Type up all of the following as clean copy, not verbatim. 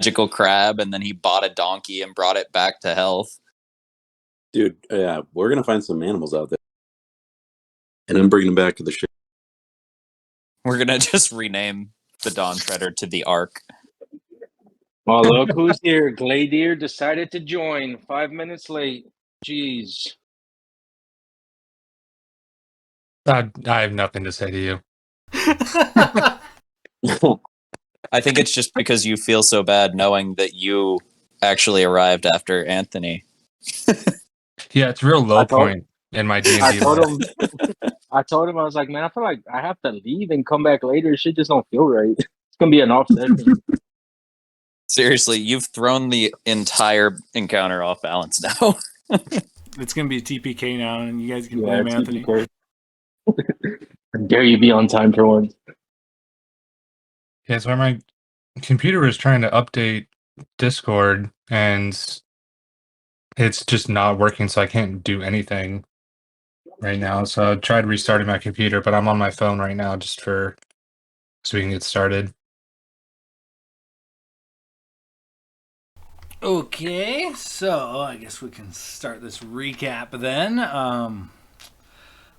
Magical crab, and then he bought a donkey and brought it back to health. Dude, yeah, we're gonna find some animals out there, and then bring them back to the ship. We're gonna just rename the Dawn Treader to the Ark. Oh, look who's here. Gladier decided to join 5 minutes late. Jeez. I have nothing to say to you. I think it's just because you feel so bad knowing that you actually arrived after Anthony. Yeah, it's a real low point in my D&D I told life. I told him, I was like, man, I feel like I have to leave and come back later. Shit just don't feel right. It's gonna be an off session. Seriously, you've thrown the entire encounter off balance now. It's gonna be a TPK now, and you guys can Yeah, blame Anthony. How dare you be on time for once? Yeah, so my computer is trying to update Discord, and it's just not working, so I can't do anything right now. So I tried restarting my computer, but I'm on my phone right now just so we can get started. Okay, so I guess we can start this recap then.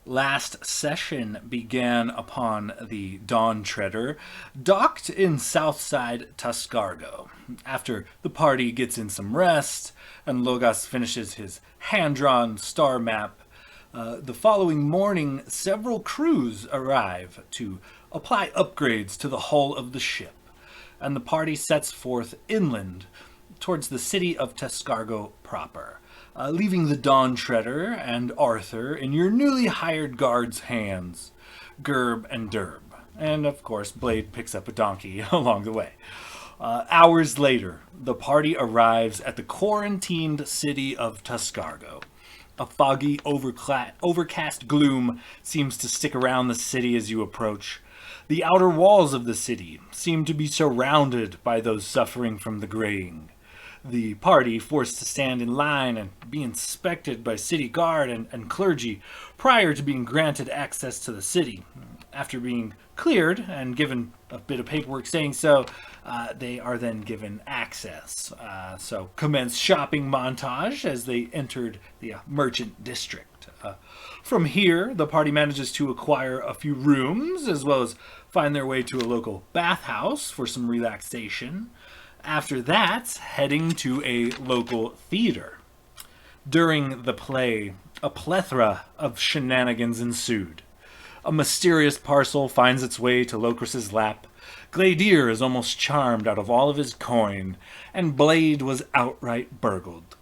Last session began upon the Dawn Treader, docked in Southside Tuscargo. After the party gets in some rest and Logos finishes his hand-drawn star map, the following morning several crews arrive to apply upgrades to the hull of the ship, and the party sets forth inland towards the city of Tuscargo proper, leaving the Dawn Treader and Arthur in your newly hired guards' hands, Gerb and Derb. And of course, Blade picks up a donkey along the way. Hours later, the party arrives at the quarantined city of Tuscargo. A foggy, overcast gloom seems to stick around the city as you approach. The outer walls of the city seem to be surrounded by those suffering from the graying. The party, forced to stand in line and be inspected by city guard and clergy prior to being granted access to the city. After being cleared and given a bit of paperwork saying so, they are then given access. So commence shopping montage as they entered the merchant district. From here, the party manages to acquire a few rooms as well as find their way to a local bathhouse for some relaxation. After that, heading to a local theater. During the play, a plethora of shenanigans ensued. A mysterious parcel finds its way to Locris's lap. Gladier is almost charmed out of all of his coin, and Blade was outright burgled.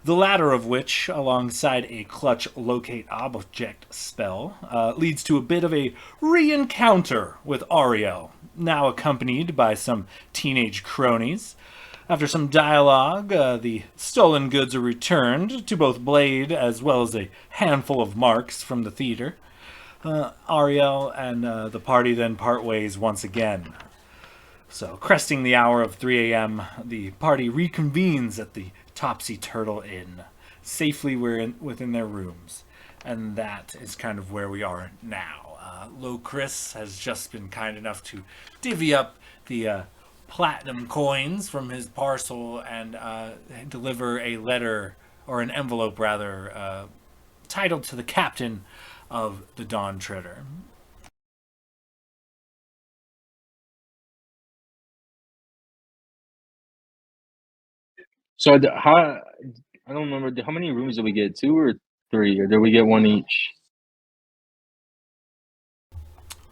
The latter of which, alongside a clutch locate object spell, leads to a bit of a re-encounter with Ariel, now accompanied by some teenage cronies. After some dialogue, the stolen goods are returned to both Blade as well as a handful of marks from the theater. Ariel and the party then part ways once again. So, cresting the hour of 3 a.m., the party reconvenes at the Topsy Turtle Inn, safely within their rooms. And that is kind of where we are now. Chris has just been kind enough to divvy up the platinum coins from his parcel and deliver a letter, or an envelope rather, titled to the captain of the Dawn Treader. So I don't remember, how many rooms did we get? 2 or 3, or did we get 1 each?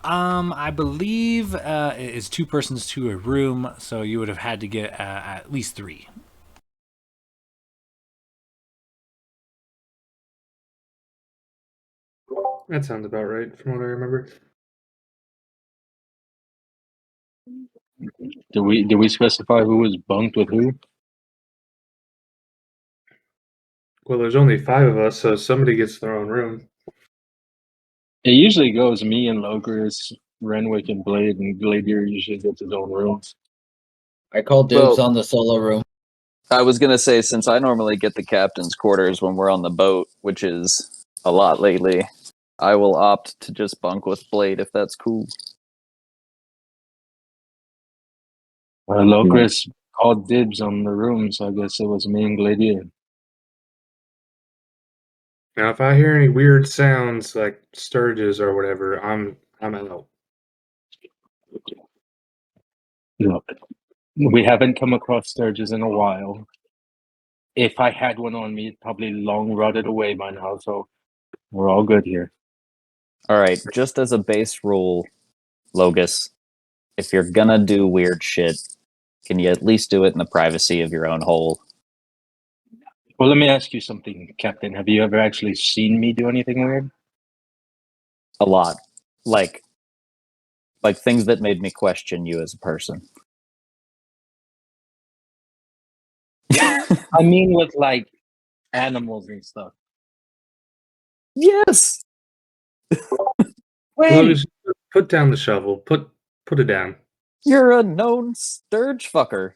I believe it is 2 persons to a room, so you would have had to get at least 3. That sounds about right from what I remember. Do we specify who was bunked with who? Well, there's only 5 of us, so somebody gets their own room. It usually goes me and Logris, Renwick, and Blade, and Gladier usually gets his own rooms. I call dibs Well- on the solo room. I was gonna say, since I normally get the captain's quarters when we're on the boat, which is a lot lately, I will opt to just bunk with Blade if that's cool. Logris called dibs on the room, so I guess it was me and Gladier. Now, if I hear any weird sounds like sturges or whatever, I'm out. Look, we haven't come across sturges in a while. If I had one on me, it probably long rotted away by now, so we're all good here. All right, just as a base rule, Logus, if you're gonna do weird shit, can you at least do it in the privacy of your own hole? Well, let me ask you something, Captain. Have you ever actually seen me do anything weird? A lot, like things that made me question you as a person. I mean, with like animals and stuff. Yes. Wait, Lotus, put down the shovel. Put it down. You're a known sturge fucker.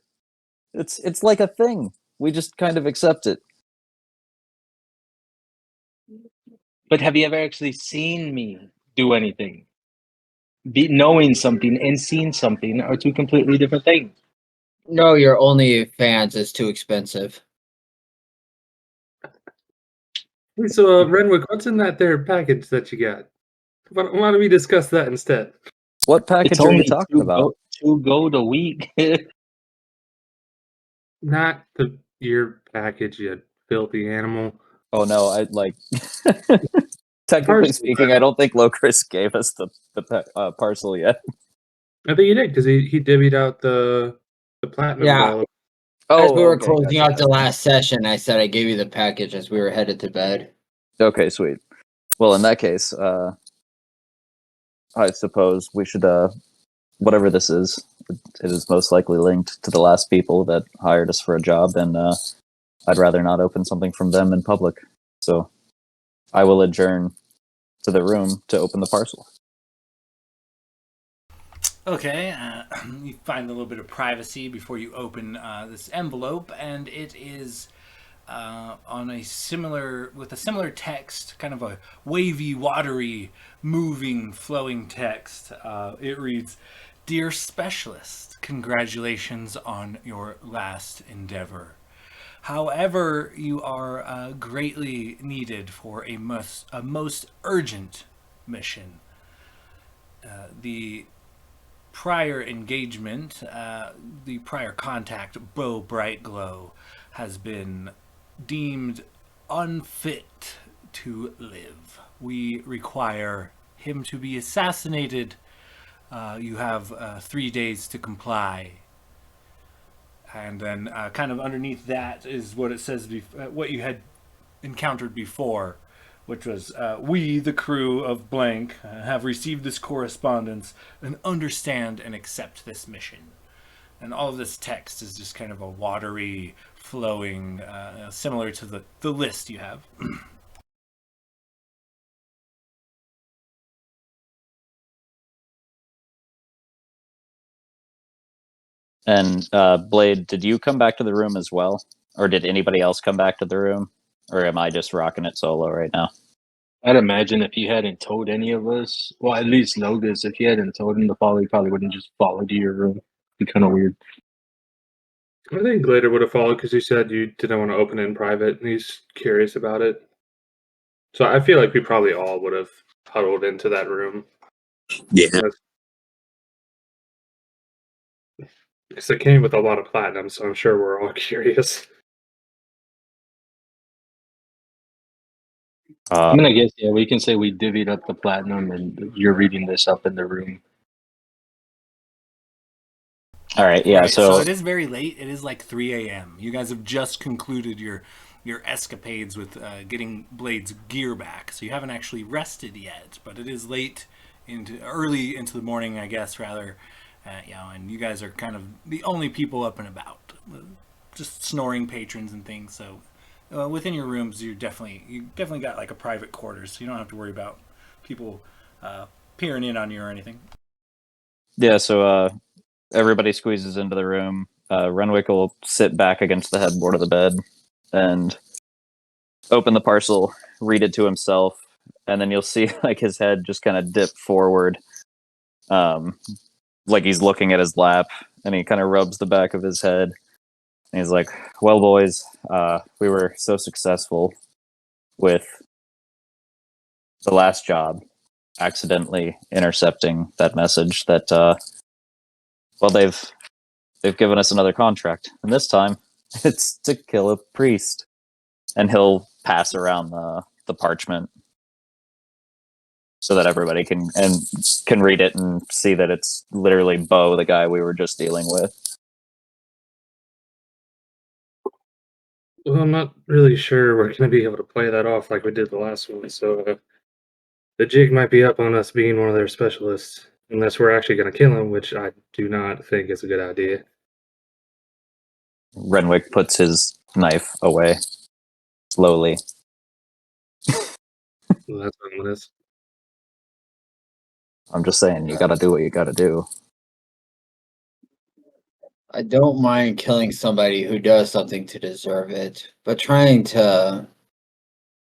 It's like a thing. We just kind of accept it. but have you ever actually seen me do anything? Knowing something and seeing something are two completely different things. No, your only fans is too expensive. Hey, so, Renwick, what's in that there package that you got? Why don't we discuss that instead? What package It's are you only talking about? two gold a week. Not your package, you filthy animal. Oh no, I like. Technically Parcel, speaking, right? I don't think Locris gave us the parcel yet. I think he did because he divvied out the platinum. Yeah. Ball. As we were okay, closing gotcha. out the last session, I said I gave you the package as we were headed to bed. Okay, sweet. Well, in that case, I suppose we should, whatever this is, it is most likely linked to the last people that hired us for a job, and I'd rather not open something from them in public. So I will adjourn to the room to open the parcel. Okay, you find a little bit of privacy before you open this envelope, and it is on a similar text, kind of a wavy, watery, moving, flowing text. It reads, "Dear Specialist, congratulations on your last endeavor. However, you are greatly needed for a most urgent mission. The prior engagement, the prior contact, Bo Brightglow, has been deemed unfit to live. We require him to be assassinated. You have 3 days to comply." And then kind of underneath that is what it says, what you had encountered before, which was, "We, the crew of blank, have received this correspondence and understand and accept this mission." And all of this text is just kind of a watery, flowing, similar to the list you have. And Blade, did you come back to the room as well? Or did anybody else come back to the room? Or am I just rocking it solo right now? I'd imagine if you hadn't told any of us, well, at least Logus, if you hadn't told him to follow, he probably wouldn't just follow to your room. It'd be kind of weird. I think Glader would have followed because you said you didn't want to open it in private, and he's curious about it. So I feel like we probably all would have huddled into that room. Yeah. Because it came with a lot of platinum, so I'm sure we're all curious. I mean, I guess, yeah, we can say we divvied up the platinum and you're reading this up in the room. All right, yeah. Right, So it is very late. It is like 3 a.m. You guys have just concluded your escapades with getting Blade's gear back, so you haven't actually rested yet. But it is early into the morning, I guess, rather, and you guys are kind of the only people up and about, just snoring patrons and things. So within your rooms, you definitely got like a private quarters, so you don't have to worry about people peering in on you or anything. Yeah, so everybody squeezes into the room. Renwick will sit back against the headboard of the bed and open the parcel, read it to himself, and then you'll see like his head just kind of dip forward, like he's looking at his lap, and he kind of rubs the back of his head. And he's like, "Well, boys, we were so successful with the last job, accidentally intercepting that message that well, they've given us another contract, and this time it's to kill a priest." And he'll pass around the parchment so that everybody can read it and see that it's literally Bo, the guy we were just dealing with. Well, I'm not really sure we're going to be able to play that off like we did the last one, so the jig might be up on us being one of their specialists, unless we're actually going to kill him, which I do not think is a good idea. Renwick puts his knife away slowly. Well, that's ominous. I'm just saying, you gotta do what you gotta do. I don't mind killing somebody who does something to deserve it, but trying to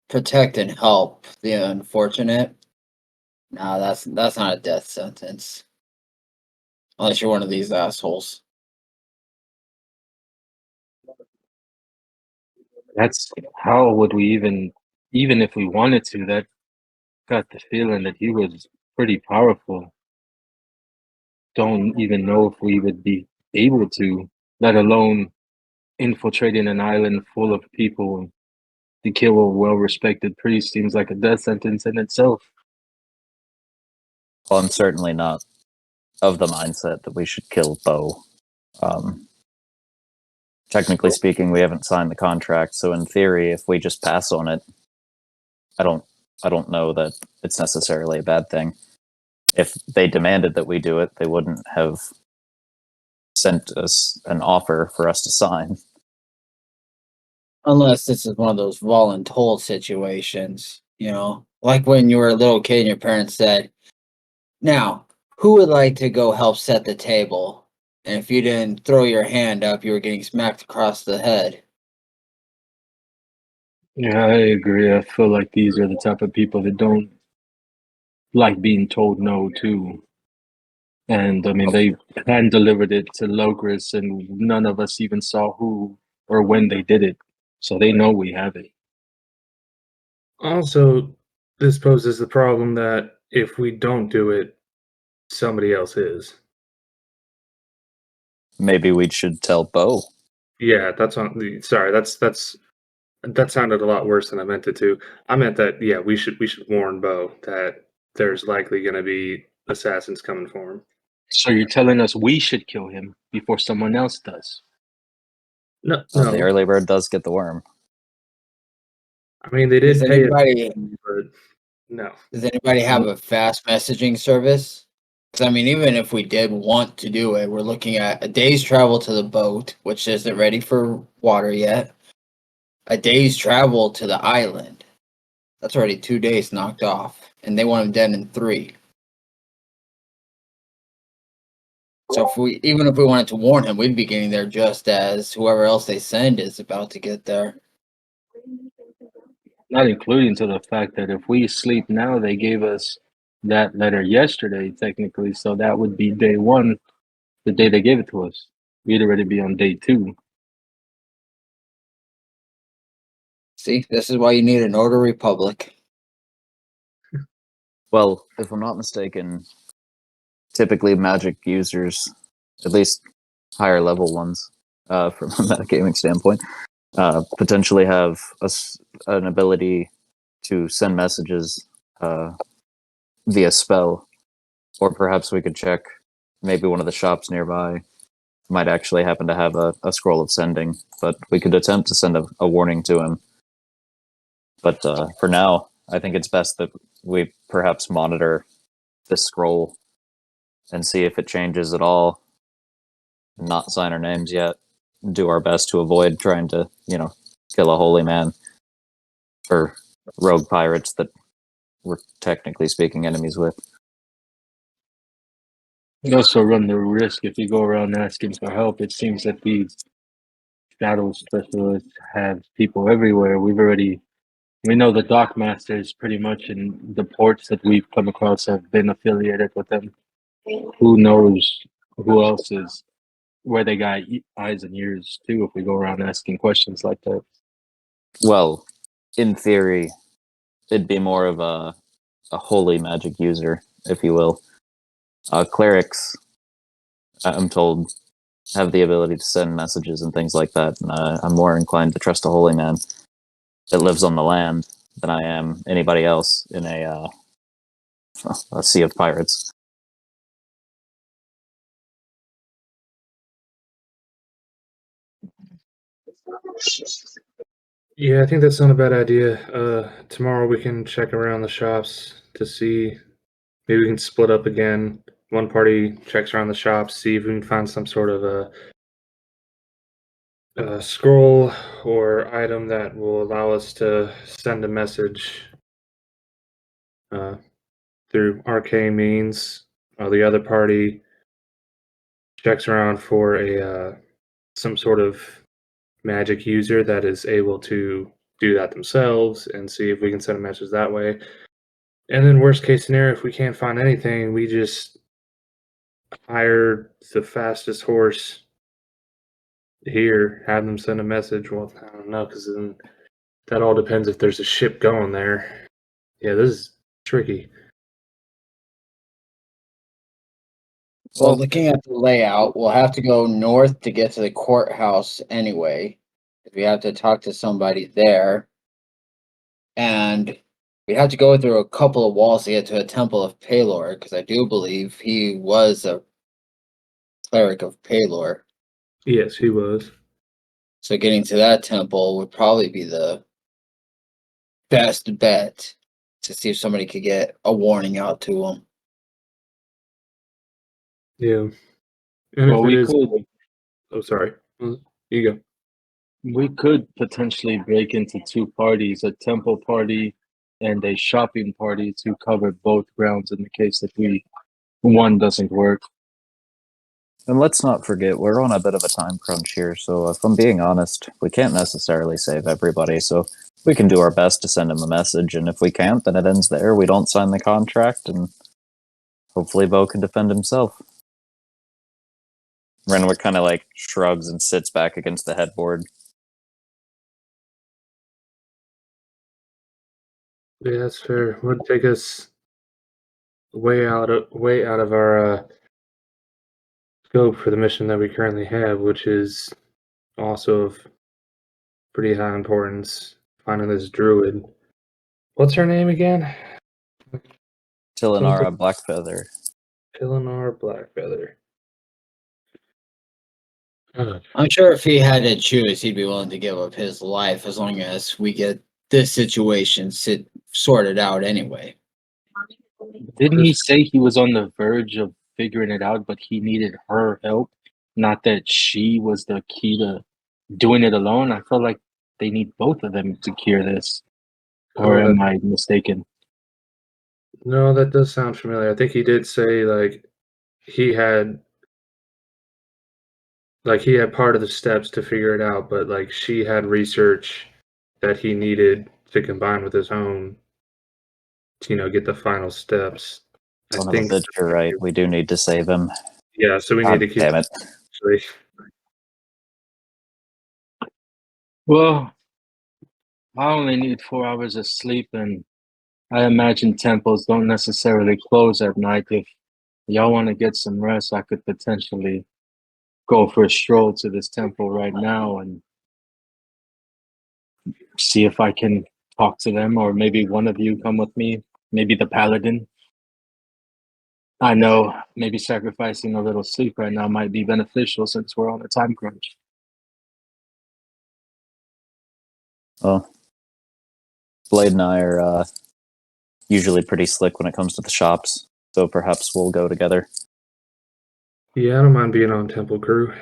protect and help the unfortunate, nah, that's not a death sentence. Unless you're one of these assholes. That's how would we even if we wanted to, that got the feeling that he was pretty powerful. Don't even know if we would be able to, let alone infiltrating an island full of people to kill a well-respected priest seems like a death sentence in itself. Well, I'm certainly not of the mindset that we should kill Bo. Technically speaking, we haven't signed the contract, so in theory, if we just pass on it, I don't know that it's necessarily a bad thing. If they demanded that we do it, they wouldn't have sent us an offer for us to sign. Unless this is one of those voluntold situations, like when you were a little kid and your parents said, "Now, who would like to go help set the table?" And if you didn't throw your hand up, you were getting smacked across the head. Yeah, I agree. I feel like these are the type of people that don't like being told no too. And I mean, they hand delivered it to Logris, and none of us even saw who or when they did it. So they know we have it. Also, this poses the problem that if we don't do it, somebody else is. Maybe we should tell Bo. Yeah, that's on. Sorry, that sounded a lot worse than I meant it to. I meant that yeah, we should warn Bo that there's likely going to be assassins coming for him. So you're telling us we should kill him before someone else does? No, The no. early bird does get the worm. I mean, they did Does pay it, anybody but no. does anybody have a fast messaging service? Because I mean, even if we did want to do it, we're looking at a day's travel to the boat, which isn't ready for water yet. A day's travel to the island. That's already 2 days knocked off, and they want him dead in 3. So even if we wanted to warn him, we'd be getting there just as whoever else they send is about to get there. Not including to the fact that if we sleep now, they gave us that letter yesterday, technically. So that would be day 1, the day they gave it to us. We'd already be on day 2. See, this is why you need an order republic. Well, if I'm not mistaken, typically magic users, at least higher level ones, from a metagaming standpoint, potentially have an ability to send messages via spell, or perhaps we could check. Maybe one of the shops nearby might actually happen to have a scroll of sending, but we could attempt to send a warning to him. But for now, I think it's best that we perhaps monitor this scroll and see if it changes at all. Not sign our names yet. Do our best to avoid trying to, kill a holy man or rogue pirates that we're technically speaking enemies with. You also run the risk if you go around asking for help. It seems that these shadow specialists have people everywhere. We know the dock masters pretty much, and the ports that we've come across have been affiliated with them. Who knows who else is where they got eyes and ears too if we go around asking questions like that. Well, in theory, it'd be more of a holy magic user, if you will. Clerics, I'm told, have the ability to send messages and things like that, and I'm more inclined to trust a holy man that lives on the land than I am anybody else in a sea of pirates. Yeah, I think that's not a bad idea. Tomorrow we can check around the shops to see. Maybe we can split up again. One party checks around the shops, see if we can find some sort of a scroll or item that will allow us to send a message through arcane means. The other party checks around for a some sort of magic user that is able to do that themselves and see if we can send a message that way. And then worst case scenario, if we can't find anything, we just hire the fastest horse here, have them send a message. Well, I don't know, because then that all depends if there's a ship going there. Yeah, this is tricky. Well, looking at the layout, we'll have to go north to get to the courthouse anyway. We have to talk to somebody there. And we have to go through a couple of walls to get to a temple of Palor, because I do believe he was a cleric of Palor. Yes, he was. So getting to that temple would probably be the best bet to see if somebody could get a warning out to him. Yeah. And Well, if it we is, could oh, sorry. You go. we could potentially break into two parties, a temple party and a shopping party, to cover both grounds in the case that one doesn't work. And let's not forget, we're on a bit of a time crunch here, so if I'm being honest, we can't necessarily save everybody, so we can do our best to send him a message, and if we can't, then it ends there. We don't sign the contract, and hopefully Bo can defend himself. Renwick kind of like shrugs and sits back against the headboard. Yeah, that's fair. Would take us way out of our scope for the mission that we currently have, which is also of pretty high importance. Finding this druid. What's her name again? Tilinara Blackfeather. Eleanor Blackfeather. I'm sure if he had to choose, he'd be willing to give up his life as long as we get this situation sorted out anyway. Didn't he say he was on the verge of figuring it out, but he needed her help? Not that she was the key to doing it alone. I felt like they need both of them to cure this. Or am I mistaken? No, that does sound familiar. I think he did say he had he had part of the steps to figure it out, but she had research that he needed to combine with his own to, get the final steps. Son of a bitch, you're right. We do need to save him. Yeah, so we God need to keep damn it. actually. Well, I only need 4 hours of sleep, and I imagine temples don't necessarily close at night. If y'all want to get some rest, I could potentially go for a stroll to this temple right now and see if I can talk to them, or maybe one of you come with me, maybe the paladin. I know maybe sacrificing a little sleep right now might be beneficial since we're on a time crunch. Well, Blade and I are usually pretty slick when it comes to the shops, so perhaps we'll go together. Yeah, I don't mind being on Temple Crew.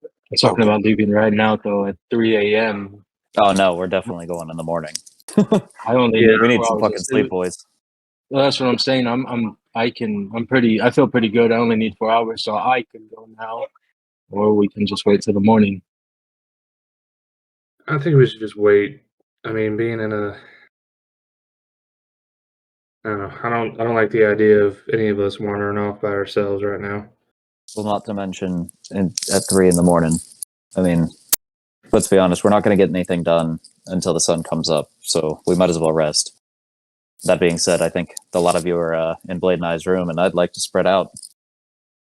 I'm talking about leaving right now, though, at 3 a.m. Oh no, we're definitely going in the morning. I only Yeah, need We need 4 some hours of fucking sleep, sleep. boys. Well, that's what I'm saying. I feel pretty good. I only need 4 hours, so I can go now, or we can just wait till the morning. I think we should just wait. I mean, being in a, I don't know. I don't like the idea of any of us wandering off by ourselves right now. Well, not to mention at 3 in the morning. I mean, let's be honest, we're not going to get anything done until the sun comes up, so we might as well rest. That being said, I think a lot of you are in Blade and I's room, and I'd like to spread out.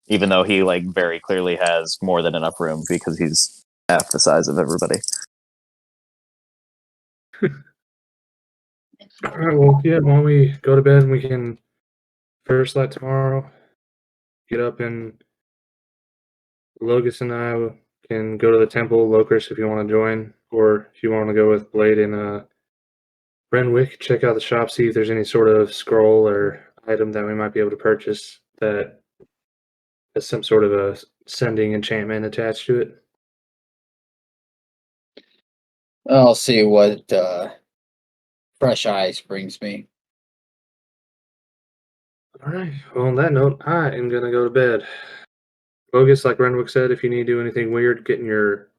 Even though he like very clearly has more than enough room because he's half the size of everybody. All right, well, yeah, why don't we go to bed and we can first light tomorrow, get up, and Logus and I can go to the temple. Locris, if you want to join, or if you want to go with Blade and Renwick, check out the shop, see if there's any sort of scroll or item that we might be able to purchase that has some sort of a sending enchantment attached to it. I'll see what fresh eyes brings me. All right. Well, on that note, I am gonna go to bed. Bogus, like Renwick said, if you need to do anything weird, get in your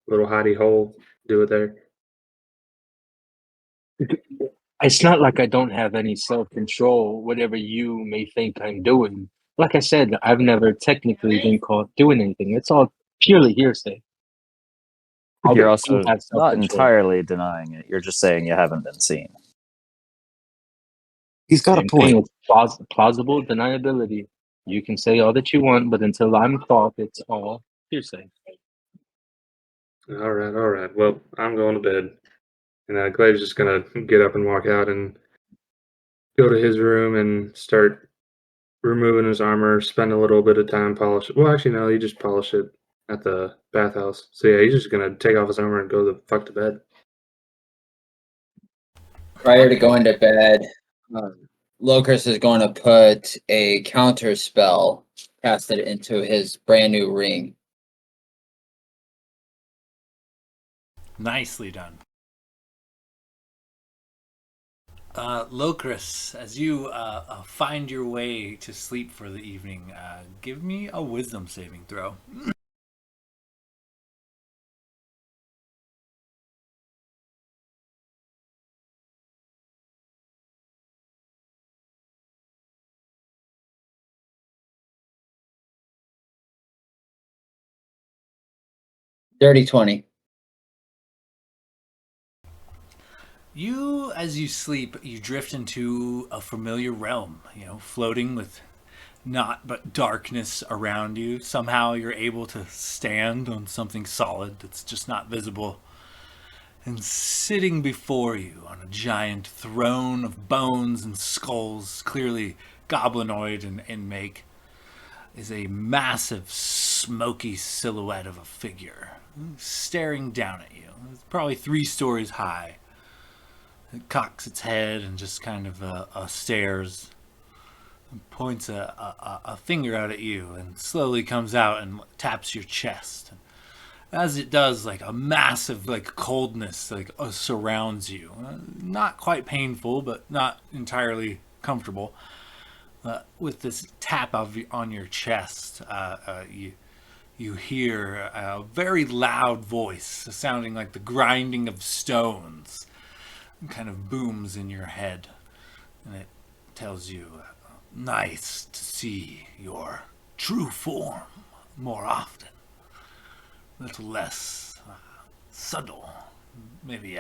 little hidey hole, do it there. It's not like I don't have any self-control, whatever you may think I'm doing. Like I said, I've never technically been caught doing anything. It's all purely hearsay. I You're do also have not self-control. entirely denying it. You're just saying you haven't been seen. He's got a Same thing, point. it's plausible deniability. You can say all that you want, but until I'm caught, it's all hearsay. All right. Well, I'm going to bed. And Glade's just gonna get up and walk out and go to his room and start removing his armor, spend a little bit of time polish it. Well, actually, no, he just polished it at the bathhouse. So yeah, he's just gonna take off his armor and go the fuck to bed. Prior to going to bed, Locris is going to put a counter spell casted into his brand new ring. Nicely done. Locris, as you find your way to sleep for the evening, give me a wisdom saving throw. Dirty 20. You, as you sleep, you drift into a familiar realm, floating with naught but darkness around you. Somehow you're able to stand on something solid that's just not visible. And sitting before you on a giant throne of bones and skulls, clearly goblinoid in make, is a massive, smoky silhouette of a figure staring down at you. It's probably 3 stories high. It cocks its head and just kind of stares and points a finger out at you and slowly comes out and taps your chest. As it does, like a massive coldness surrounds you. Not quite painful, but not entirely comfortable. With this tap on your chest, you hear a very loud voice sounding like the grinding of stones. It kind of booms in your head, and it tells you, "Nice to see your true form more often. A little less subtle. Maybe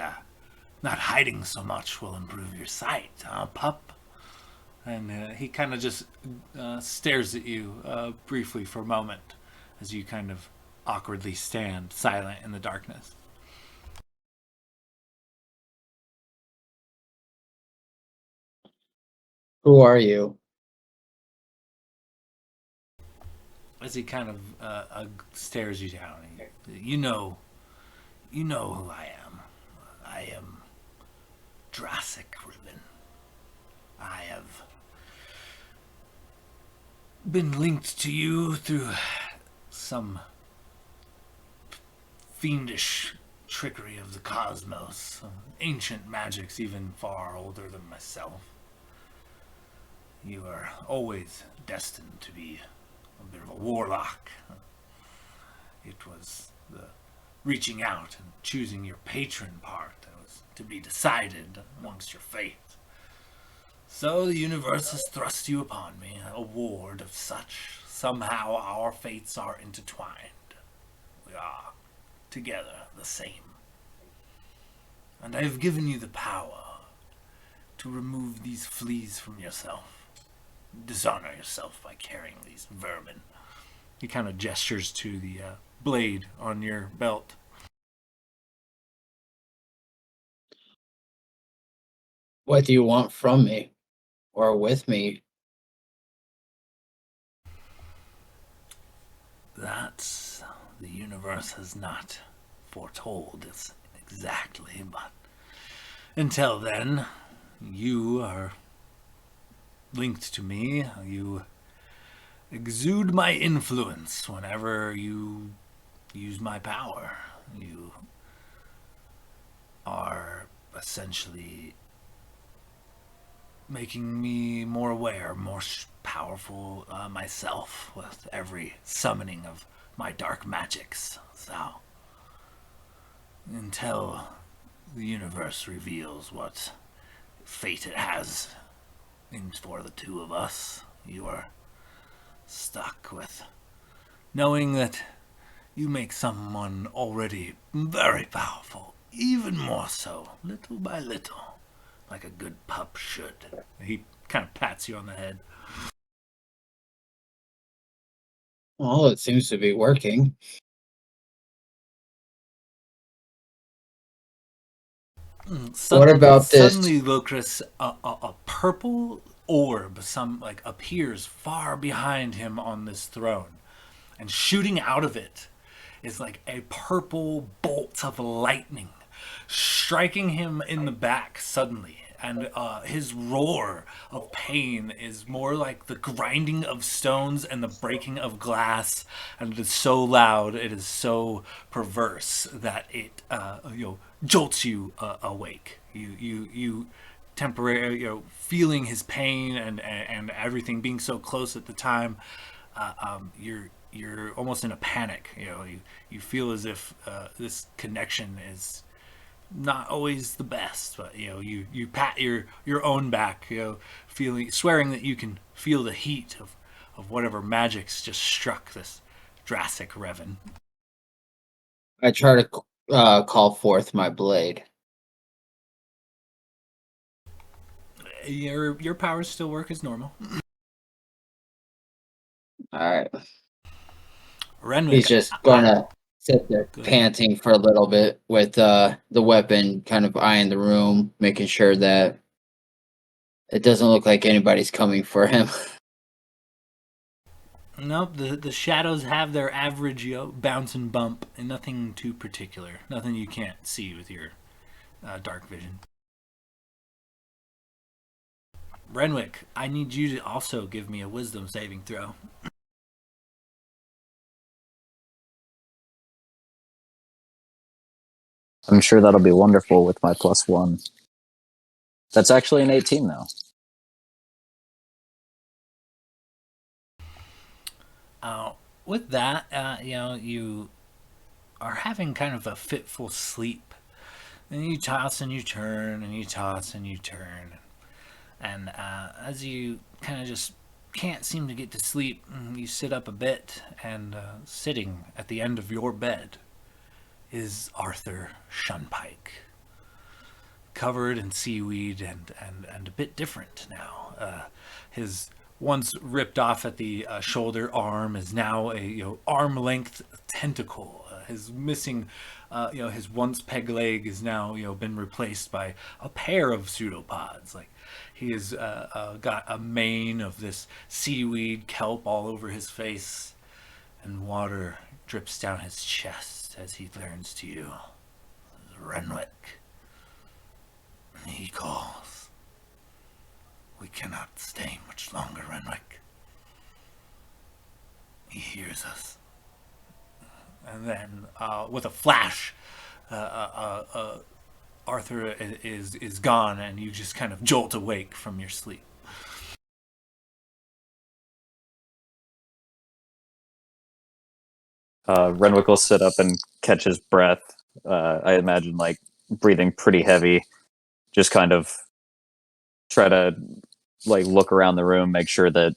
not hiding so much will improve your sight, huh, pup?" And he kind of just stares at you briefly for a moment as you kind of awkwardly stand silent in the darkness. Who are you? As he kind of stares you down, you know who I am. I am Drassic Ribbon. I have been linked to you through some fiendish trickery of the cosmos, some ancient magics even far older than myself. You are always destined to be a bit of a warlock. It was the reaching out and choosing your patron part that was to be decided amongst your fate. So the universe has thrust you upon me, a ward of such. Somehow our fates are intertwined. We are together the same. And I have given you the power to remove these fleas from yourself. Dishonor yourself by carrying these vermin. He kind of gestures to the blade on your belt. What do you want from me? Or with me? That the universe has not foretold us exactly, but until then, you are linked to me. You exude my influence whenever you use my power. You are essentially making me more aware, more powerful myself with every summoning of my dark magics. So, until the universe reveals what fate it has in for the two of us, you are stuck with knowing that you make someone already very powerful, even more so, little by little, like a good pup should. He kind of pats you on the head. Well, it seems to be working. Suddenly, about this? Suddenly, Locris, a purple orb, appears far behind him on this throne, and shooting out of it is like a purple bolt of lightning, striking him in the back suddenly. And his roar of pain is more like the grinding of stones and the breaking of glass, and it is so loud, it is so perverse that it jolts you awake. You temporarily, feeling his pain and everything being so close at the time. You're almost in a panic. You feel as if this connection is not always the best, but you pat your own back, swearing that you can feel the heat of whatever magics just struck this Drassic Revan. I try to call forth my blade. Your powers still work as normal. All right. Renwick, He's just gonna sit there Good. panting for a little bit with the weapon, kind of eyeing the room, making sure that it doesn't look like anybody's coming for him. Nope, the shadows have their average bounce and bump, and nothing too particular. Nothing you can't see with your dark vision. Renwick, I need you to also give me a wisdom saving throw. I'm sure that'll be wonderful with my +1. That's actually an 18 though. With that, you are having kind of a fitful sleep. And you toss and you turn, and you toss and you turn. And as you kind of just can't seem to get to sleep, you sit up a bit, and sitting at the end of your bed is Arthur Shunpike. Covered in seaweed and a bit different now. His once ripped off at the shoulder arm is now a arm-length tentacle. His missing, his once peg leg is now been replaced by a pair of pseudopods. Like he has got a mane of this seaweed kelp all over his face, and water drips down his chest as he turns to you. Renwick. He calls. We cannot stay much longer, Renwick. He hears us. And then, with a flash, Arthur is gone, and you just kind of jolt awake from your sleep. Renwick will sit up and catch his breath. I imagine like breathing pretty heavy. Just kind of try to like look around the room, make sure that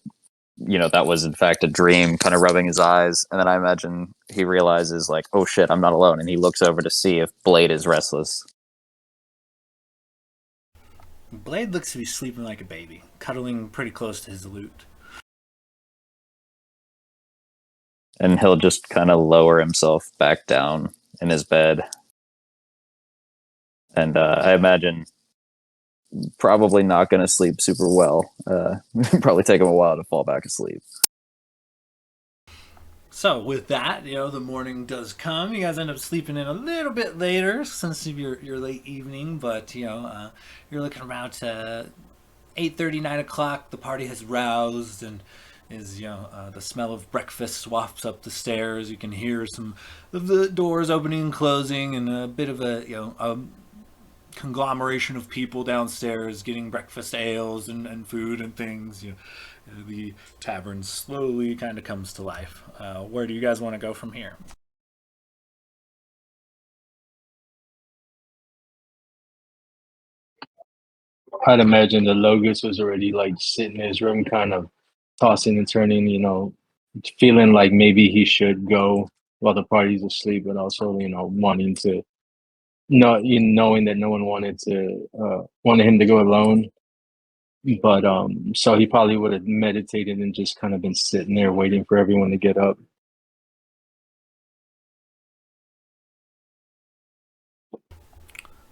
that was in fact a dream. Kind of rubbing his eyes, and then I imagine he realizes like, oh shit, I'm not alone, and he looks over to see if Blade is restless. Blade looks to be sleeping like a baby, cuddling pretty close to his lute. And he'll just kind of lower himself back down in his bed. And I imagine probably not going to sleep super well. Probably take him a while to fall back asleep. So with that, the morning does come. You guys end up sleeping in a little bit later since of your late evening, but you're looking around to 8:30, 9 o'clock. The party has roused and is the smell of breakfast wafts up the stairs. You can hear some of the doors opening and closing, and a bit of a conglomeration of people downstairs getting breakfast ales and food and things. The tavern slowly kind of comes to life. Where do you guys want to go from here? I'd imagine the Logos was already like sitting in his room, kind of tossing and turning, feeling like maybe he should go while the party's asleep, but also, wanting to not knowing that no one wanted him to go alone. But so he probably would have meditated and just kind of been sitting there waiting for everyone to get up.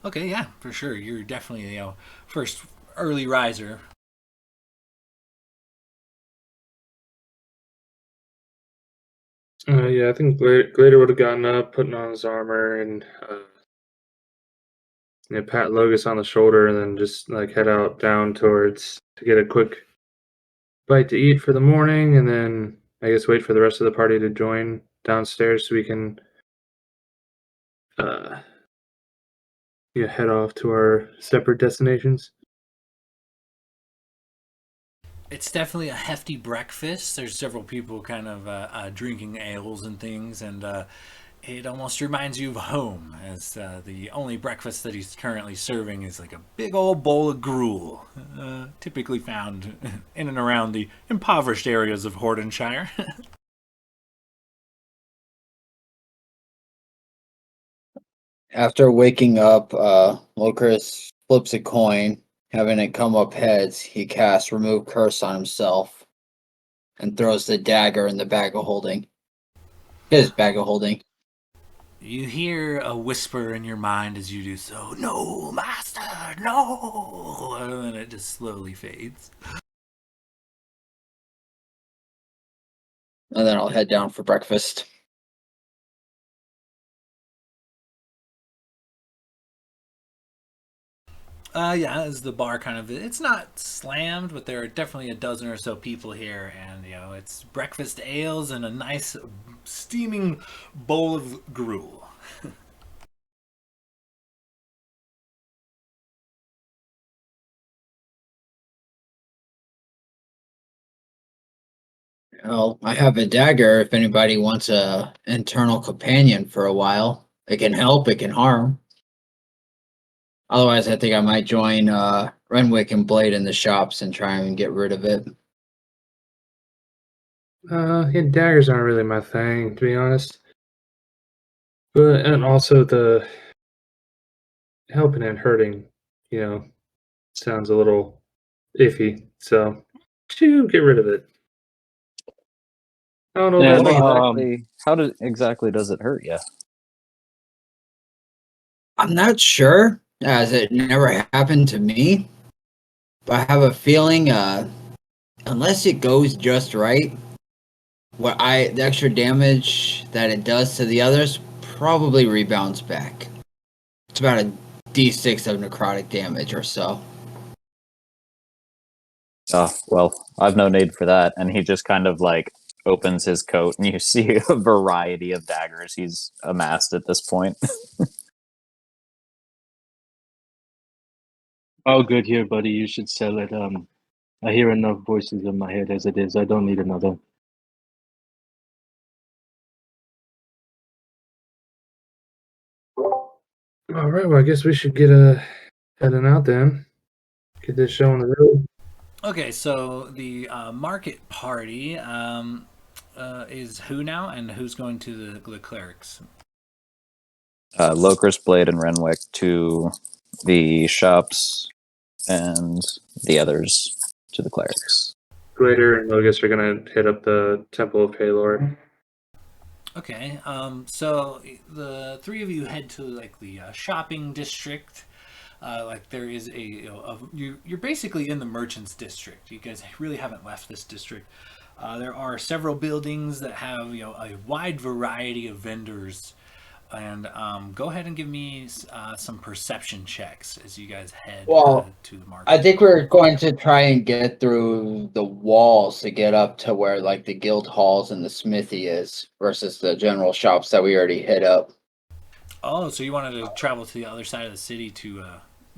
Okay, yeah, for sure. You're definitely first early riser. Yeah, I think Glader would have gotten up, putting on his armor, and pat Logos on the shoulder, and then just like head out down towards to get a quick bite to eat for the morning, and then I guess wait for the rest of the party to join downstairs so we can head off to our separate destinations. It's definitely a hefty breakfast. There's several people kind of drinking ales and things, and it almost reminds you of home, as the only breakfast that he's currently serving is like a big old bowl of gruel, typically found in and around the impoverished areas of Hordenshire. After waking up, Locris flips a coin. Having it come up heads, he casts Remove Curse on himself and throws the dagger in the bag of holding. His bag of holding. You hear a whisper in your mind as you do so, "No, master, no!" And then it just slowly fades. And then I'll head down for breakfast. Yeah, as the bar it's not slammed, but there are definitely a dozen or so people here, and it's breakfast ales and a nice steaming bowl of gruel. Well, I have a dagger if anybody wants a internal companion for a while. It can help, it can harm. Otherwise, I think I might join Renwick and Blade in the shops and try and get rid of it. Yeah, daggers aren't really my thing, to be honest. But and also the helping and hurting, sounds a little iffy. So, get rid of it. I don't know Yeah, that much. How exactly does it hurt you? I'm not sure, as it never happened to me. But I have a feeling, unless it goes just right, the extra damage that it does to the others probably rebounds back. It's about a d6 of necrotic damage or so. Oh, well, I've no need for that. And he just kind of like opens his coat, and you see a variety of daggers he's amassed at this point. Oh, good here, buddy. You should sell it. I hear enough voices in my head as it is. I don't need another. All right, well, I guess we should get heading out then. Get this show on the road. Okay, so the market party is who now, and who's going to the clerics? Locust, Blade, and Renwick to the shops, and the others to the clerics. Glader and Logus are gonna hit up the Temple of Palor. Okay, so the three of you head to like the shopping district. Like there is you're basically in the merchants district. You guys really haven't left this district. There are several buildings that have a wide variety of vendors, and go ahead and give me some perception checks as you guys head to the market. I think we're going to try and get through the walls to get up to where like the guild halls and the smithy is versus the general shops that we already hit up. Oh, so you wanted to travel to the other side of the city to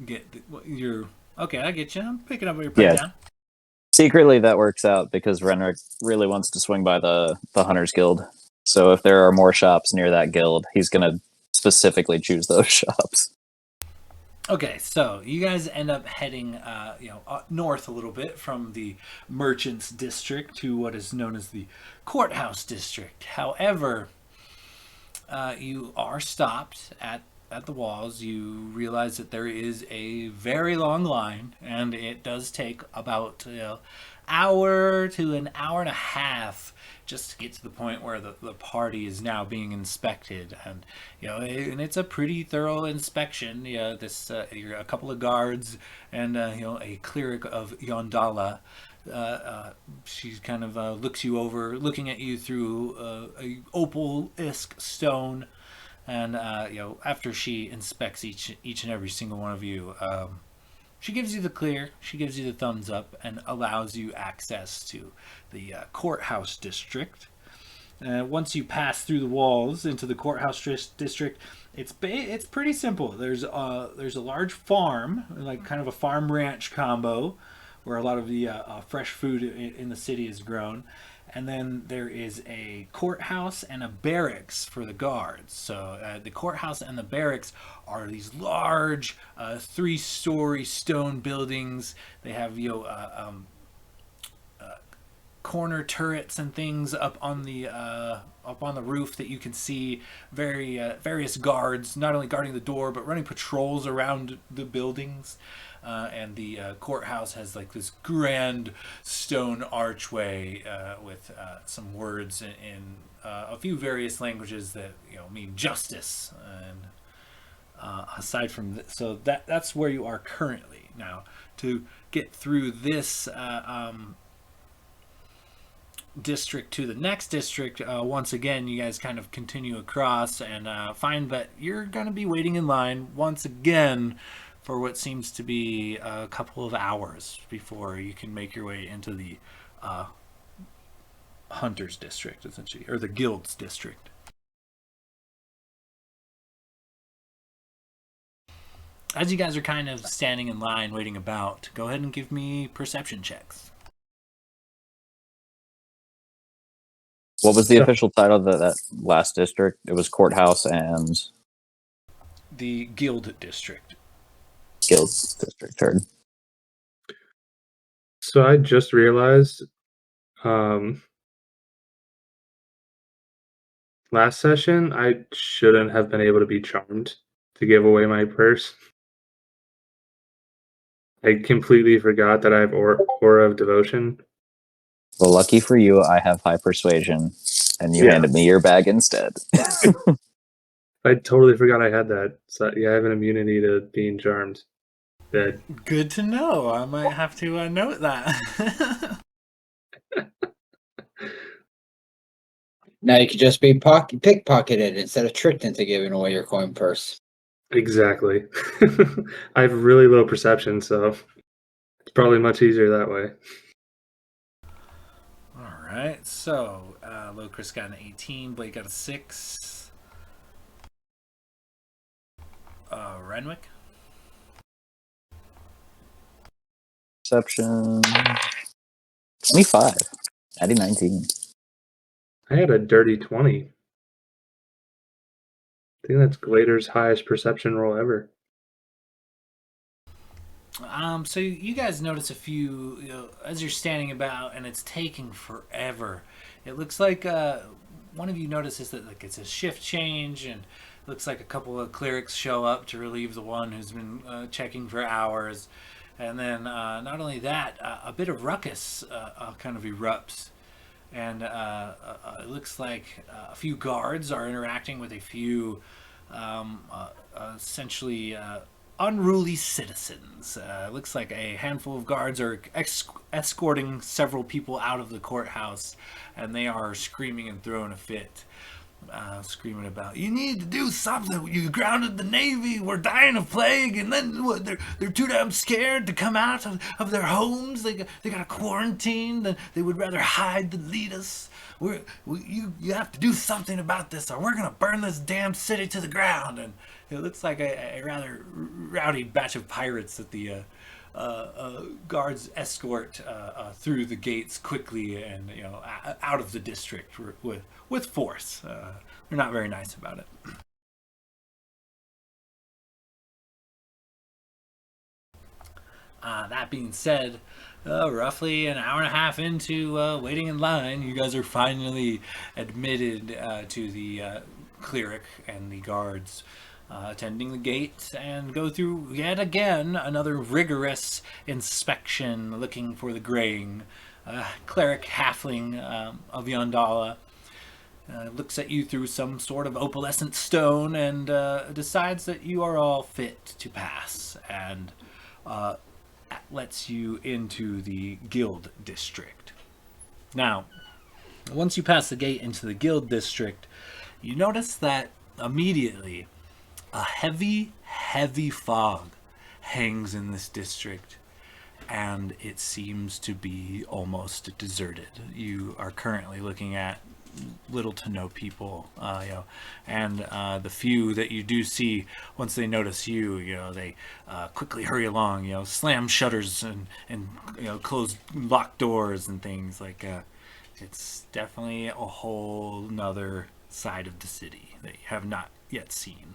get your... Okay, I get you. I'm picking up what you're putting down. Secretly, that works out because Renwick really wants to swing by the Hunters Guild. So if there are more shops near that guild, he's going to specifically choose those shops. Okay, so you guys end up heading north a little bit from the merchants district to what is known as the courthouse district. However, you are stopped at the walls. You realize that there is a very long line, and it does take about hour to an hour and a half just to get to the point where the party is now being inspected, and and it's a pretty thorough inspection. This you're a couple of guards and a cleric of Yondala. She kind of looks you over, looking at you through a opal-esque stone, and after she inspects each and every single one of you, she gives you the clear, she gives you the thumbs up, and allows you access to the courthouse district. Once you pass through the walls into the courthouse district, it's pretty simple. There's a large farm, like kind of a farm ranch combo, where a lot of the fresh food in the city is grown. And then there is a courthouse and a barracks for the guards. So the courthouse and the barracks are these large 3-story stone buildings. They have corner turrets and things up on the roof that you can see various guards not only guarding the door but running patrols around the buildings. And the courthouse has like this grand stone archway with some words in a few various languages that mean justice. And aside from so that's where you are currently. Now to get through this district to the next district, once again you guys kind of continue across and find that you're going to be waiting in line once again for what seems to be a couple of hours before you can make your way into the Hunters district, essentially, or the Guilds district. As you guys are kind of standing in line waiting about, go ahead and give me perception checks. What was the official title of that last district? It was Courthouse and... The Guild district. Guild district, heard. So I just realized last session I shouldn't have been able to be charmed to give away my purse. I completely forgot that I have Aura of Devotion. Well, lucky for you, I have high persuasion, and you handed me your bag instead. I totally forgot I had that. So yeah, I have an immunity to being charmed. That Good to know. I might have to note that. Now you could just be pickpocketed instead of tricked into giving away your coin purse. exactly. I have really low perception, so it's probably much easier that way. All right. So Locris got an 18. Blake got a 6. Renwick. Perception 25. Adding 19. I had a dirty 20. I think that's Glader's highest perception roll ever. So you guys notice a few, as you're standing about, and it's taking forever. It looks like one of you notices that like it's a shift change, and it looks like a couple of clerics show up to relieve the one who's been checking for hours, and then not only that, a bit of ruckus kind of erupts, and it looks like a few guards are interacting with a few essentially unruly citizens. Looks like a handful of guards are escorting several people out of the courthouse, and they are screaming and throwing a fit. Screaming about, you need to do something. You grounded the Navy. We're dying of plague, and then what? They're too damn scared to come out of their homes. They got a quarantine. Then they would rather hide than lead us. You have to do something about this, or we're gonna burn this damn city to the ground. And it looks like a rather rowdy batch of pirates that the guards escort through the gates quickly and out of the district with force. They're not very nice about it. That being said, roughly an hour and a half into waiting in line, you guys are finally admitted to the cleric and the guards attending the gate, and go through yet again another rigorous inspection looking for the graying. Cleric halfling of Yondala looks at you through some sort of opalescent stone and decides that you are all fit to pass, and lets you into the guild district. Now, once you pass the gate into the guild district, you notice that immediately a heavy fog hangs in this district, and it seems to be almost deserted. You are currently looking at little to no people, and the few that you do see, once they notice you, they quickly hurry along, slam shutters and close locked doors and things like. It's definitely a whole nother side of the city that you have not yet seen.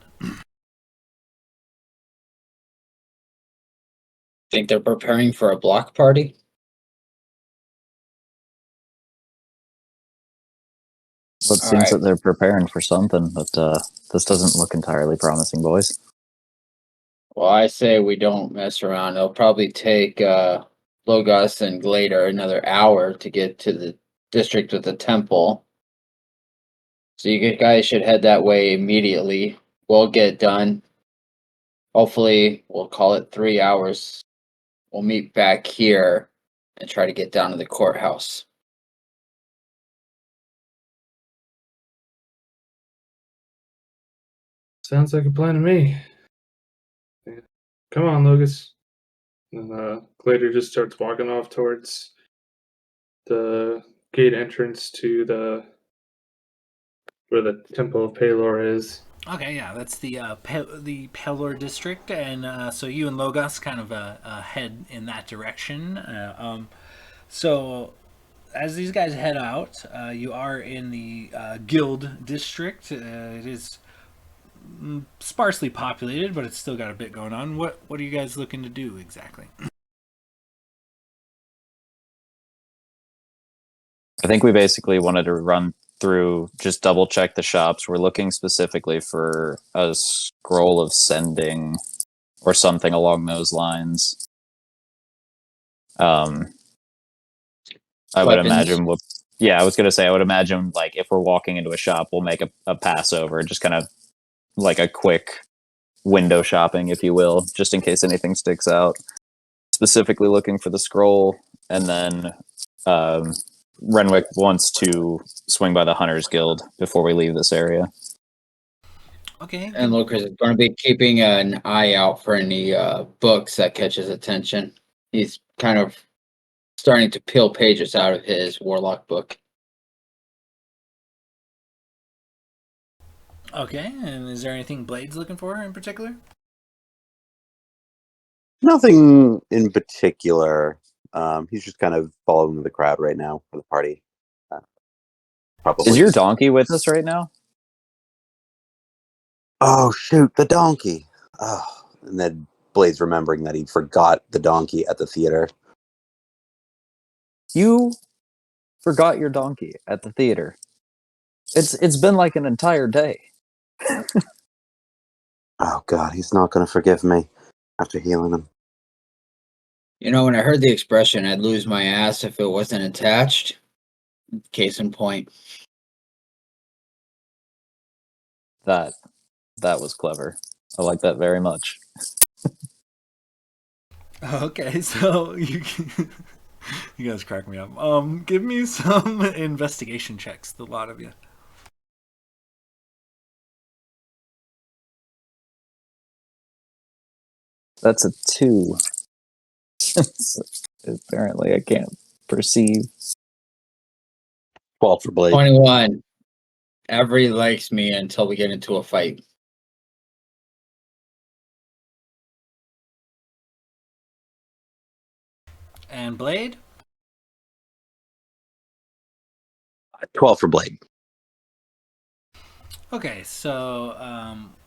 Think they're preparing for a block party? Well, it All seems right. that they're preparing for something, but this doesn't look entirely promising, boys. Well, I say we don't mess around. It'll probably take Logos and Glader another hour to get to the district with the temple. So you guys should head that way immediately. We'll get it done. Hopefully, we'll call it 3 hours. We'll meet back here and try to get down to the courthouse. Sounds like a plan to me. Yeah. Come on, Lucas. And Glader just starts walking off towards the gate entrance to where the Temple of Palor is. Okay, yeah, that's the Pelor district, and so you and Logos kind of head in that direction. So as these guys head out, you are in the guild district. It is sparsely populated, but it's still got a bit going on. What are you guys looking to do exactly? I think we basically wanted to run through, just double check the shops. We're looking specifically for a scroll of sending or something along those lines. I would imagine I was going to say, I would imagine like if we're walking into a shop, we'll make a pass over, just kind of like a quick window shopping, if you will, just in case anything sticks out. Specifically looking for the scroll, and then Renwick wants to swing by the Hunters Guild before we leave this area. Okay. And Lucas is going to be keeping an eye out for any books that catch his attention. He's kind of starting to peel pages out of his Warlock book. Okay, and is there anything Blade's looking for in particular? Nothing in particular. He's just kind of following the crowd right now for the party. Probably. Is your donkey with us right now? Oh shoot, the donkey! Oh, and then Blade's remembering that he forgot the donkey at the theater. You forgot your donkey at the theater. It's been like an entire day. Oh god, he's not going to forgive me after healing him. You know, when I heard the expression, I'd lose my ass if it wasn't attached. Case in point. That was clever. I like that very much. Okay, so you you guys crack me up. Give me some investigation checks, the lot of you. That's a 2. Apparently, I can't perceive. 12 for Blade. 21. Every likes me until we get into a fight. And Blade? 12 for Blade. Okay, so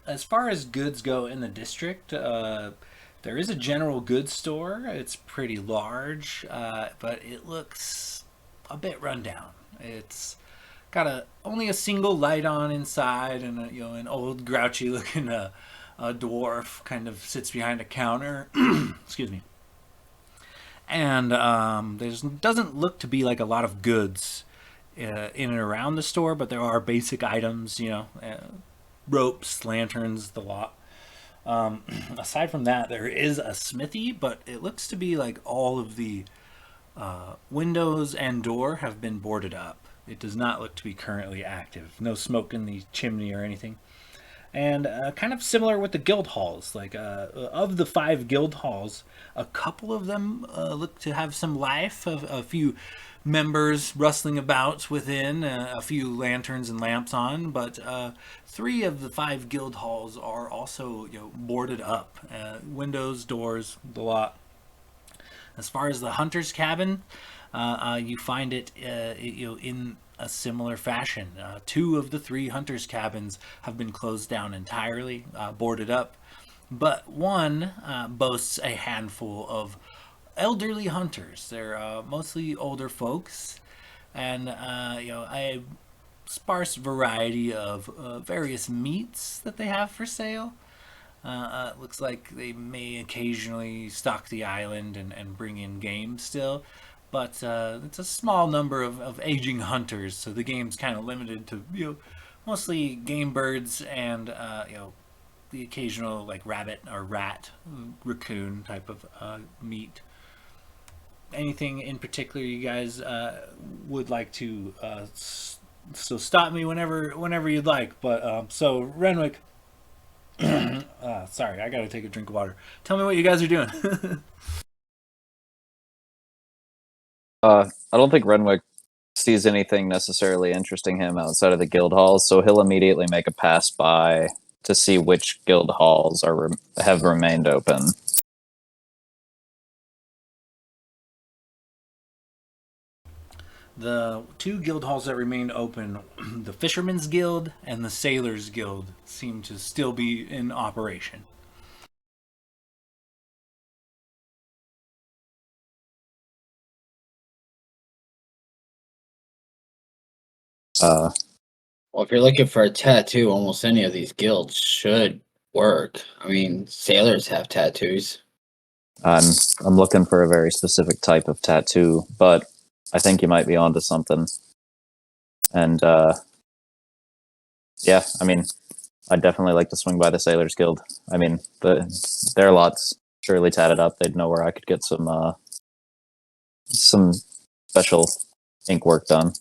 as far as goods go in the district, there is a general goods store. It's pretty large, but it looks a bit run down. It's got only a single light on inside, and an old grouchy looking a dwarf kind of sits behind a counter. Excuse me. And there doesn't look to be like a lot of goods in and around the store, but there are basic items, ropes, lanterns, the lot. Aside from that, there is a smithy, but it looks to be like all of the windows and door have been boarded up. It does not look to be currently active. No smoke in the chimney or anything. And kind of similar with the guild halls. Like of the 5 guild halls, a couple of them look to have some life. A few members rustling about within, a few lanterns and lamps on, but 3 of the 5 guild halls are also boarded up. Windows, doors, the lot. As far as the hunter's cabin, you find it in a similar fashion. 2 of the 3 hunters' cabins have been closed down entirely, boarded up, but one boasts a handful of elderly hunters. They're mostly older folks, and a sparse variety of various meats that they have for sale. It looks like they may occasionally stock the island and bring in game still, but it's a small number of aging hunters, so the game's kind of limited to mostly game birds and the occasional like rabbit or rat, raccoon type of meat. Anything in particular you guys would like to so stop me whenever you'd like, but so Renwick. Sorry, I gotta take a drink of water. Tell me what you guys are doing. I don't think Renwick sees anything necessarily interesting him outside of the guild halls, so he'll immediately make a pass by to see which guild halls have remained open. The 2 guild halls that remain open, the Fisherman's Guild and the Sailor's Guild, seem to still be in operation. Uh, Well, if you're looking for a tattoo, almost any of these guilds should work. I mean, sailors have tattoos. I'm looking for a very specific type of tattoo, but I think you might be onto something. And yeah, I mean, I'd definitely like to swing by the Sailors Guild. I mean, their lot's surely tatted up. They'd know where I could get some special ink work done.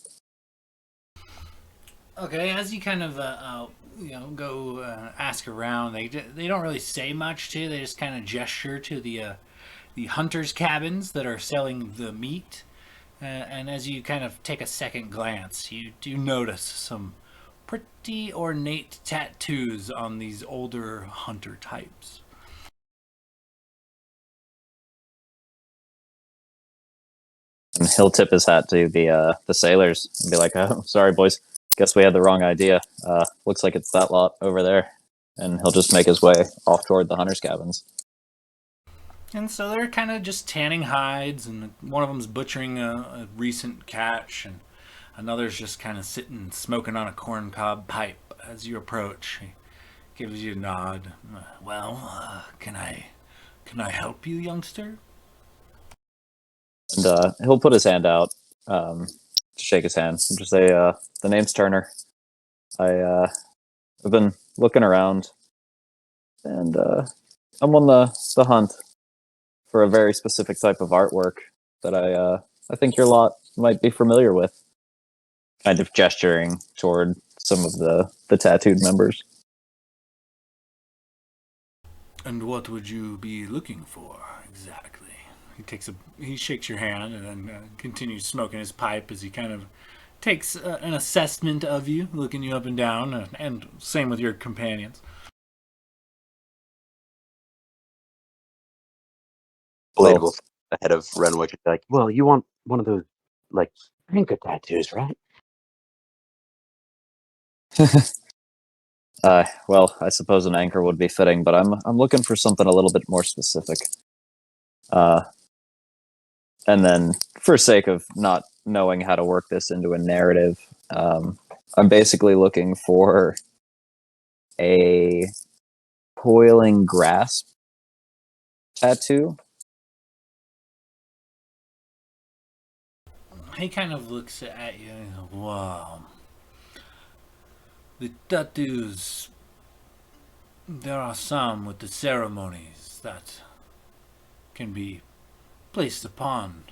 Okay, as you kind of go ask around, they don't really say much to you. They just kind of gesture to the hunters' cabins that are selling the meat. And as you kind of take a second glance, you do notice some pretty ornate tattoos on these older hunter types. And he'll tip his hat to the sailors and be like, "Oh, sorry, boys. Guess we had the wrong idea. Looks like it's that lot over there." And he'll just make his way off toward the hunters' cabins. And so they're kind of just tanning hides, and one of them's butchering a recent catch, and another's just kind of sitting smoking on a corncob pipe as you approach. He gives you a nod. Well, can I help you, youngster? And he'll put his hand out to shake his hand and just say, "The name's Turner. I've been looking around, and I'm on the hunt for a very specific type of artwork that I think your lot might be familiar with." Kind of gesturing toward some of the tattooed members. And what would you be looking for exactly? He shakes your hand and then continues smoking his pipe as he kind of takes an assessment of you, looking you up and down, and same with your companions. Blade will ahead of Renwick and be like, "Well, you want one of those like anchor tattoos, right?" Well, I suppose an anchor would be fitting, but I'm looking for something a little bit more specific. And then, for sake of not knowing how to work this into a narrative, I'm basically looking for a coiling grasp tattoo. He kind of looks at you and goes, wow. The tattoos, there are some with the ceremonies that can be placed upon,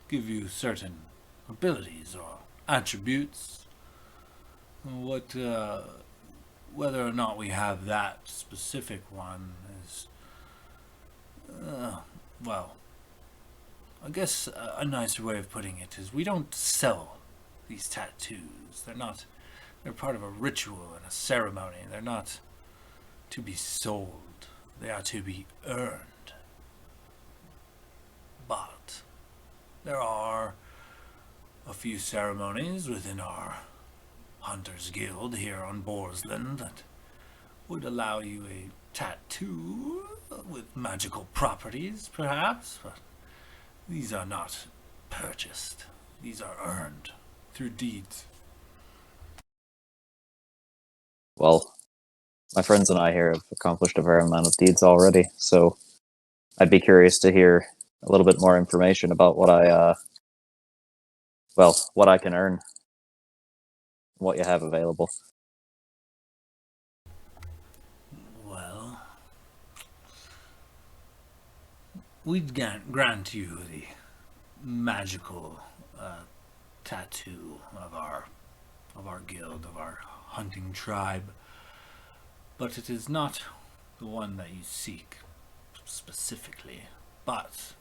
give you certain abilities or attributes. Whether or not we have that specific one is, well, I guess a nicer way of putting it is we don't sell these tattoos. They're part of a ritual and a ceremony. They're not to be sold. They are to be earned. But there are a few ceremonies within our Hunters Guild here on Borsland that would allow you a tattoo with magical properties, perhaps, but these are not purchased. These are earned through deeds. Well, my friends and I here have accomplished a fair amount of deeds already, so I'd be curious to hear a little bit more information about what what I can earn, what you have available. Well, we'd grant you the magical tattoo of our guild, of our hunting tribe, but it is not the one that you seek specifically. But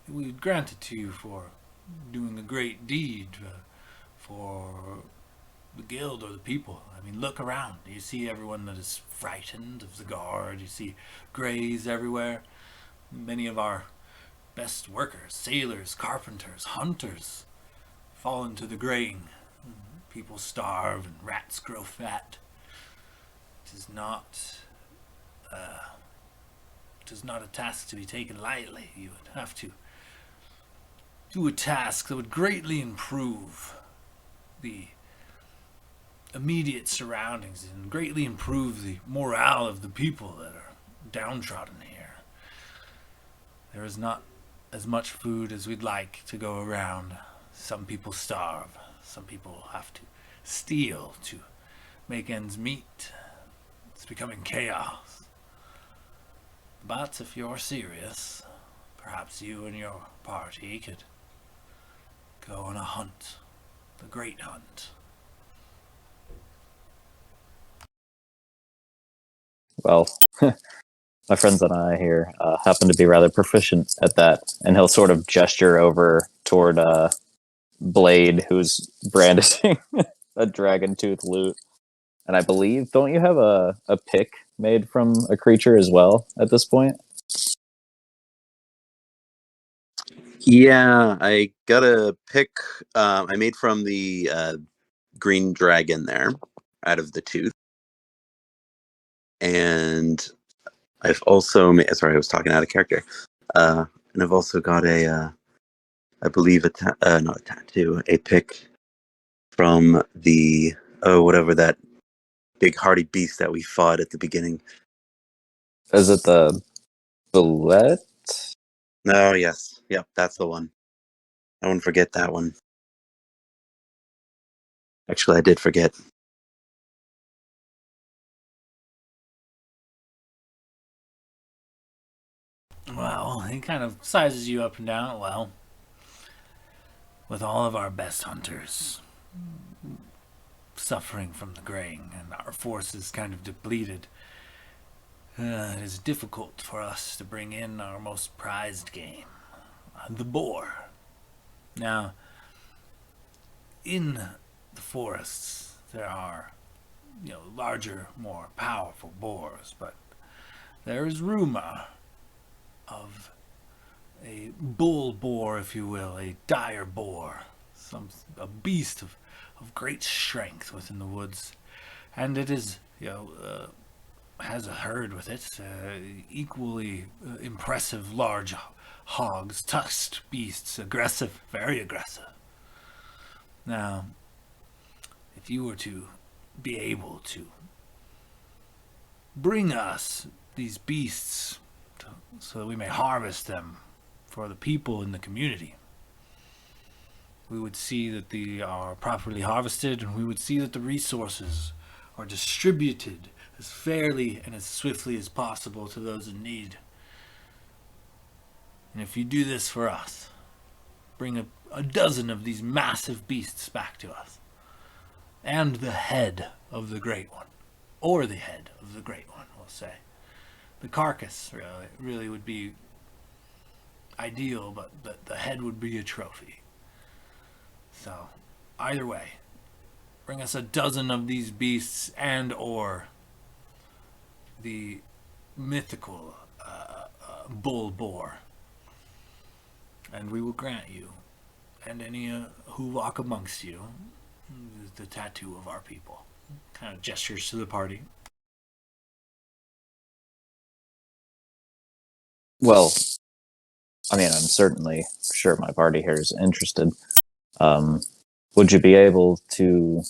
we would grant it to you for doing a great deed for the guild or the people. I mean, look around. Do you see everyone that is frightened of the guard? You see grays everywhere. Many of our best workers, sailors, carpenters, hunters, fall into the graying. People starve and rats grow fat. It is not a task to be taken lightly. You would have to do a task that would greatly improve the immediate surroundings and greatly improve the morale of the people that are downtrodden here. There is not as much food as we'd like to go around. Some people starve. Some people have to steal to make ends meet. It's becoming chaos. But if you're serious, perhaps you and your party could go on a hunt. The great hunt. Well, my friends and I here happen to be rather proficient at that, and he'll sort of gesture over toward Blade, who's brandishing a dragon tooth loot. And I believe, don't you have a pick made from a creature as well at this point? Yeah, I got a pick. I made from the green dragon there, out of the tooth, and I've also made. Sorry, I was talking out of character. And I've also got I believe not a tattoo, a pick from the whatever that big hardy beast that we fought at the beginning. Is it the bullet? No, yes, yep, that's the one. I won't forget that one. Actually, I did forget. Well, he kind of sizes you up and down. Well, with all of our best hunters suffering from the graying and our forces kind of depleted, it is difficult for us to bring in our most prized game, the boar. Now, in the forests, there are, larger, more powerful boars, but there is rumor of a bull boar, if you will, a dire boar, a beast of great strength within the woods, and it is, has a herd with it, equally impressive large hogs, tusked beasts, aggressive, very aggressive. Now, if you were to be able to bring us these beasts so that we may harvest them for the people in the community, we would see that they are properly harvested, and we would see that the resources are distributed as fairly and as swiftly as possible to those in need. And if you do this for us, bring a dozen of these massive beasts back to us, and the head of the great one, or the head of the great one, we'll say. The carcass really would be ideal, but the head would be a trophy. So, either way, bring us a dozen of these beasts and or the mythical bull boar, and we will grant you and any who walk amongst you the tattoo of our people. Kind of gestures to the party. Well, I mean, I'm certainly sure my party here is interested. Would you be able to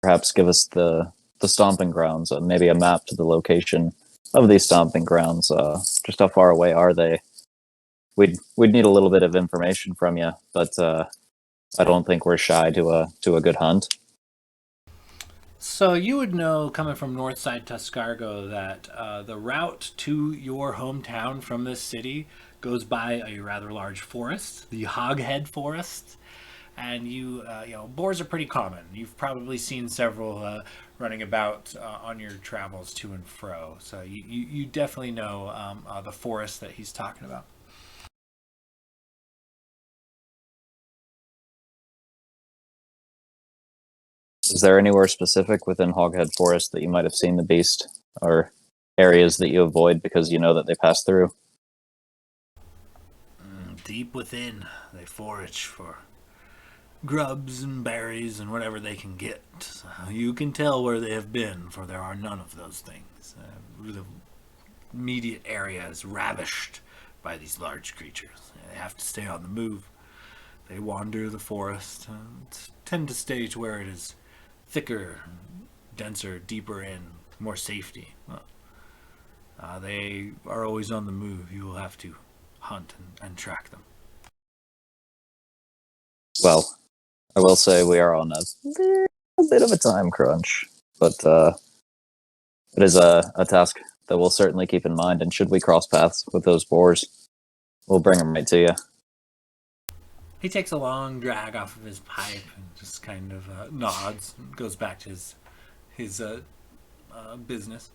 perhaps give us the stomping grounds, maybe a map to the location of these stomping grounds? Just how far away are they? We'd need a little bit of information from you, but I don't think we're shy to a good hunt. So you would know, coming from Northside Tuscargo, that the route to your hometown from this city goes by a rather large forest, the Hoghead Forest. And boars are pretty common. You've probably seen several running about on your travels to and fro. So you definitely know the forest that he's talking about. Is there anywhere specific within Hoghead Forest that you might have seen the beast, or areas that you avoid because you know that they pass through? Deep within, they forage for grubs and berries and whatever they can get. So you can tell where they have been, for there are none of those things. The immediate area is ravished by these large creatures. They have to stay on the move. They wander the forest, tend to stay to where it is thicker, denser, deeper in, more safety. They are always on the move. You will have to hunt and track them. Well, I will say we are on a bit of a time crunch, but it is a task that we'll certainly keep in mind, and should we cross paths with those boars, we'll bring them right to you. He takes a long drag off of his pipe and just kind of nods and goes back to his business.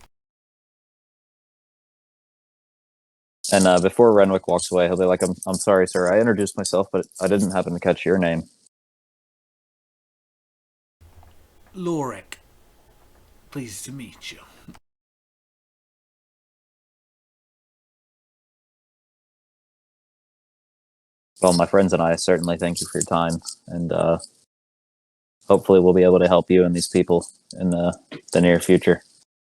And before Renwick walks away, he'll be like, I'm sorry, sir. I introduced myself, but I didn't happen to catch your name. Lorik. Pleased to meet you. Well, my friends and I certainly thank you for your time, and hopefully we'll be able to help you and these people in the near future.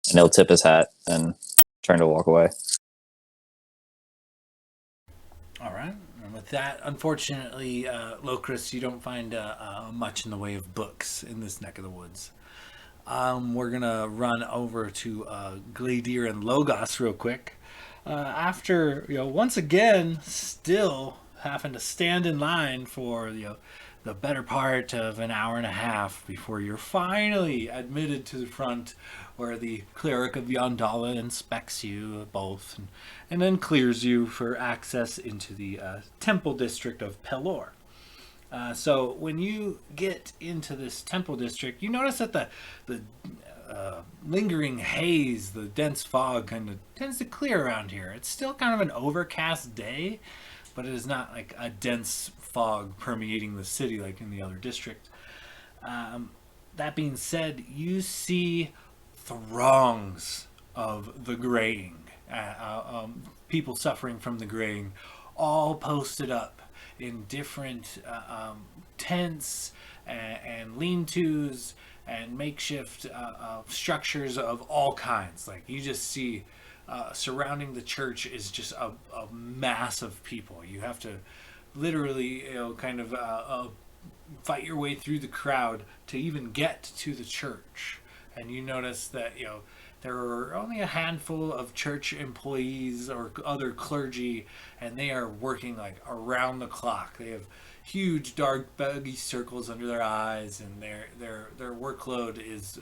And he'll tip his hat and turn to walk away. All right. And with that, unfortunately, Locris, you don't find much in the way of books in this neck of the woods. We're going to run over to Gladir and Logos real quick. After, once again, still having to stand in line for, the better part of an hour and a half before you're finally admitted to the front where the cleric of Yondala inspects you both and then clears you for access into the temple district of Pelor. So when you get into this temple district, you notice that the lingering haze, the dense fog kind of tends to clear around here. It's still kind of an overcast day, but it is not like a dense fog permeating the city like in the other district. That being said, you see throngs of the graying, people suffering from the graying, all posted up in different tents and lean-tos and makeshift structures of all kinds. Like you just see surrounding the church is just a mass of people. You have to literally, kind of fight your way through the crowd to even get to the church. And you notice that, there are only a handful of church employees or other clergy, and they are working like around the clock. They have huge dark baggy circles under their eyes, and their workload is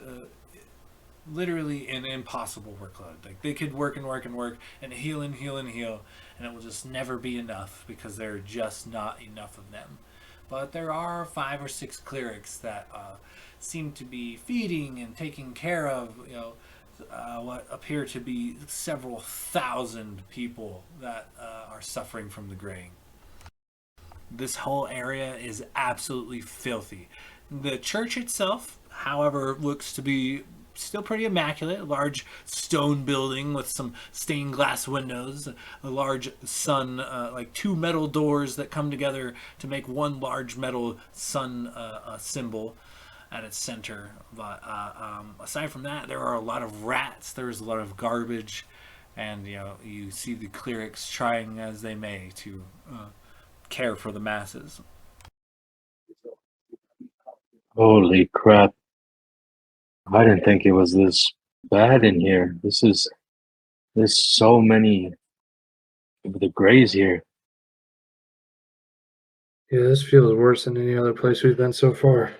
literally an impossible workload. Like they could work and work and work and heal and heal and heal, and it will just never be enough because there are just not enough of them. But there are 5 or 6 clerics that seem to be feeding and taking care of, what appear to be several thousand people that are suffering from the graying. This whole area is absolutely filthy. The church itself, however, looks to be still pretty immaculate. A large stone building with some stained glass windows, a large sun, like 2 metal doors that come together to make one large metal sun symbol at its center. But aside from that, there are a lot of rats, there's a lot of garbage, and you see the clerics trying as they may to care for the masses. Holy crap. I didn't think it was this bad in here. There's so many of the grays here. Yeah, this feels worse than any other place we've been so far.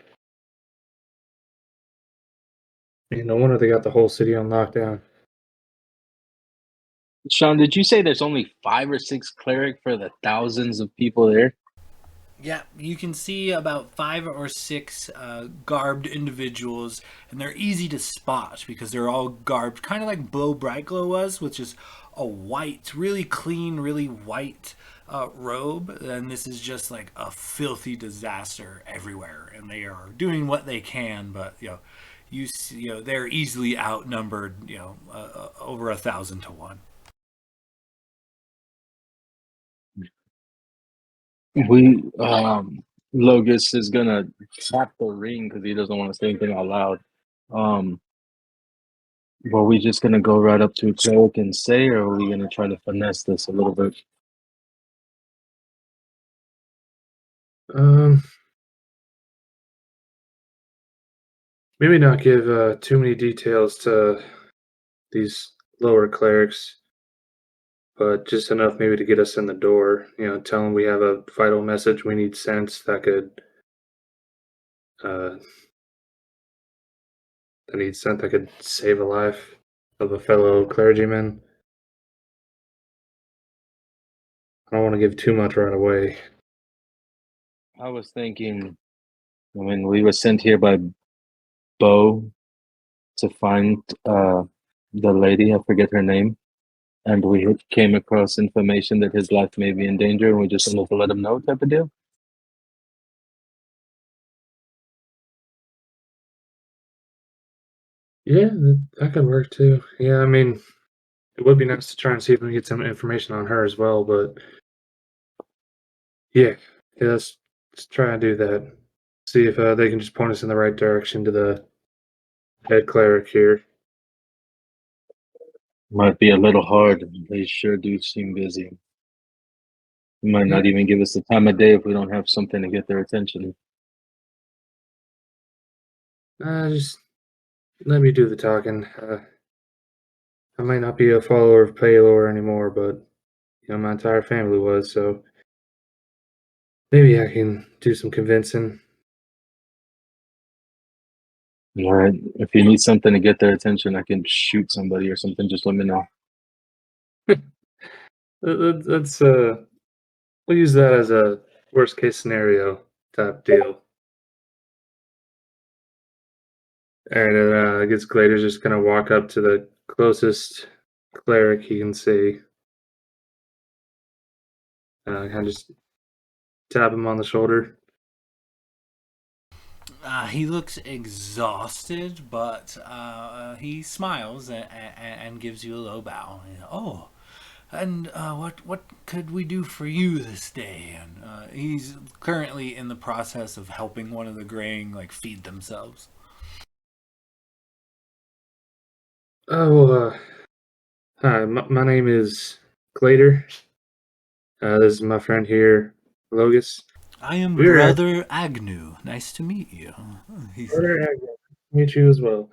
No wonder they got the whole city on lockdown. Sean, did you say there's only 5 or 6 cleric for the thousands of people there? Yeah, you can see about 5 or 6 garbed individuals, and they're easy to spot because they're all garbed, kind of like Bo Brightglow was, which is a white, really clean, really white robe. And this is just like a filthy disaster everywhere, and they are doing what they can, but you see, they're easily outnumbered, over 1,000 to 1. We Logus is gonna tap the ring because he doesn't want to say anything out loud. Were we just gonna go right up to a cleric and say, or are we gonna try to finesse this a little bit? Maybe not give too many details to these lower clerics, but just enough maybe to get us in the door. Tell them we have a vital message we need sent that could save a life of a fellow clergyman. I don't want to give too much right away. I was thinking, we were sent here by Bo to find the lady, I forget her name, and we came across information that his life may be in danger, and we just wanted to let him know, type of deal. Yeah, that could work too. Yeah, I mean, it would be nice to try and see if we can get some information on her as well, but yeah, let's try and do that. See if they can just point us in the right direction to the head cleric here. Might be a little hard. They sure do seem busy. Might not even give us the time of day if we don't have something to get their attention. Just let me do the talking. I might not be a follower of Paylor anymore, but my entire family was, so maybe I can do some convincing. All right. If you need something to get their attention, I can shoot somebody or something. Just let me know. Let's we'll use that as a worst case scenario type deal. And I guess Glader's just gonna walk up to the closest cleric he can see. Kind of just tap him on the shoulder. He looks exhausted, but he smiles and gives you a low bow. Oh, and what could we do for you this day? And he's currently in the process of helping one of the graying feed themselves. Oh, well, hi, my name is Glader. This is my friend here, Logus. I am We're Brother Agnew. Nice to meet you. Brother Agnew. Meet you as well.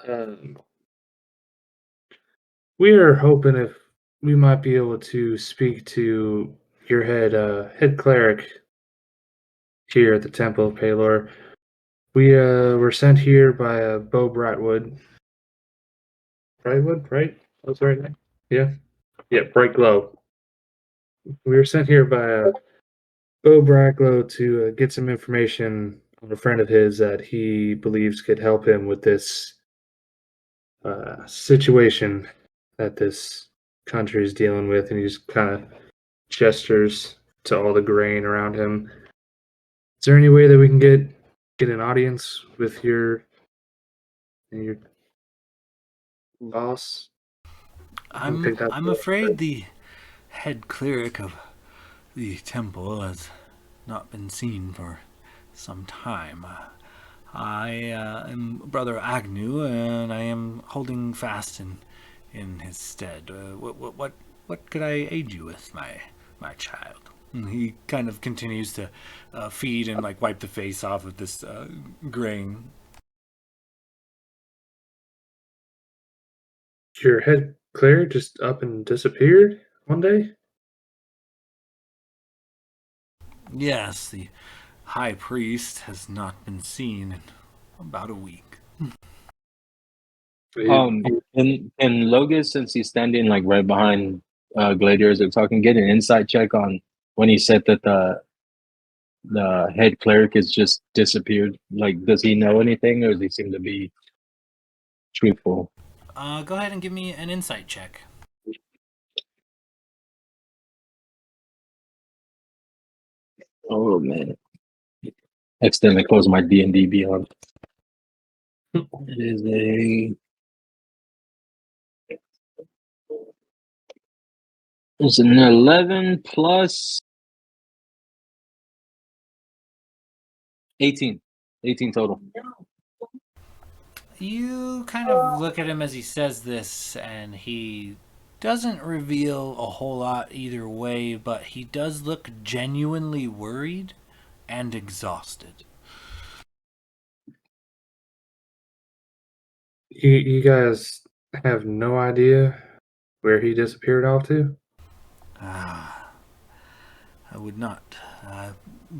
Um, we are hoping if we might be able to speak to your head cleric here at the Temple of Palor. We were sent here by Bo Brightwood. Brightwood, right? That's the right name. Yeah, yeah, Bright Glow. We were sent here by Bo Brightglow to get some information on a friend of his that he believes could help him with this situation that this country is dealing with, and he just kind of gestures to all the grain around him. Is there any way that we can get an audience with your boss? I don't think that's I'm afraid the head cleric of the temple has not been seen for some time. I am Brother Agnew, and I am holding fast in his stead. What could I aid you with, my child? And he kind of continues to feed and wipe the face off of this grain. your head cleric just up and disappeared one day. Yes, the high priest has not been seen in about a week. Can Logan, since he's standing right behind Gladiator as they're talking, get an insight check on when he said that the head cleric has just disappeared? Does he know anything, or does he seem to be truthful? Go ahead and give me an insight check. Oh man, accidentally closed my D&D Beyond. It is it's an 11 plus 18. 18 total. You kind of look at him as he says this, and he doesn't reveal a whole lot either way, but he does look genuinely worried and exhausted. You guys have no idea where he disappeared off to? I would not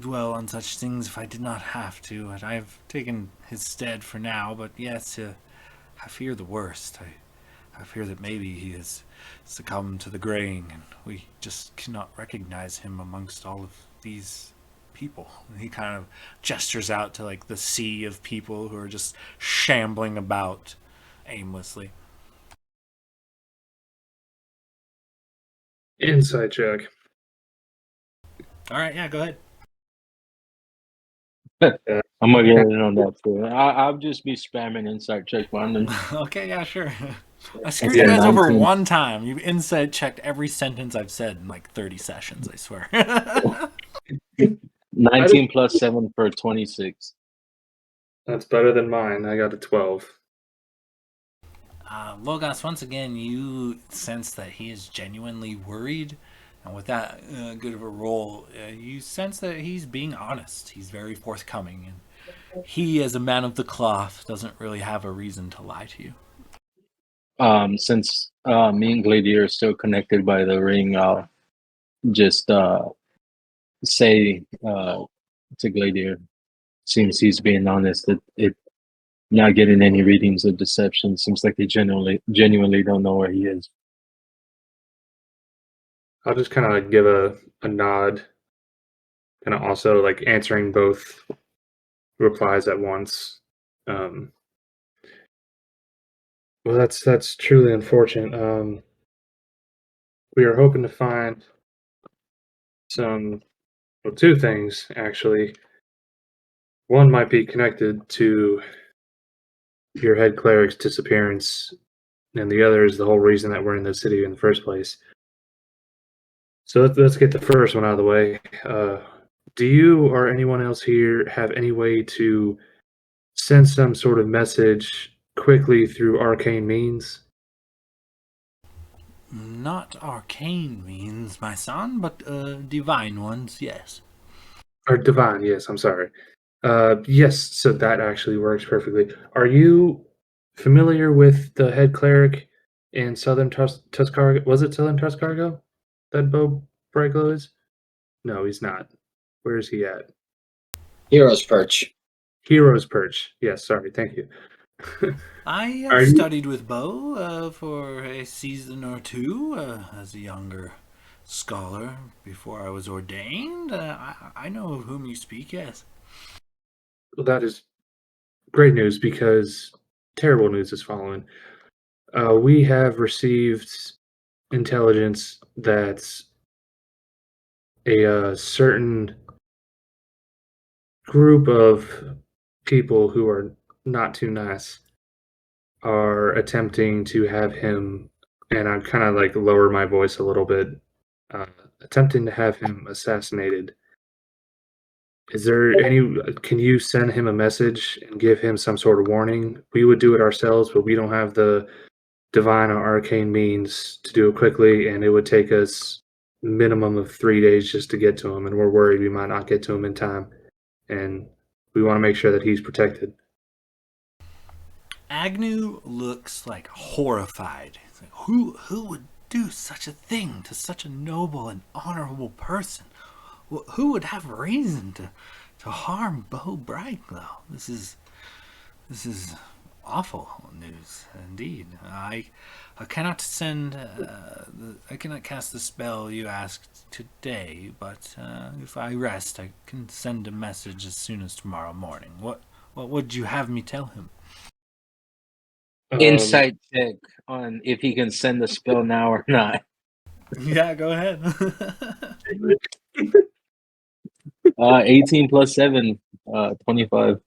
dwell on such things if I did not have to, and I've taken his stead for now, but yes, I fear the worst. I fear that maybe he has succumbed to the graying, and we just cannot recognize him amongst all of these people. And he kind of gestures out to the sea of people who are just shambling about aimlessly. Insight check. All right, yeah, go ahead. I'm gonna get in on that too. I'll just be spamming insight check button. Okay, yeah, sure. I It's screwed you a guys over 19. one time. You insight checked every sentence I've said in like 30 sessions, I swear. 19 plus 7 for 26. That's better than mine. I got a 12. Logos, once again, you sense that he is genuinely worried. And with that good of a roll, you sense that he's being honest. He's very forthcoming. And he, as a man of the cloth, doesn't really have a reason to lie to you. Since me and Gladier are still connected by the ring, I'll just say to Gladier, seems he's being honest, that it not getting any readings of deception. Seems like they genuinely don't know where he is. I'll just kind of give a nod, kind of also like answering both replies at once. Well, that's truly unfortunate. We are hoping to find two things actually. One might be connected to your head cleric's disappearance, and the other is the whole reason that we're in the city in the first place. So let's get the first one out of the way. Do you or anyone else here have any way to send some sort of message quickly through arcane means? Not arcane means, my son, but divine ones, yes. Or divine, yes, I'm sorry. Yes, so that actually works perfectly. Are you familiar with the head cleric in Southern Tuscargo? Was it Southern Tuscargo that Bo Briglo is? No, he's not. Where is he at? Hero's Perch. Hero's Perch. Yes, sorry, thank you. I Are you- studied with Bo for a season or two as a younger scholar before I was ordained. I know of whom you speak, yes. Well, that is great news because terrible news is following. We have received intelligence that a certain group of people who are not too nice are attempting to have him, and I'm kind of like lower my voice a little bit, uh, attempting to have him assassinated. Is there any? Can you send him a message and give him some sort of warning? We would do it ourselves, but we don't have the divine or arcane means to do it quickly, and it would take us minimum of 3 days just to get to him, and we're worried we might not get to him in time, and we want to make sure that he's protected. Agnew looks like horrified. He's like, who would do such a thing to such a noble and honorable person? Who would have reason to harm Bo Brightglow? This is awful news indeed. I cannot send. I cannot cast the spell you asked today, but if I rest, I can send a message as soon as tomorrow morning. What would you have me tell him? Insight check on if he can send the spell now or not. Yeah, go ahead. 18 plus 7, 25.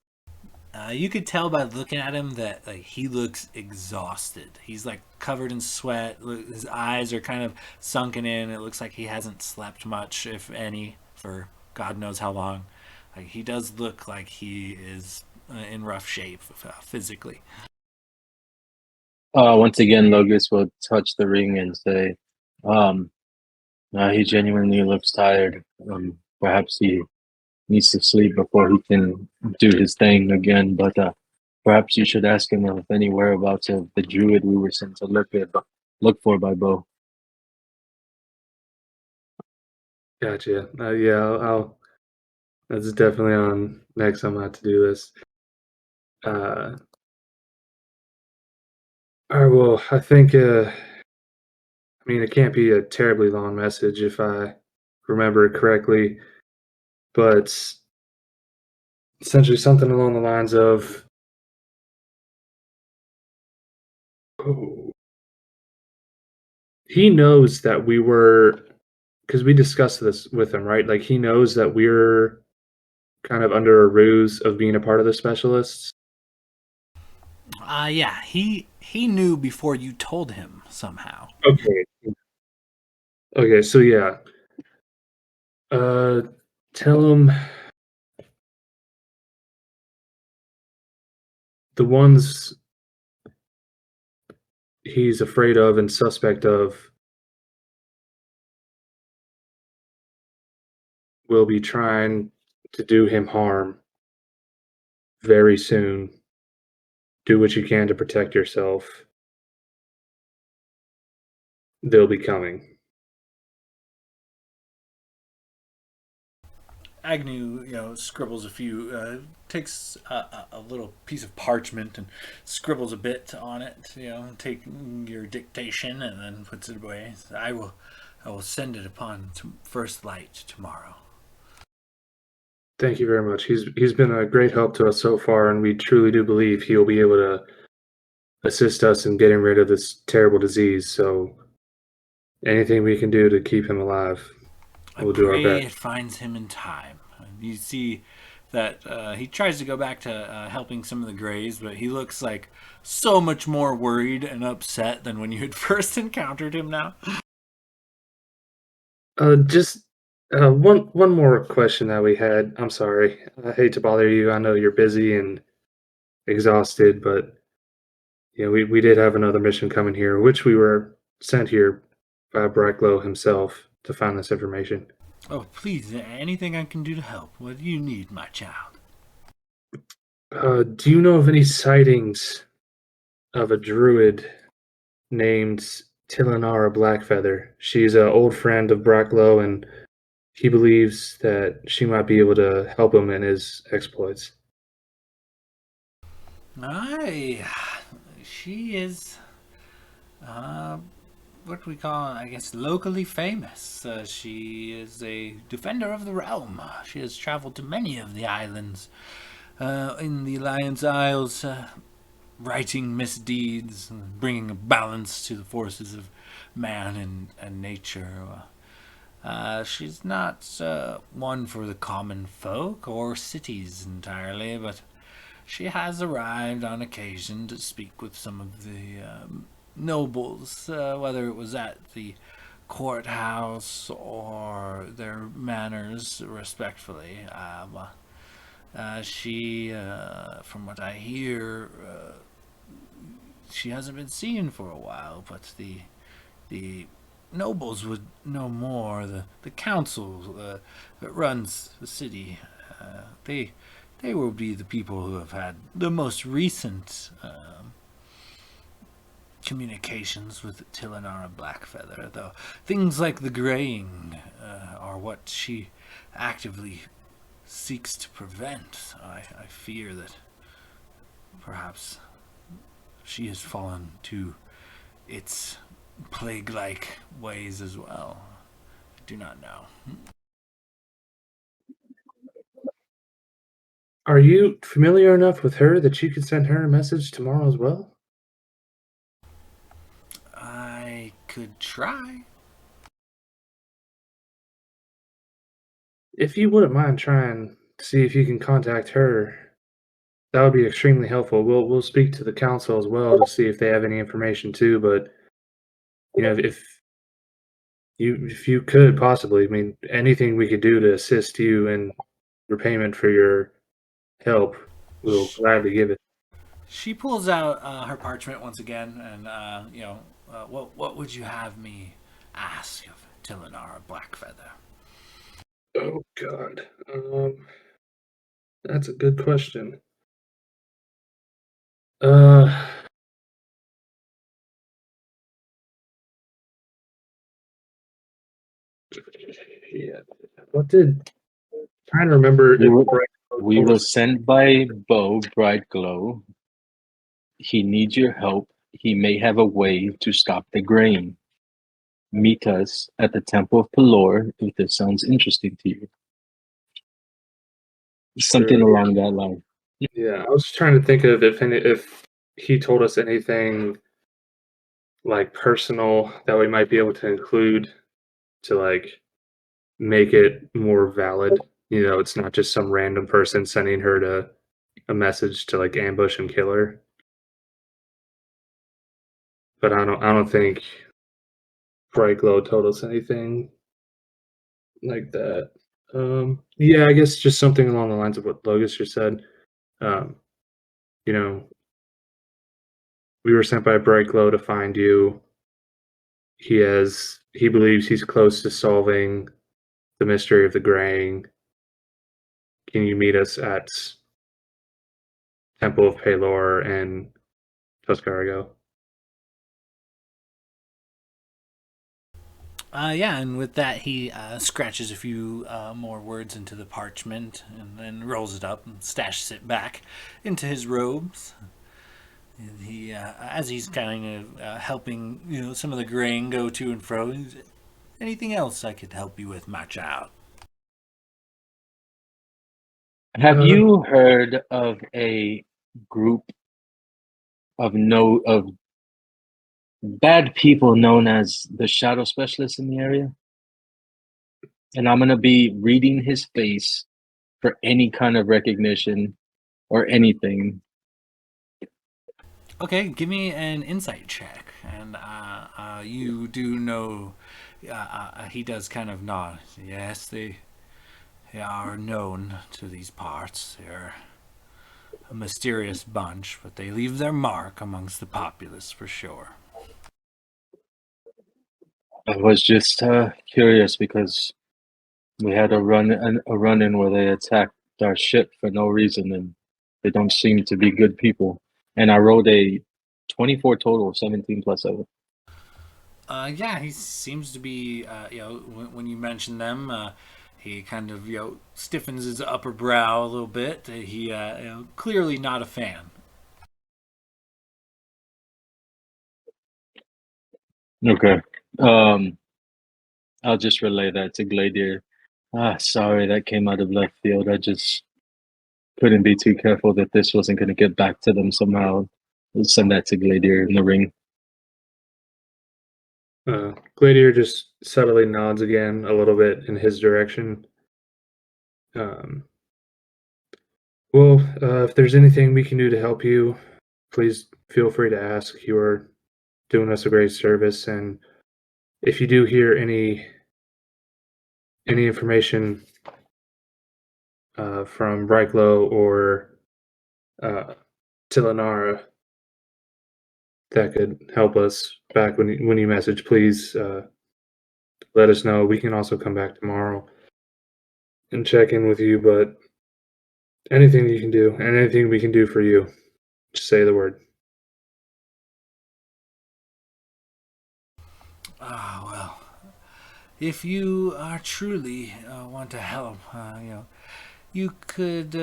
You could tell by looking at him that like he looks exhausted. He's like covered in sweat. His eyes are kind of sunken in. It looks like he hasn't slept much, if any, for God knows how long. Like he does look like he is in rough shape physically. Once again, Logos will touch the ring and say, he genuinely looks tired. Perhaps he needs to sleep before he can do his thing again, but perhaps you should ask him if any whereabouts of the druid we were sent to look for by Bo. Gotcha. Yeah, I'll. That's definitely on next time I have to do this. All right. Well, I think. I mean, it can't be a terribly long message if I remember it correctly, but essentially something along the lines of. Oh, he knows that we were, because we discussed this with him, right? Like he knows that we're kind of under a ruse of being a part of the specialists? Yeah, he knew before you told him somehow. Okay. Okay, so yeah. Tell him the ones he's afraid of and suspect of will be trying to do him harm very soon. Do what you can to protect yourself. They'll be coming. Agnew, scribbles a few, takes a little piece of parchment and scribbles a bit on it. Taking your dictation and then puts it away. I will send it upon first light tomorrow. Thank you very much. He's been a great help to us so far, and we truly do believe he'll be able to assist us in getting rid of this terrible disease. So anything we can do to keep him alive, we'll do our Pray best. it finds him in time. You see that he tries to go back to helping some of the Greys, but he looks like so much more worried and upset than when you had first encountered him now. Just one more question that we had. I'm sorry. I hate to bother you. I know you're busy and exhausted, but we did have another mission coming here, which we were sent here by Brightglow himself to find this information. Oh, please, anything I can do to help. What do you need, my child? Do you know of any sightings of a druid named Tilanara Blackfeather? She's an old friend of Brightglow, and he believes that she might be able to help him in his exploits. She is, what we call, I guess, locally famous. She is a defender of the realm. She has traveled to many of the islands in the Alliance Isles, righting misdeeds and bringing a balance to the forces of man and nature. She's not one for the common folk or cities entirely, but she has arrived on occasion to speak with some of the nobles, whether it was at the courthouse or their manors, respectfully. She, from what I hear, she hasn't been seen for a while, but the nobles would know more. The council that runs the city, they will be the people who have had the most recent communications with Tilanara Blackfeather, though things like the graying are what she actively seeks to prevent. I fear that perhaps she has fallen to its plague-like ways as well. I do not know. Are you familiar enough with her that you could send her a message tomorrow as well? I could try. If you wouldn't mind trying to see if you can contact her, that would be extremely helpful. We'll speak to the council as well to see if they have any information too. But if you could possibly, I mean, anything we could do to assist you in repayment for your help, we'll gladly give it. She pulls out her parchment once again, and what would you have me ask of Tilanara Blackfeather? Oh God, that's a good question. Uh, yeah. What did trying to remember? If We were sent by Bo Brightglow. He needs your help. He may have a way to stop the grain. Meet us at the Temple of Pelor if this sounds interesting to you. Something Sure. along that line. Yeah, I was trying to think of if he told us anything like personal that we might be able to include to like make it more valid. it's not just some random person sending her to a message to like ambush and kill her. But I don't think Brightglow told us anything like that. Yeah, I guess just something along the lines of what Logus just said. Um, you know, we were sent by Brightglow to find you. He believes he's close to solving the mystery of the graying. Can you meet us at Temple of Pelor and Tuscargo? Yeah, and with that, he scratches a few more words into the parchment and then rolls it up and stashes it back into his robes. And he, as he's kind of helping, some of the grain go to and fro. Anything else I could help you with, my child? Have you heard of a group of bad people known as the Shadow Specialists in the area? And I'm gonna be reading his face for any kind of recognition or anything. Okay, give me an insight check, and you do know. He does kind of nod. Yes, they are known to these parts. They're a mysterious bunch, but they leave their mark amongst the populace for sure. I was just curious because we had a run-in where they attacked our ship for no reason, and they don't seem to be good people. And I rolled a 24 total, 17 plus 7. Yeah, he seems to be. When you mention them, he kind of stiffens his upper brow a little bit. He clearly not a fan. Okay. I'll just relay that to Gladier. Sorry, that came out of left field. I just couldn't be too careful that this wasn't going to get back to them somehow. We'll send that to Gladier in the ring. Gladiator just subtly nods again a little bit in his direction. Well, if there's anything we can do to help you, please feel free to ask. You are doing us a great service, and if you do hear any information from Brightglow or Tilanara that could help us back when you message, please let us know. We can also come back tomorrow and check in with you, but anything you can do and anything we can do for you, just say the word. Well, if you are truly want to help, you could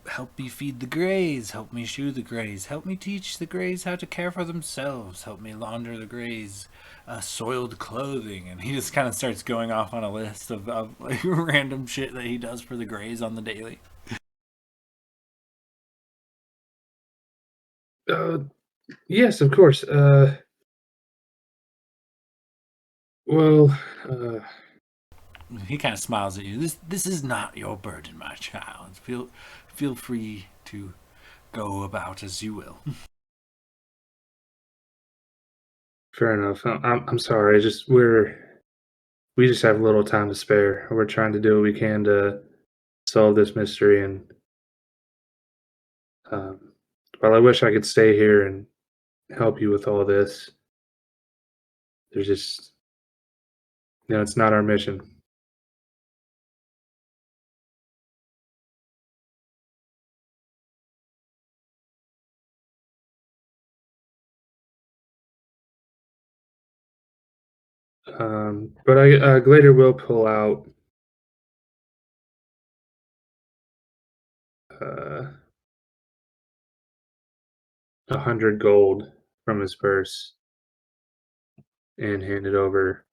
help me feed the greys, help me shoe the greys, help me teach the greys how to care for themselves, help me launder the greys' soiled clothing. And he just kind of starts going off on a list of like random shit that he does for the greys on the daily. Yes, of course. Well, He kind of smiles at you. This is not your burden, my child. Feel free to go about as you will. fair enough. I'm sorry. We just have little time to spare. We're trying to do what we can to solve this mystery, and while I wish I could stay here and help you with all this, there's just it's not our mission. But Glader will pull out uh, 100 gold from his purse and hand it over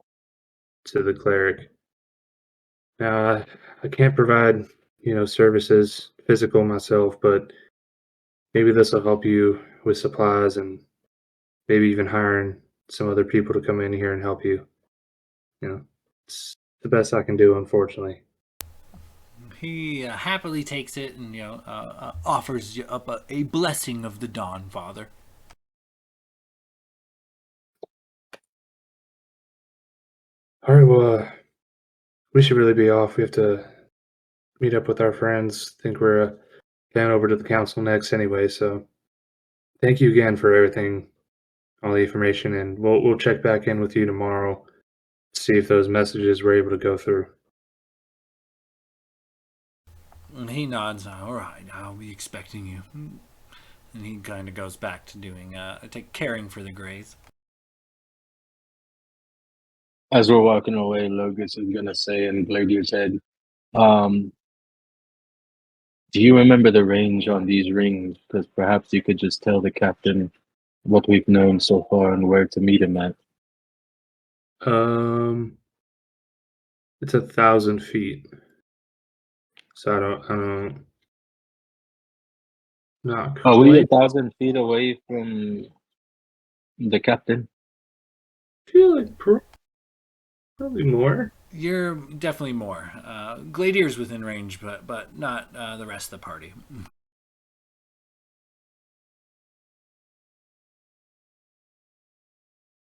to the cleric. Now, I can't provide, services physical myself, but maybe this will help you with supplies and maybe even hiring some other people to come in here and help you. It's the best I can do, unfortunately. he happily takes it and offers you up a blessing of the dawn, Father. All right, well, we should really be off. We have to meet up with our friends. Think we're going over to the council next anyway. So thank you again for everything, all the information, and we'll check back in with you tomorrow. See if those messages were able to go through. And he nods. All right, I'll be expecting you. And he kind of goes back to doing caring for the Greys. As we're walking away, Logus is gonna say in Gladier's head, um, do you remember the range on these rings? Because perhaps you could just tell the captain what we've known so far and where to meet him at. It's 1,000 feet. So I don't. Not Are we quite. 1,000 feet away from the captain? I feel like probably more. You're definitely more. Gladier's within range, but not the rest of the party.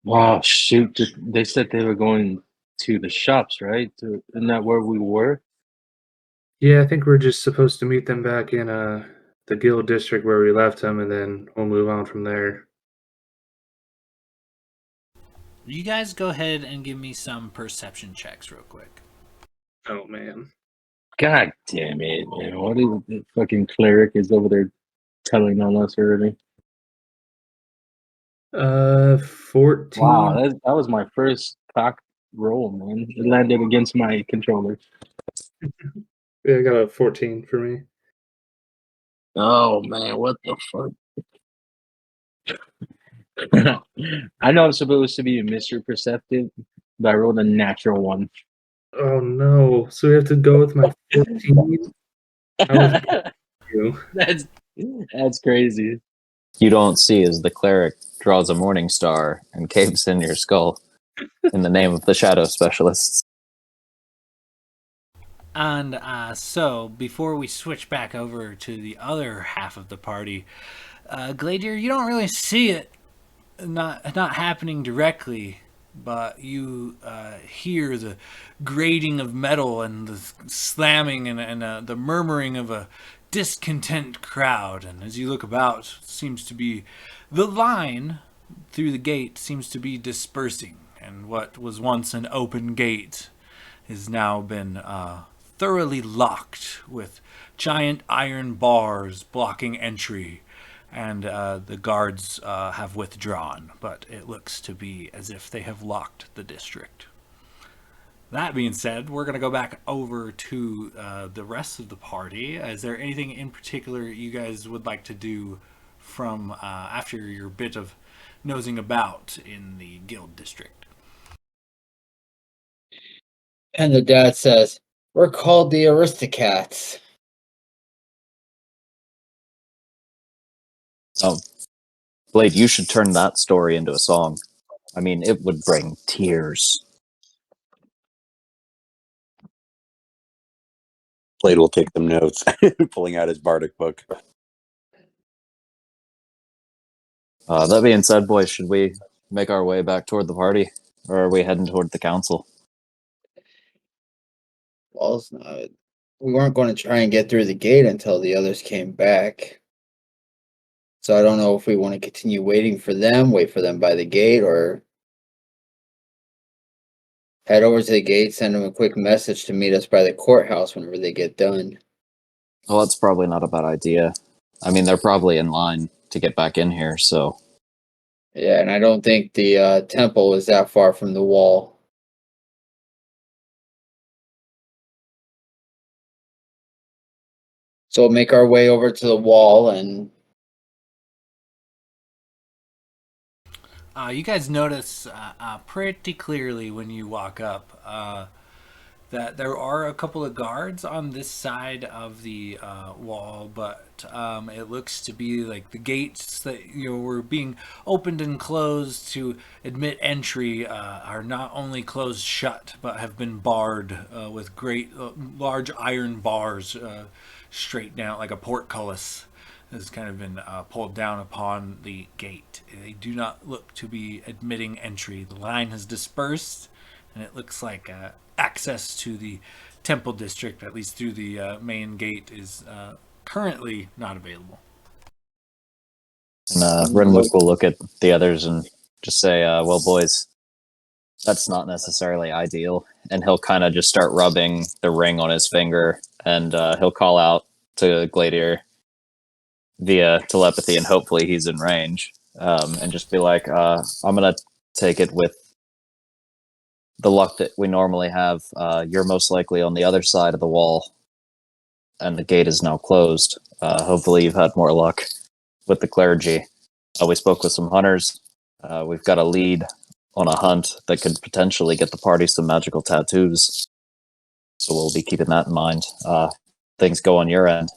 Wow, shoot! They said they were going to the shops, right? Isn't that where we were? Yeah, I think we're just supposed to meet them back in the guild district where we left them, and then we'll move on from there. You guys go ahead and give me some perception checks real quick. Oh man. God damn it, man! What is the fucking cleric is over there telling on us already? 14. Wow, that was my first cock roll, man. It landed against my controller. Yeah, I got a 14 for me. Oh man, what the fuck? I know I'm supposed to be Mr. Perceptive, but I rolled a natural one. Oh no. So we have to go with my 14? I was you. That's crazy. You don't see as the cleric draws a morning star and caves in your skull in the name of the shadow specialists. And so, before we switch back over to the other half of the party, Gladier, you don't really see it not happening directly, but you hear the grating of metal and the slamming and the murmuring of a discontent crowd. And as you look about, seems to be the line through the gate seems to be dispersing, and what was once an open gate has now been thoroughly locked with giant iron bars blocking entry, and the guards have withdrawn, but it looks to be as if they have locked the district. That being said, we're going to go back over to the rest of the party. Is there anything in particular you guys would like to do from after your bit of nosing about in the guild district? And the dad says, "We're called the Aristocats." Oh, Blade, you should turn that story into a song. I mean, it would bring tears. Blade will take them notes, pulling out his bardic book. That being said, boys, should we make our way back toward the party? Or are we heading toward the council? Well, it's not. We weren't going to try and get through the gate until the others came back. So I don't know if we want to continue waiting for them, wait for them by the gate, or head over to the gate, send them a quick message to meet us by the courthouse whenever they get done. Well, that's probably not a bad idea. I mean, they're probably in line to get back in here, so... Yeah, and I don't think the temple is that far from the wall. So we'll make our way over to the wall and... You guys notice pretty clearly when you walk up that there are a couple of guards on this side of the wall, but it looks to be like the gates that were being opened and closed to admit entry are not only closed shut, but have been barred with great large iron bars straight down, like a portcullis has kind of been pulled down upon the gate. They do not look to be admitting entry. The line has dispersed, and it looks like access to the temple district, at least through the main gate, is currently not available. And Renwick will look at the others and just say, well, boys, that's not necessarily ideal. And he'll kind of just start rubbing the ring on his finger, and he'll call out to Gladiator via telepathy, and hopefully he's in range, and just be like, I'm going to take it with the luck that we normally have. You're most likely on the other side of the wall, and the gate is now closed. Hopefully you've had more luck with the clergy. We spoke with some hunters. We've got a lead on a hunt that could potentially get the party some magical tattoos. So we'll be keeping that in mind. Things go on your end.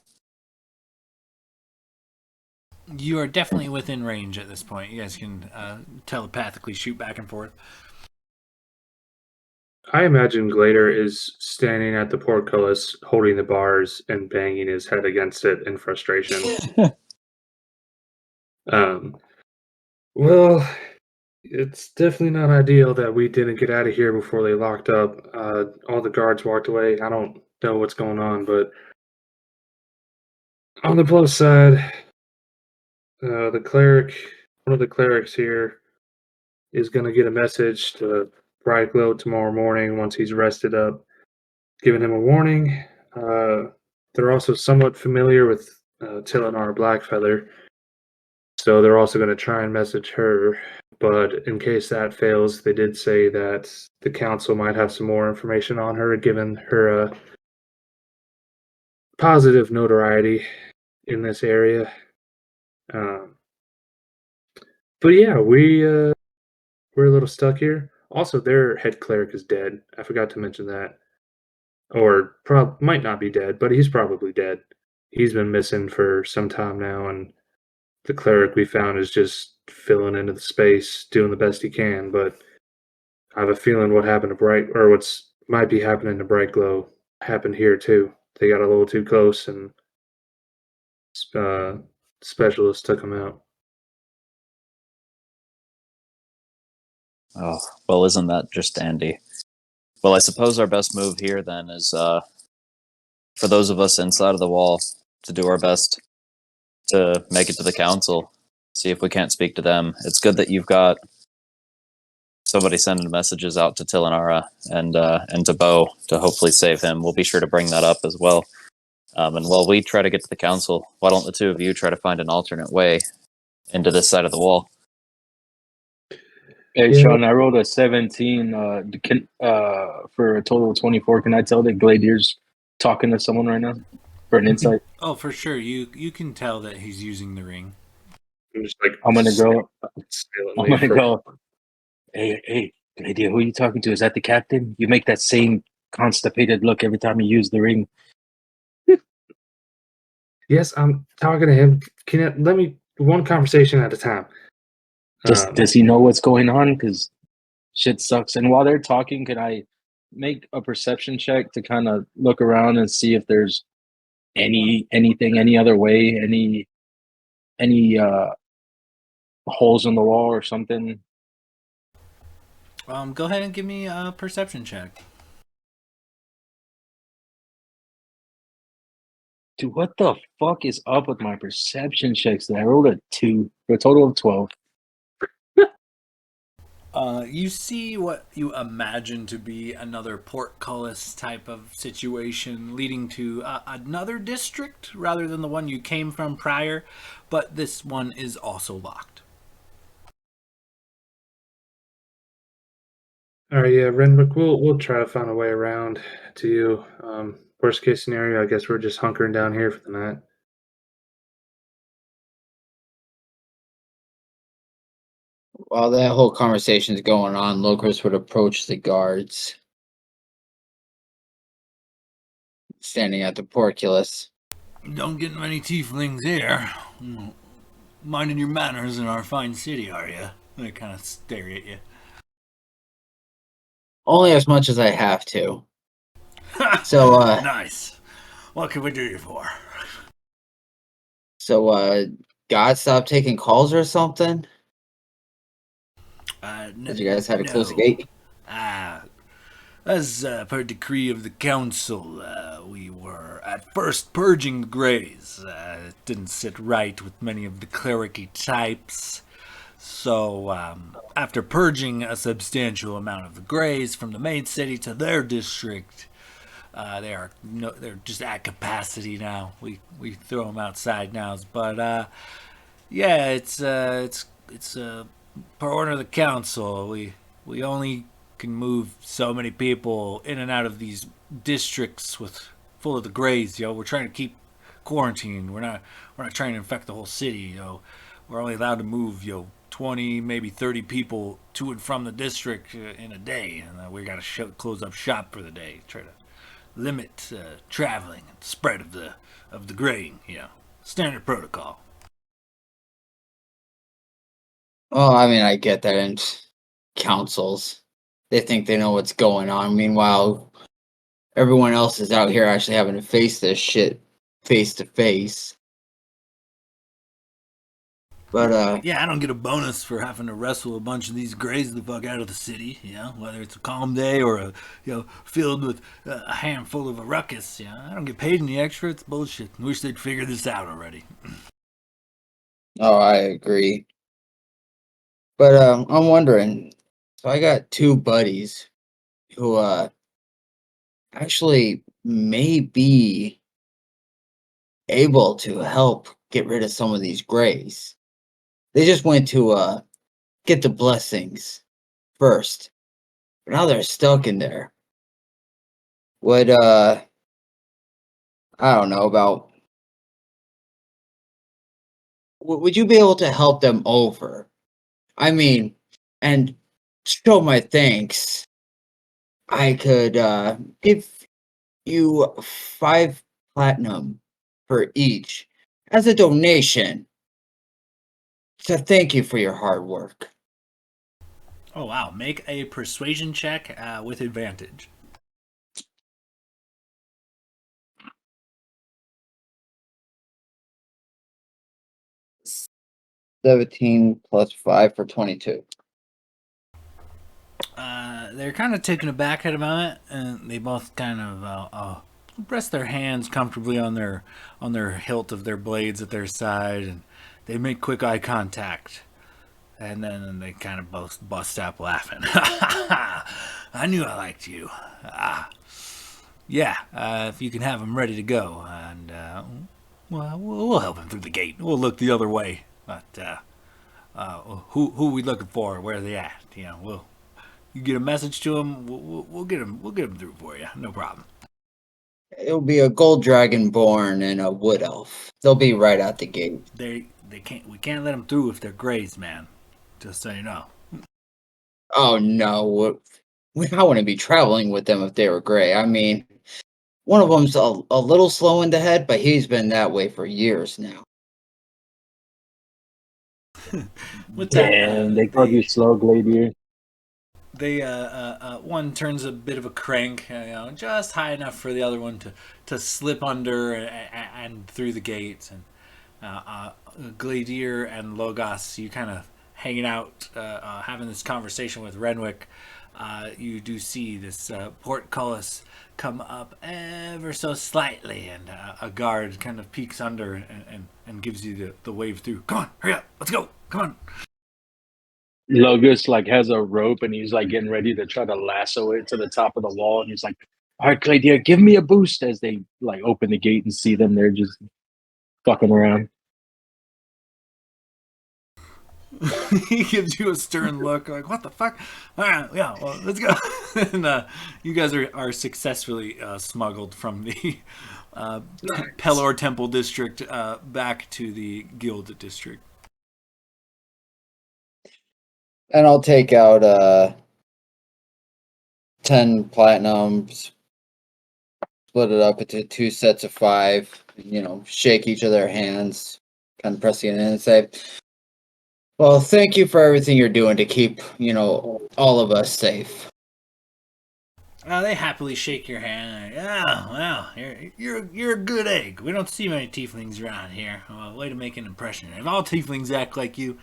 You are definitely within range at this point. You guys can telepathically shoot back and forth. I imagine Glader is standing at the portcullis, holding the bars and banging his head against it in frustration. Well, it's definitely not ideal that we didn't get out of here before they locked up. All the guards walked away. I don't know what's going on, but on the plus side, the cleric, one of the clerics here, is going to get a message to Brightglow tomorrow morning once he's rested up, giving him a warning. They're also somewhat familiar with Tilinar Blackfeather, so they're also going to try and message her. But in case that fails, they did say that the council might have some more information on her, given her positive notoriety in this area. But yeah, we're a little stuck here. Also, their head cleric is dead. I forgot to mention that. Or might not be dead, but he's probably dead. He's been missing for some time now, and the cleric we found is just filling into the space, doing the best he can. But I have a feeling what happened to what's might be happening to Brightglow happened here too. They got a little too close, and specialists took him out. Oh, well, isn't that just dandy? Well, I suppose our best move here then is for those of us inside of the wall to do our best to make it to the council, see if we can't speak to them. It's good that you've got somebody sending messages out to Tilinara and to Bo to hopefully save him. We'll be sure to bring that up as well. And while we try to get to the council, why don't the two of you try to find an alternate way into this side of the wall? Hey, Yeah. Sean, I rolled a 17 for a total of 24. Can I tell that Gladier's talking to someone right now for an insight? Oh, for sure. You can tell that he's using the ring. I'm just like I'm gonna go. I'm silently gonna for- go. Hey, Gladier, who are you talking to? Is that the captain? You make that same constipated look every time you use the ring. Yes, I'm talking to him. Let me one conversation at a time. Does he know what's going on? Because shit sucks. And while they're talking, can I make a perception check to kind of look around and see if there's anything, any other way, any holes in the wall or something? Go ahead and give me a perception check. Dude, what the fuck is up with my perception checks? I rolled a 2 for a total of 12. You see what you imagine to be another portcullis type of situation leading to another district rather than the one you came from prior, but this one is also locked. All right, yeah, Renwick, we'll try to find a way around to you. Worst case scenario, I guess we're just hunkering down here for the night. While that whole conversation is going on, Locris would approach the guards standing at the porculus. Don't get many tieflings here. Minding your manners in our fine city, are you? They kind of stare at you. Only as much as I have to. So, Nice. What can we do you for? So, God stopped taking calls or something? Did you guys had to close the gate? As per decree of the council, we were at first purging the Greys. It didn't sit right with many of the clericy types. So, after purging a substantial amount of the Greys from the main city to their district, they're just at capacity now. We throw them outside now, but yeah, it's per order of the council. We only can move so many people in and out of these districts full of the Greys. We're trying to keep quarantined. We're not trying to infect the whole city. We're only allowed to move 20, maybe 30 people to and from the district in a day, and we got to close up shop for the day. Try to limit traveling and spread of the grain. Standard protocol. Well, I mean, I get that in councils. They think they know what's going on. Meanwhile, everyone else is out here actually having to face this shit face to face. But, yeah, I don't get a bonus for having to wrestle a bunch of these Greys the fuck out of the city, whether it's a calm day or filled with a handful of a ruckus, I don't get paid any extra. It's bullshit. I wish they'd figure this out already. Oh, I agree. But, I'm wondering, so I got two buddies who, actually may be able to help get rid of some of these Greys. They just went to, get the blessings first. But now they're stuck in there. Would I don't know about would you be able to help them over? I mean, and show my thanks. I could give you 5 platinum for each as a donation to thank you for your hard work. Oh wow! Make a persuasion check with advantage. 17 plus 5 for 22. They're kind of taken aback at a moment, and they both kind of rest their hands comfortably on their hilt of their blades at their side, and they make quick eye contact, and then they kind of both bust out laughing. I knew I liked you. Yeah, if you can have him ready to go, and well, we'll help him through the gate. We'll look the other way, but who are we looking for? Where are they at? You get a message to them. We'll get them through for you. No problem. It'll be a gold dragonborn and a wood elf. They'll be right out the gate. They can't. We can't let them through if they're Greys, man. Just so you know. Oh no, I wouldn't be traveling with them if they were gray. I mean, one of them's a little slow in the head, but he's been that way for years now. With that, Damn, they called you slow, Gladiator. They one turns a bit of a crank, just high enough for the other one to slip under and through the gates. And Gladier and Logos, you kind of hanging out, having this conversation with Renwick. You do see this portcullis come up ever so slightly, and a guard kind of peeks under and gives you the wave through. Come on, hurry up, let's go, come on. Logus has a rope and he's getting ready to try to lasso it to the top of the wall, and he's like, "All right, Claudia, give me a boost." As they open the gate and see them, they're just fucking around. He gives you a stern look, like, "What the fuck?" All right, yeah, well, let's go. And you guys are successfully smuggled from the Pelor Temple district back to the Guild district. And I'll take out 10 platinums split it up into 2 sets of 5. Shake each of their hands, kind of pressing it in and say, "Well, thank you for everything you're doing to keep all of us safe." They happily shake your hand. Oh, well, you're a good egg. We don't see many tieflings around here. Well, way to make an impression. If all tieflings act like you,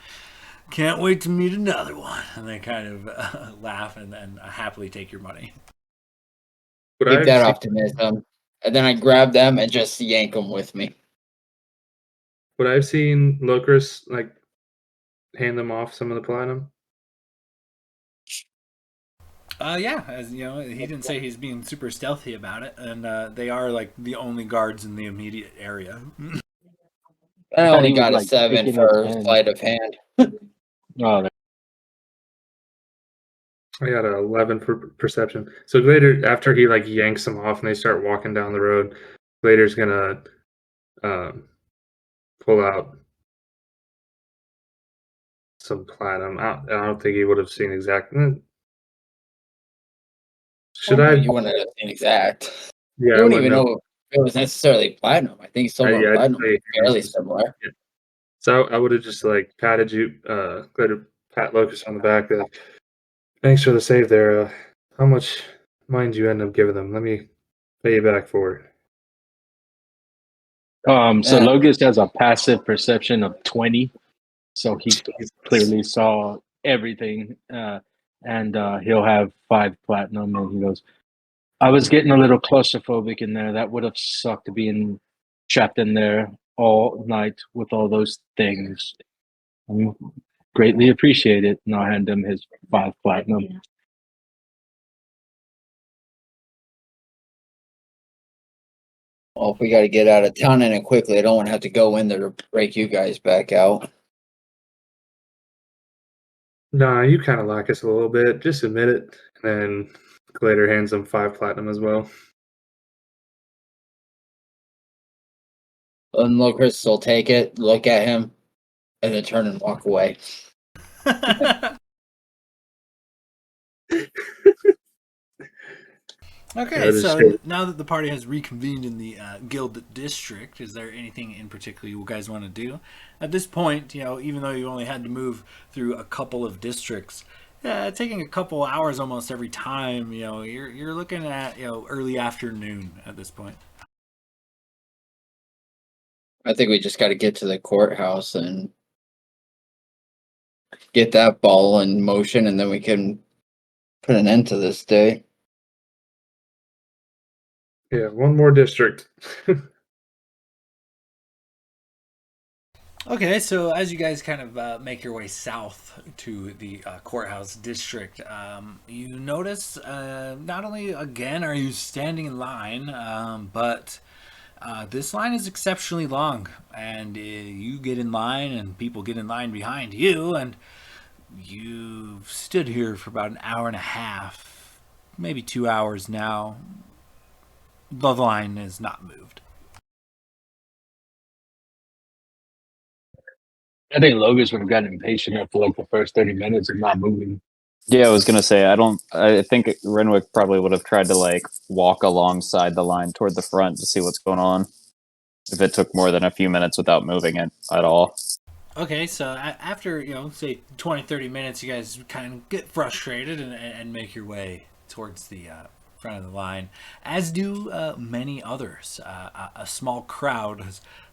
can't wait to meet another one. And they kind of laugh and then happily take your money. What Keep I've that seen, optimism. And then I grab them and just yank them with me. what I've seen Locris like hand them off some of the platinum. Yeah, as you know, he didn't say he's being super stealthy about it, and they are like the only guards in the immediate area. I thought only he was, got a like, 7 shaking for his hand. sleight of hand. Oh, I got an 11 for perception. So Glader, after he like yanks them off and they start walking down the road, Glader's gonna pull out some platinum. I don't think he would have seen exactly. Should Well, I? You wouldn't have seen exact. Yeah, You I don't wouldn't even know. know if it was necessarily platinum. I think silver and Yeah, I'd platinum say are fairly similar. yeah. So I would have just like patted you, Glader, pat Locus on the back. Like, thanks for the save there. How much mind you end up giving them? Let me pay you back for it. So Yeah. Logis has a passive perception of 20, so he clearly saw everything, and he'll have 5 platinum. And he goes, "I was getting a little claustrophobic in there. That would have sucked being trapped in there all night with all those things. Greatly appreciate it." And I'll hand him his 5 platinum. Well, if we got to get out of town in it quickly, I don't want to have to go in there to break you guys back out. Nah, you kind of like us a little bit. Just admit it. And then Glader hands him 5 platinum as well. And Locris will take it, look at him, and then turn and walk away. Okay, Yeah, just so straight- now that the party has reconvened in the guild district, is there anything in particular you guys want to do? At this point, even though you only had to move through a couple of districts, taking a couple hours almost every time, you're looking at early afternoon at this point. I think we just got to get to the courthouse and get that ball in motion, and then we can put an end to this day. Yeah, one more district. Okay, so as you guys kind of make your way south to the courthouse district, you notice not only again are you standing in line, but this line is exceptionally long, and you get in line and people get in line behind you, and you've stood here for about an hour and a half, maybe 2 hours now. The line is not moved. I think Logis would have gotten impatient after like the first 30 minutes of not moving. Yeah, I was gonna say I think Renwick probably would have tried to like walk alongside the line toward the front to see what's going on. If it took more than a few minutes without moving it at all. Okay, so after, say 20, 30 minutes, you guys kind of get frustrated and make your way towards the front of the line, as do many others. A small crowd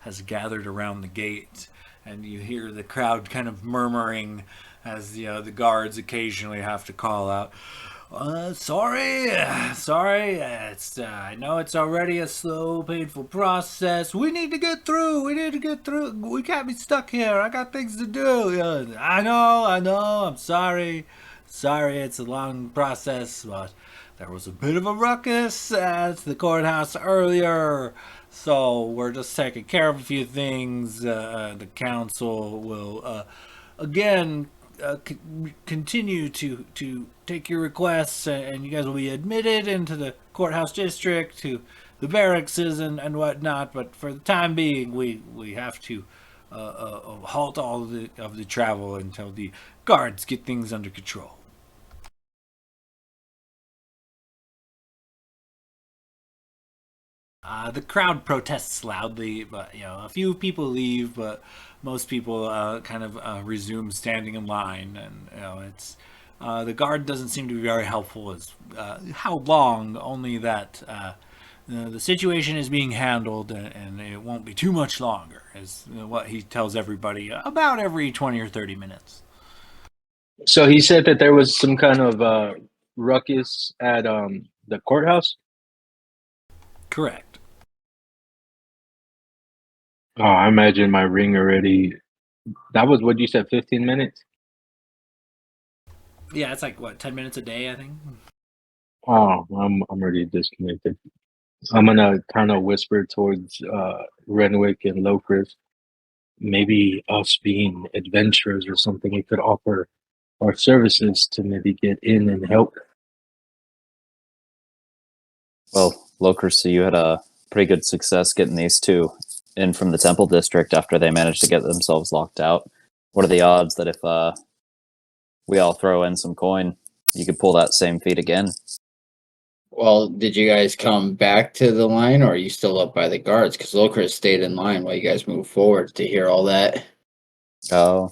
has gathered around the gate, and you hear the crowd kind of murmuring as the guards occasionally have to call out, sorry, it's I know it's already a slow, painful process. We need to get through. We can't be stuck here. I got things to do. I know, I'm sorry, it's a long process, but there was a bit of a ruckus at the courthouse earlier, so we're just taking care of a few things. The council will again continue to take your requests, and you guys will be admitted into the courthouse district, to the barracks and whatnot. But for the time being, we have to halt all of the travel until the guards get things under control. The crowd protests loudly, but a few people leave, but most people kind of resume standing in line, and it's the guard doesn't seem to be very helpful. As how long? Only that the situation is being handled, and it won't be too much longer. Is what he tells everybody about every 20 or 30 minutes. So he said that there was some kind of ruckus at the courthouse. Correct. Oh, I imagine my ring already. That was what you said, 15 minutes? Yeah, it's like what 10 minutes a day, I think. Oh, I'm already disconnected. I'm gonna kind of whisper towards Renwick and Locris. Maybe us being adventurers or something, we could offer our services to maybe get in and help. Well, Locris, you had a pretty good success getting these two in from the Temple District after they managed to get themselves locked out. What are the odds that if we all throw in some coin, you could pull that same feat again? Well, did you guys come back to the line, or are you still up by the guards? Because Locris stayed in line while you guys moved forward to hear all that. Oh,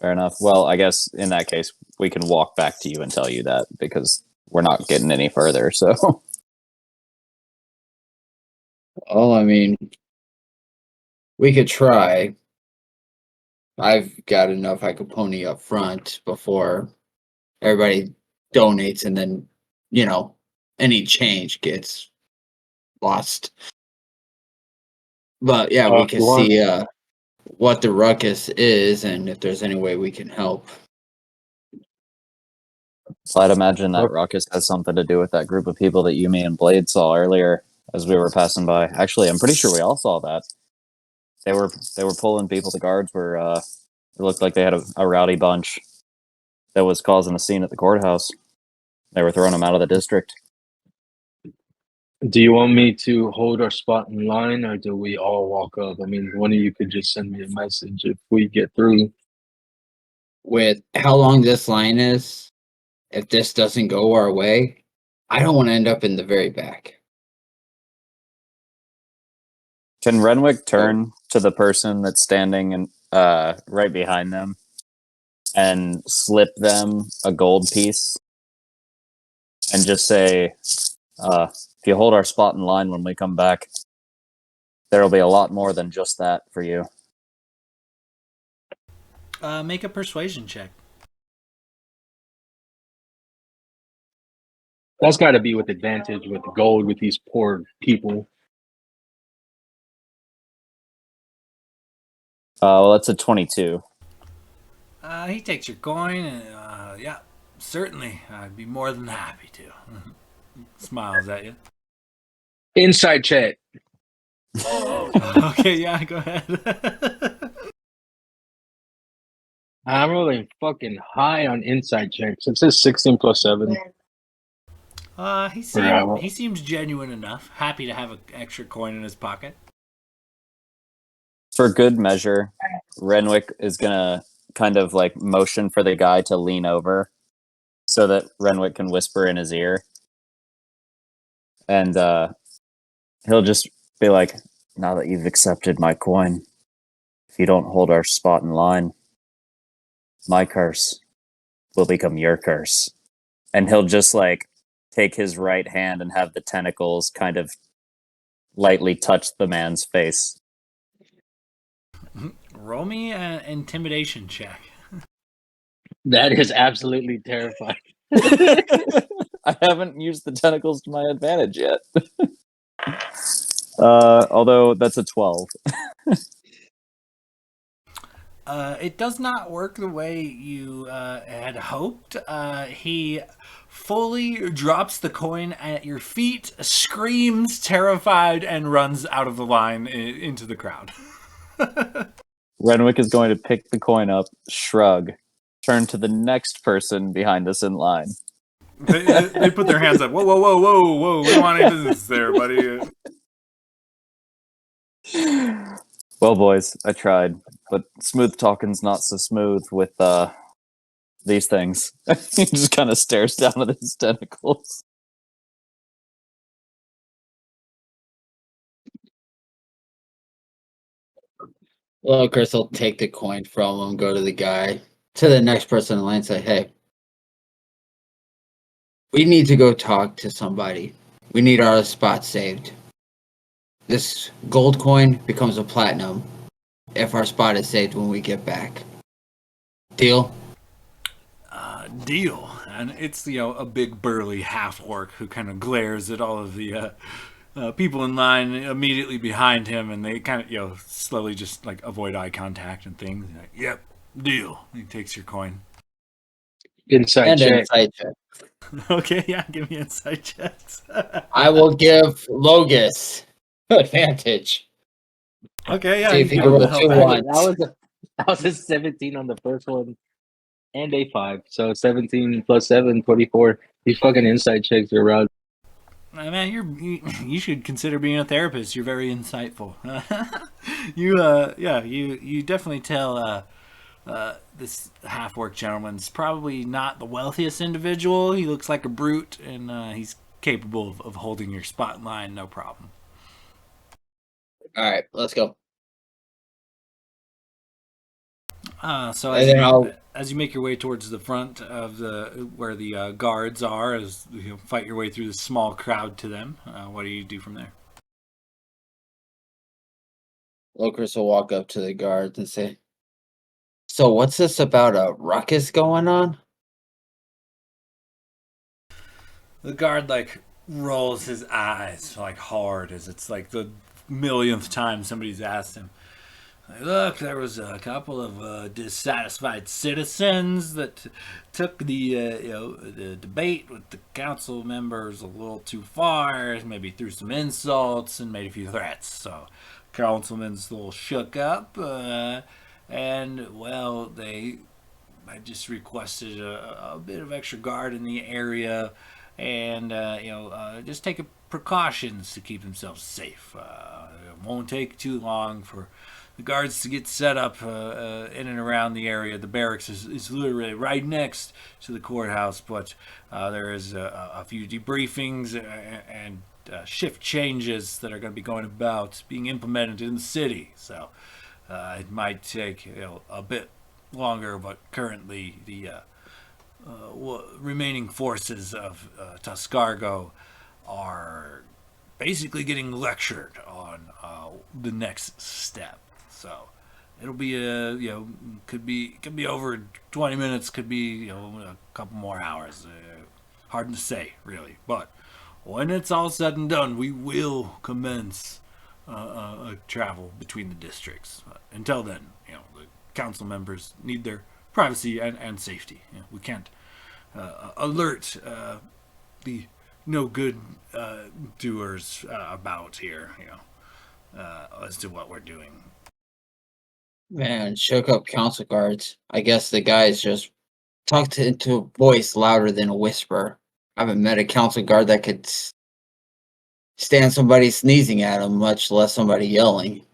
fair enough. Well, I guess in that case, we can walk back to you and tell you that because we're not getting any further. So, Well, I mean, we could try. I've got enough I could pony up front before everybody donates, and then, any change gets lost. But yeah, we If could you want, see what the ruckus is and if there's any way we can help. I'd imagine that Look. ruckus has something to do with that group of people that you, me, and Blade saw earlier as we were passing by. Actually, I'm pretty sure we all saw that. They were pulling people. The guards were. It looked like they had a rowdy bunch that was causing a scene at the courthouse. They were throwing them out of the district. Do you want me to hold our spot in line, or do we all walk up? I mean, one of you could just send me a message if we get through. With how long this line is, if this doesn't go our way, I don't want to end up in the very back. Can Renwick turn to the person that's standing and right behind them and slip them a gold piece and just say, if you hold our spot in line when we come back, there'll be a lot more than just that for you. Make a persuasion check. That's got to be with advantage with the gold with these poor people. Well, that's a 22. He takes your coin, and yeah, certainly, I'd be more than happy to. Smiles at you. Inside check. Okay, yeah, go ahead. I'm rolling fucking high on inside checks. It says 16 plus 7. He seems genuine enough. Happy to have an extra coin in his pocket. For good measure, Renwick is gonna kind of like motion for the guy to lean over so that Renwick can whisper in his ear. And he'll just be like, now that you've accepted my coin, if you don't hold our spot in line, my curse will become your curse. And he'll just like take his right hand and have the tentacles kind of lightly touch the man's face. Roll me an intimidation check. That is absolutely terrifying. I haven't used the tentacles to my advantage yet. Although that's a 12. It does not work the way you had hoped. He fully drops the coin at your feet, screams terrified, and runs out of the line into the crowd. Renwick is going to pick the coin up, shrug, turn to the next person behind us in line. They put their hands up. Whoa, whoa, whoa, whoa, whoa. We don't want any business there, buddy. Well, boys, I tried, but smooth talking's not so smooth with these things. He just kind of stares down at his tentacles. Well, Chris will take the coin from him, go to the guy, to the next person in line, and say, "Hey, we need to go talk to somebody. We need our spot saved. This gold coin becomes a platinum if our spot is saved when we get back. Deal?" Deal. And it's, a big burly half orc who kind of glares at all of the people in line immediately behind him, and they kind of, slowly just like avoid eye contact and things. Like, yep, deal. He takes your coin. Inside And check. inside check. Okay, yeah, give me insight checks. I will give Logus advantage. Okay, yeah, See you if he give can him roll the two help back. ones. That was a 17 on the first one and a 5. So 17 plus 7, 24. These fucking inside checks are around. Man, you should consider being a therapist. You're very insightful. You definitely tell this half-orc gentleman's probably not the wealthiest individual. He looks like a brute, and he's capable of holding your spot in line, no problem. All right, let's go. So And then as you make your way towards the front of where the guards are, as you fight your way through the small crowd to them, what do you do from there? Logus will walk up to the guards and say, "So what's this about a ruckus going on?" The guard rolls his eyes hard, as it's like the millionth time somebody's asked him. Look, there was a couple of dissatisfied citizens that took the debate with the council members a little too far. Maybe threw some insults and made a few threats. So, councilman's a little shook up, and well, I just requested a bit of extra guard in the area, and just take precautions to keep themselves safe. It won't take too long for the guards to get set up in and around the area. The barracks is literally right next to the courthouse, but there is a few debriefings and shift changes that are going to be going about being implemented in the city. So it might take a bit longer, but currently the remaining forces of Tuscargo are basically getting lectured on the next step. So it'll be could be over 20 minutes, could be a couple more hours. Hard to say, really. But when it's all said and done, we will commence a travel between the districts. Until then, the council members need their privacy and safety. We can't alert the no good doers about here, as to what we're doing. Man, shook up council guards. I guess the guys just talked into a voice louder than a whisper. I haven't met a council guard that could stand somebody sneezing at him, much less somebody yelling.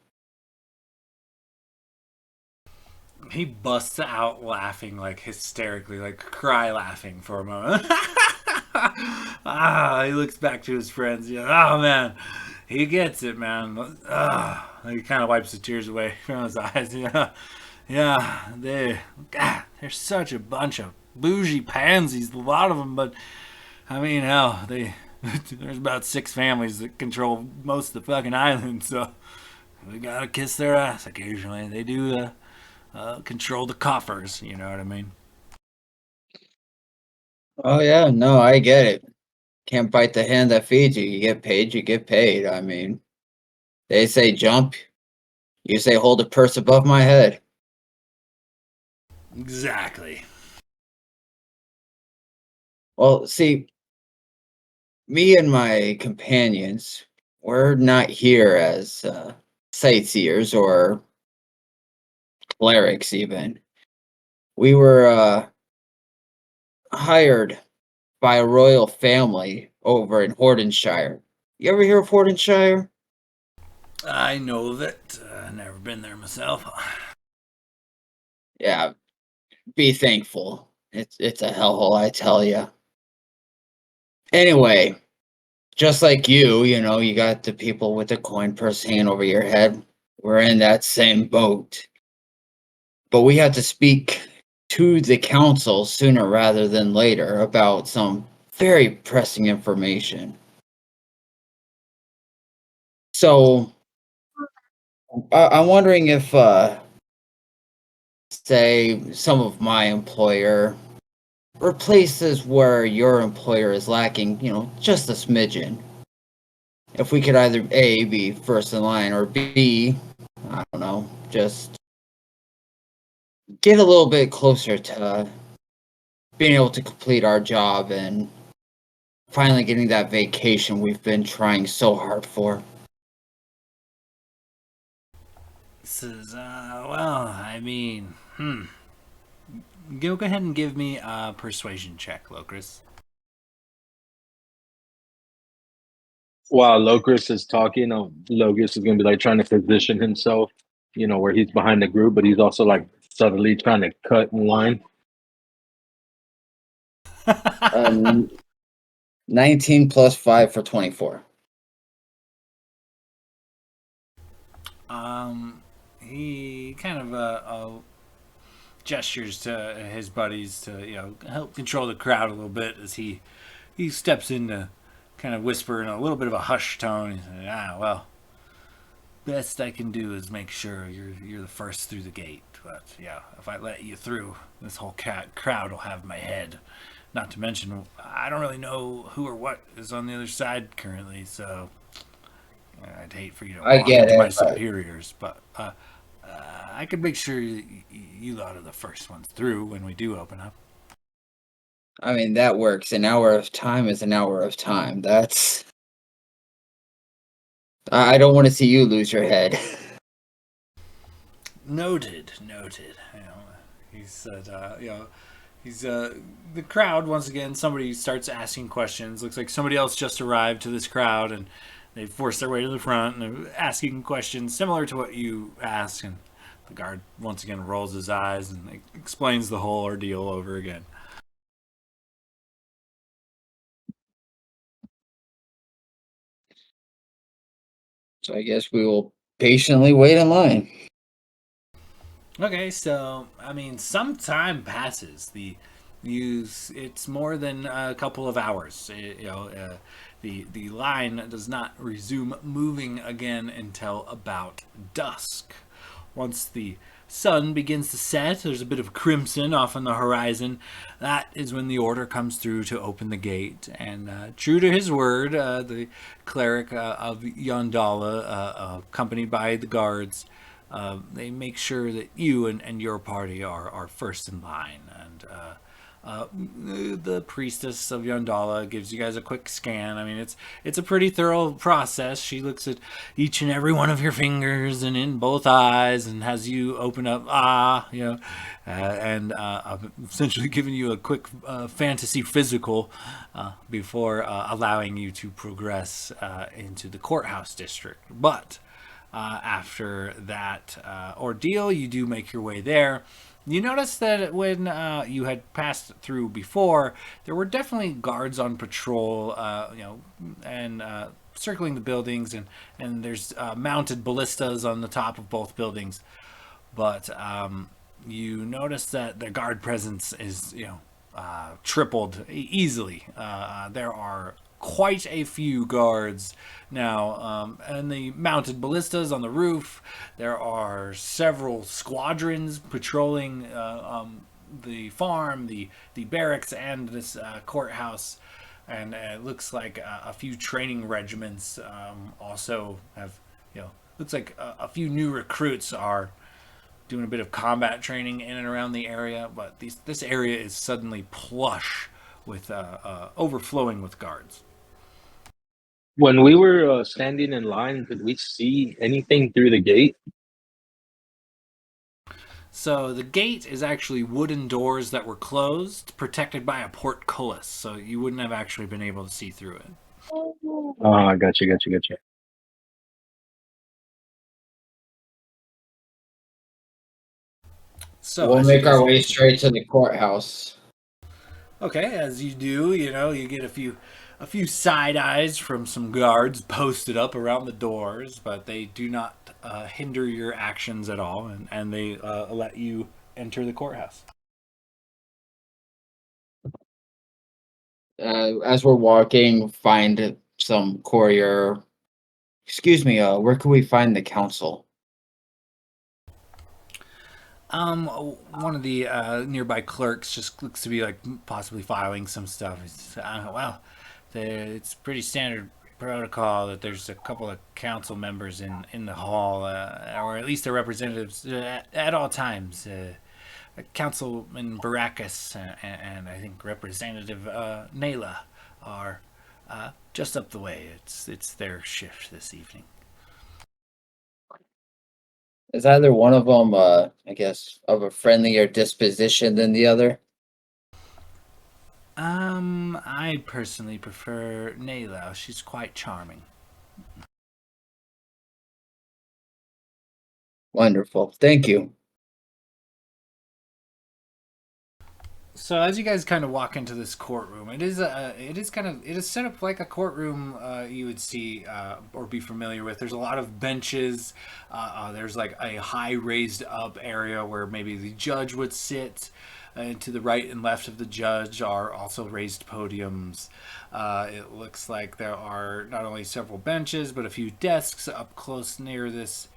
He busts out laughing, hysterically, cry laughing for a moment. He looks back to his friends. Oh man, he gets it, man. He kind of wipes the tears away from his eyes. They're such a bunch of bougie pansies, a lot of them. But I mean, hell, there's about 6 families that control most of the fucking island, so we gotta kiss their ass occasionally. They do control the coffers, you know what I mean? Oh yeah, no, I get it. Can't bite the hand that feeds you. You get paid, you get paid. I mean, they say jump, you say hold a purse above my head. Exactly. Well, see, me and my companions, we're not here as sightseers or clerics even. We were hired by a royal family over in Hordenshire. You ever hear of Hordenshire? I know that. Never been there myself. Yeah, be thankful. It's a hellhole, I tell you. Anyway, just like you got the people with the coin purse hanging over your head. We're in that same boat. But we have to speak to the council sooner rather than later about some very pressing information. So I'm wondering if, say, some of my employer or places where your employer is lacking, just a smidgen. If we could either A, be first in line, or B, I don't know, just get a little bit closer to being able to complete our job and finally getting that vacation we've been trying so hard for. Says, well, I mean, Go ahead and give me a persuasion check, Locris. While Locris is talking, Locris is gonna be like trying to position himself, where he's behind the group, but he's also like subtly trying to cut in line. 19 plus 5 for 24. He kind of gestures to his buddies to help control the crowd a little bit as he steps in to kind of whisper in a little bit of a hush tone. He says, well, best I can do is make sure you're the first through the gate. But yeah, if I let you through, this whole crowd will have my head. Not to mention, I don't really know who or what is on the other side currently, so I'd hate for you to walk into my superiors, but I could make sure you lot are the first ones through when we do open up. I mean, that works. An hour of time is an hour of time. That's... I don't want to see you lose your head. Noted. He said, he's the crowd once again. Somebody starts asking questions. Looks like somebody else just arrived to this crowd, and they force their way to the front and they're asking questions similar to what you ask. And the guard once again rolls his eyes and explains the whole ordeal over again. So I guess we will patiently wait in line. Okay, so I mean, some time passes. It's more than a couple of hours. The line does not resume moving again until about dusk. Once the sun begins to set, there's a bit of crimson off on the horizon. That is when the order comes through to open the gate. And true to his word, the cleric of Yondala, accompanied by the guards, they make sure that you and your party are first in line. And the priestess of Yondala gives you guys a quick scan. I mean, it's a pretty thorough process. She looks at each and every one of your fingers and in both eyes and has you open up, and essentially giving you a quick fantasy physical before allowing you to progress into the courthouse district. But after that ordeal, you do make your way there. You notice that when you had passed through before, there were definitely guards on patrol, and circling the buildings, and there's mounted ballistas on the top of both buildings. But you notice that the guard presence is, tripled easily. There are quite a few guards now, and the mounted ballistas on the roof. There are several squadrons patrolling the farm, the barracks, and this courthouse. And it looks like a few training regiments also have, looks like a few new recruits are doing a bit of combat training in and around the area. But this area is suddenly plush with overflowing with guards. When we were standing in line, could we see anything through the gate? So the gate is actually wooden doors that were closed, protected by a portcullis, so you wouldn't have actually been able to see through it. Oh, gotcha. So we'll make our way straight to the courthouse. Okay, as you do, you get a few a few side eyes from some guards posted up around the doors, but they do not hinder your actions at all, and they let you enter the courthouse. As we're walking, find some courier. Excuse me, where can we find the council? One of the nearby clerks just looks to be like possibly filing some stuff. It's pretty standard protocol that there's a couple of council members in the hall, or at least their representatives at all times. Councilman Baracus and I think Representative Nayla are just up the way. It's their shift this evening. Is either one of them, I guess, of a friendlier disposition than the other? I personally prefer Nayla. She's quite charming. Wonderful. Thank you. So as you guys kind of walk into this courtroom, it is set up like a courtroom you would see or be familiar with. There's a lot of benches. There's like a high raised up area where maybe the judge would sit. And to the right and left of the judge are also raised podiums. It looks like there are not only several benches but a few desks up close near this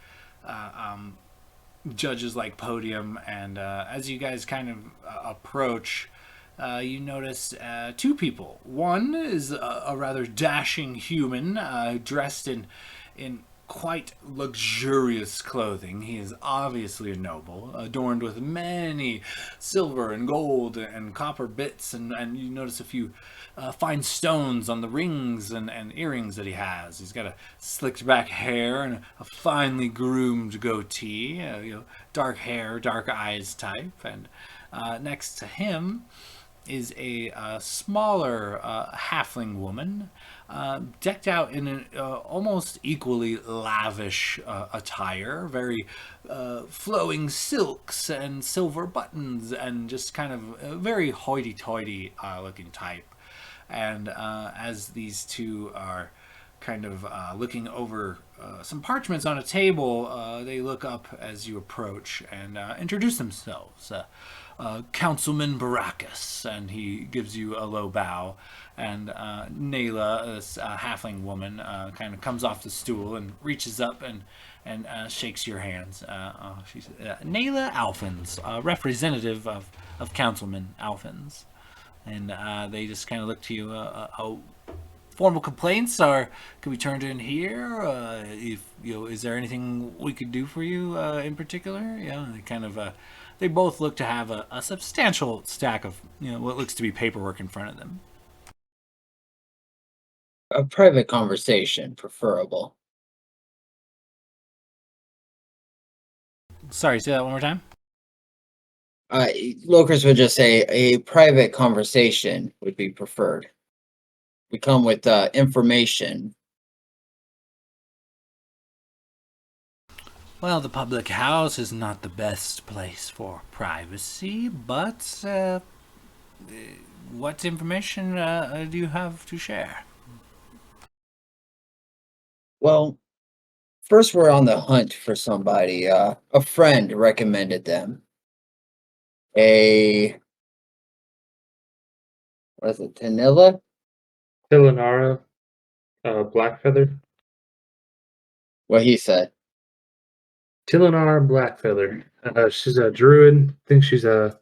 judge's like podium, and as you guys kind of approach, you notice two people. One is a rather dashing human dressed in quite luxurious clothing. He is obviously a noble, adorned with many silver and gold and copper bits, and you notice a few fine stones on the rings and earrings that he has. He's got a slicked back hair and a finely groomed goatee, dark hair, dark eyes type. And next to him is a smaller halfling woman, decked out in an almost equally lavish attire, very flowing silks and silver buttons, and just kind of a very hoity-toity looking type. And as these two are kind of looking over some parchments on a table, they look up as you approach and introduce themselves. Councilman Baracus, and he gives you a low bow. And Nayla, this halfling woman, kind of comes off the stool and reaches up and shakes your hands. She's Nayla Alphins, representative of Councilman Alphins. And they just kind of look to you. Formal complaints are can be turned in here. If is there anything we could do for you in particular? They kind of they both look to have a substantial stack of what looks to be paperwork in front of them. A private conversation, preferable. Sorry, say that one more time. Locris would just say a private conversation would be preferred. We come with information. Well, the public house is not the best place for privacy, but what information do you have to share? Well, first we're on the hunt for somebody. A friend recommended them. What is it, Tanilla? Tilanara, Blackfeather. What he said. Tilanara Blackfeather. She's a druid. I think she's a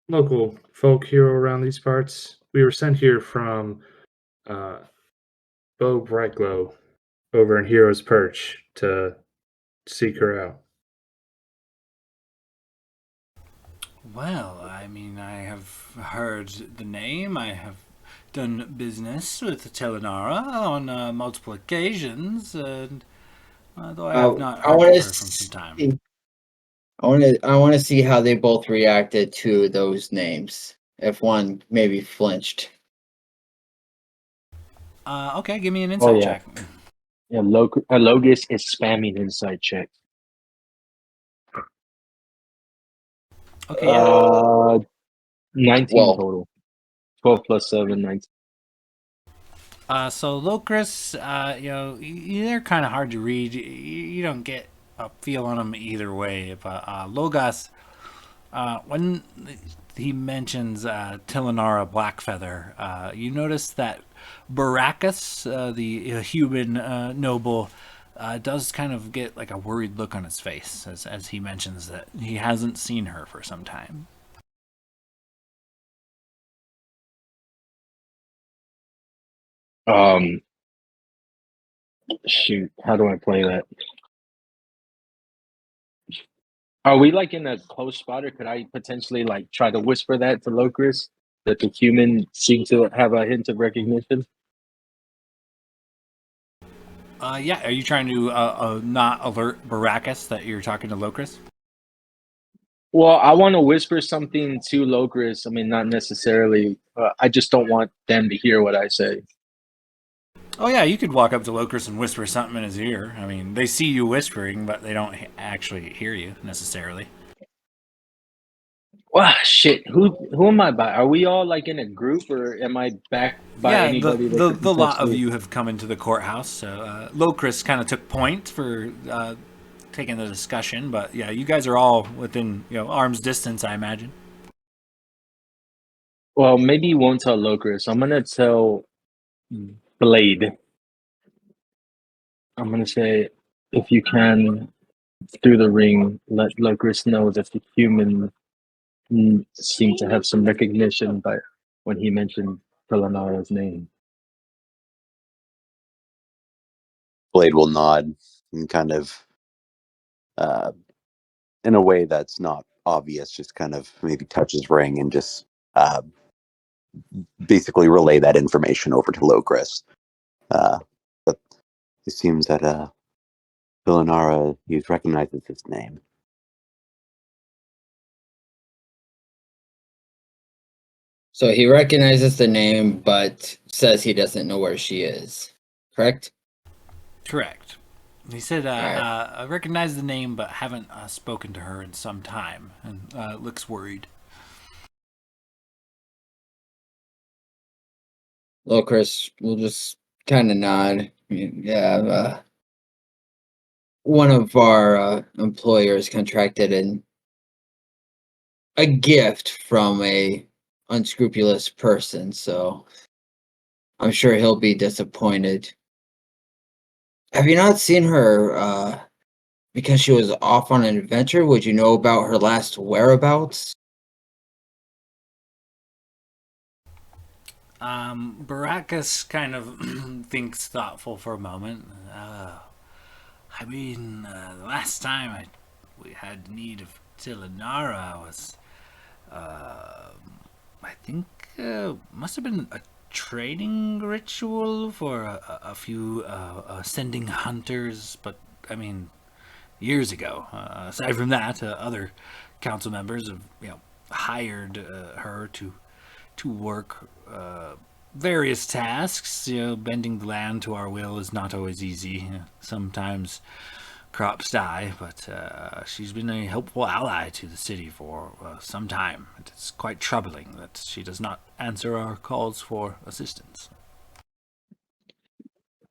local folk hero around these parts. We were sent here from Bo Brightglow over in Hero's Perch to seek her out. Well, I mean, I have heard the name. I have done business with Telenara on multiple occasions, and though I have not heard of her from some time. I want to see how they both reacted to those names. If one maybe flinched. Okay, give me an insight check. Yeah, Logis is spamming insight check. Okay, yeah. 19 Well. total. 12 plus 7, 19. So Locris, they're kind of hard to read. You don't get a feel on them either way. But Logos, when he mentions Tilinara Blackfeather, you notice that Baracus, the human noble, does kind of get like a worried look on his face as he mentions that he hasn't seen her for some time. Um, shoot, how do I play that? Are we like in a close spot, or could I potentially like try to whisper that to Locris that the human seems to have a hint of recognition? Yeah, are you trying to not alert Baracus that you're talking to Locris? Well, I want to whisper something to Locris. I mean, not necessarily. I just don't want them to hear what I say. Oh yeah, you could walk up to Locris and whisper something in his ear. I mean, they see you whispering, but they don't actually hear you necessarily. Wow, shit. Who am I by? Are we all like in a group, or am I backed by Yeah, anybody that could the lot of potentially? you have come into the courthouse. So Locris kind of took point for taking the discussion, but yeah, you guys are all within arm's distance, I imagine. Well, maybe you won't tell Locris. I'm gonna tell Blade. I'm gonna say, if you can, through the ring, let Locris know that the human seemed to have some recognition, but when he mentioned Pelinara's name. Blade will nod and kind of, uh, in a way that's not obvious, just kind of maybe touch his ring and just basically relay that information over to Locris. But it seems that Villanara, he recognizes his name. So he recognizes the name, but says he doesn't know where she is. Correct? Correct. He said, Alright. I recognize the name, but haven't spoken to her in some time, and looks worried. Locris will just kind of nod. Yeah, one of our employers contracted a gift from a unscrupulous person, so I'm sure he'll be disappointed. Have you not seen her because she was off on an adventure? Would you know about her last whereabouts? Baracus kind of thinks thoughtful for a moment. I mean, the last time we had need of Tilinara was, I think, must have been a trading ritual for a few ascending hunters, but I mean, years ago. Aside from that, other council members have hired her to work various tasks. Bending the land to our will is not always easy. Sometimes crops die, but she's been a helpful ally to the city for some time. It's quite troubling that she does not answer our calls for assistance.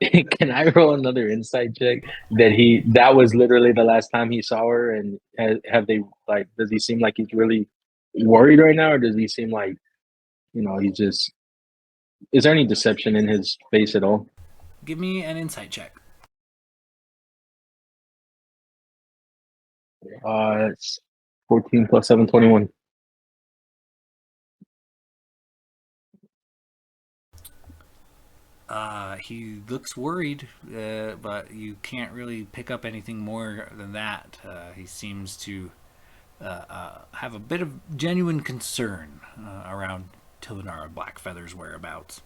Can I roll another insight check that was literally the last time he saw her, and have they like? Does he seem like he's really worried right now, or does he seem like he's just? Is there any deception in his face at all? Give me an insight check. It's 14 plus 7, 21. He looks worried, but you can't really pick up anything more than that. He seems to have a bit of genuine concern around Tilinara Blackfeather's whereabouts.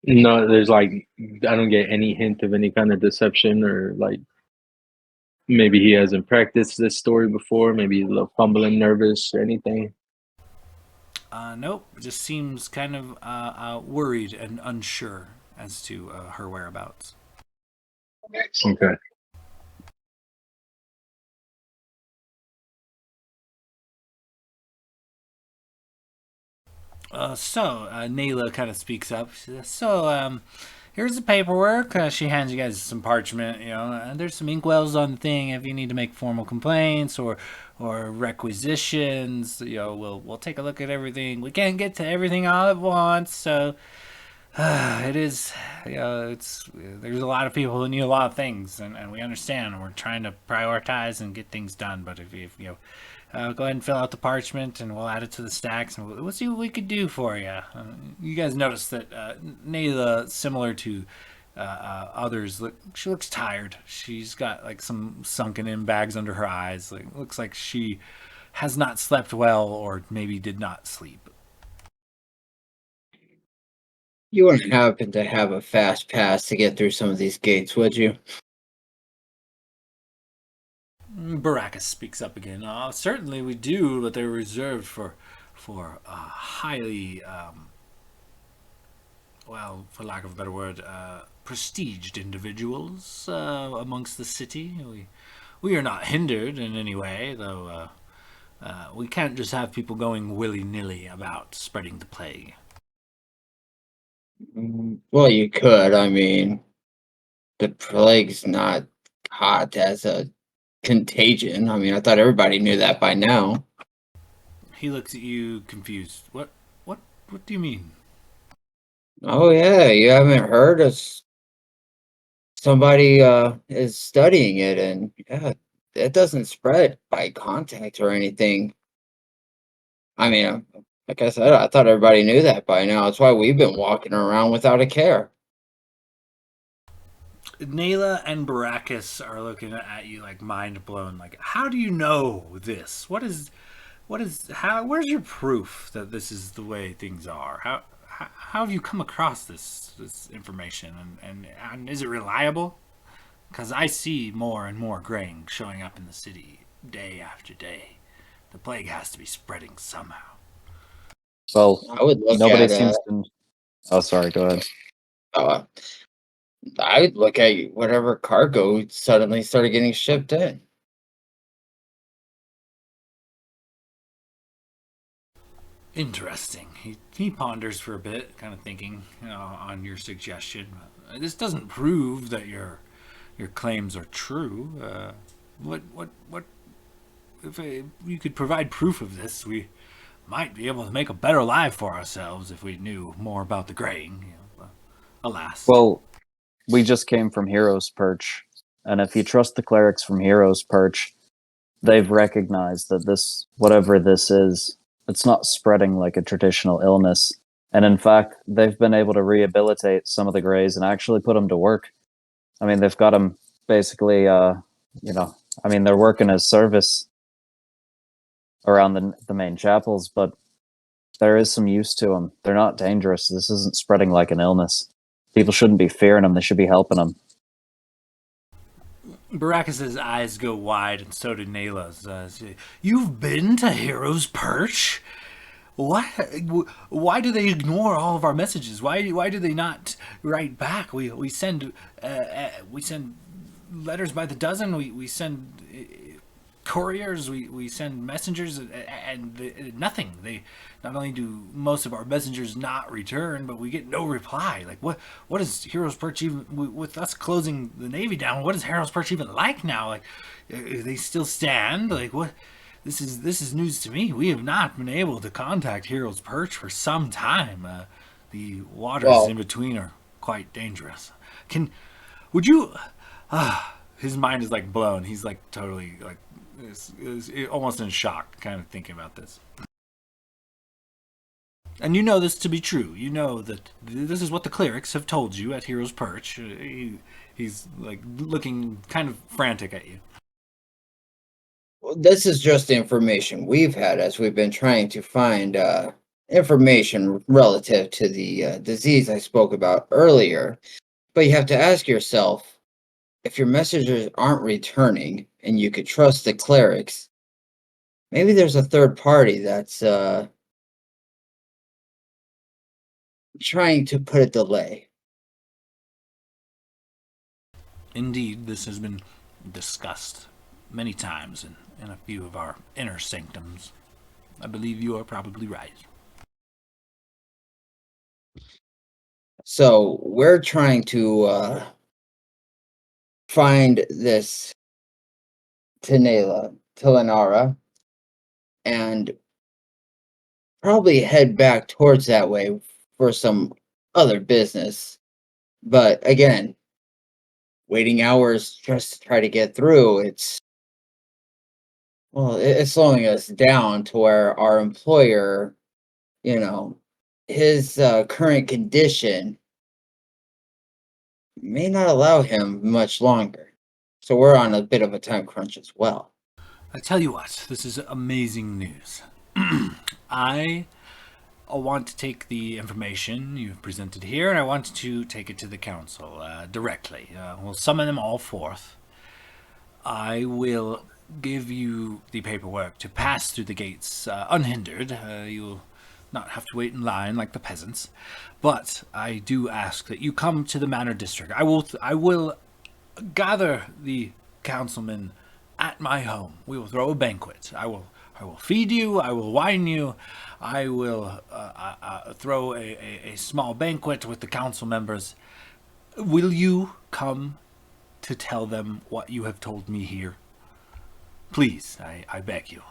No, there's like I don't get any hint of any kind of deception, or like maybe he hasn't practiced this story before. Maybe he's a little fumbling, nervous, or anything. Nope, just seems kind of worried and unsure as to her whereabouts. Okay. Nayla kind of speaks up. She says, here's the paperwork. She hands you guys some parchment, and there's some inkwells on the thing if you need to make formal complaints or requisitions. We'll take a look at everything. We can't get to everything all at once, so it is, there's a lot of people who need a lot of things, and we understand, and we're trying to prioritize and get things done. But if go ahead and fill out the parchment, and we'll add it to the stacks, and we'll see what we could do for you. You guys notice that Nayla, similar to others, she looks tired. She's got like some sunken in bags under her eyes. Looks like she has not slept well, or maybe did not sleep. You wouldn't happen to have a fast pass to get through some of these gates, would you? Baracus speaks up again. Certainly we do, but they're reserved for highly, for lack of a better word, prestiged individuals amongst the city. We are not hindered in any way, though we can't just have people going willy-nilly about spreading the plague. Well, you could. I mean, the plague's not hot as a contagion. I mean, I thought everybody knew that by now. He looks at you confused. What do you mean? Oh yeah, you haven't heard of somebody is studying it, and yeah, it doesn't spread by contact or anything. I mean, like I said, I thought everybody knew that by now. That's why we've been walking around without a care. Nayla and Baracus are looking at you like mind blown. Like, how do you know this? Where's your proof that this is the way things are? How have you come across this information, and is it reliable? Because I see more and more graying showing up in the city day after day. The plague has to be spreading somehow. Well, I would look nobody at seems to. Oh, sorry. Go ahead. I would look at whatever cargo suddenly started getting shipped in. Interesting. He ponders for a bit, kind of thinking on your suggestion. This doesn't prove that your claims are true. What if you could provide proof of this? We might be able to make a better life for ourselves if we knew more about the graying. Alas. Well, we just came from Hero's Perch, and if you trust the clerics from Hero's Perch, they've recognized that this, whatever this is, it's not spreading like a traditional illness. And in fact, they've been able to rehabilitate some of the Greys and actually put them to work. I mean, they've got them basically, they're working as service around the main chapels, but there is some use to them. They're not dangerous. This isn't spreading like an illness. People shouldn't be fearing them. They should be helping them. Baracus's eyes go wide, and so do Nayla's. You've been to Hero's Perch? What? Why do they ignore all of our messages? Why do they not write back? We send letters by the dozen. We send couriers. We send messengers, and nothing. They not only do most of our messengers not return, but we get no reply. Like what is Hero's Perch even, with us closing the Navy down? What is Hero's Perch even like now? Like, they still stand? Like, what? This is news to me. We have not been able to contact Hero's Perch for some time. The waters in between are quite dangerous. Would you? His mind is like blown. He's like totally like is almost in shock, kind of thinking about this. And you know this to be true. You know that this is what the clerics have told you at Hero's Perch. He's like looking kind of frantic at you. Well, this is just the information we've had as we've been trying to find information relative to the disease I spoke about earlier. But you have to ask yourself, if your messengers aren't returning and you could trust the clerics, maybe there's a third party that's trying to put a delay. Indeed, this has been discussed many times in a few of our inner sanctums. I believe you are probably right. So we're trying to find this Tilanara, and probably head back towards that way for some other business. But again, waiting hours just to try to get through, it's slowing us down to where our employer, you know, his current condition may not allow him much longer. So we're on a bit of a time crunch as well. I tell you what, this is amazing news. I want to take the information you've presented here, and I want to take it to the council directly. We'll summon them all forth. I will give you the paperwork to pass through the gates unhindered. You'll not have to wait in line like the peasants. But I do ask that you come to the Manor District. I will gather the councilmen at my home. We will throw a banquet. I will feed you. I will wine you. I will throw a small banquet with the council members. Will you come to tell them what you have told me here? Please, I beg you.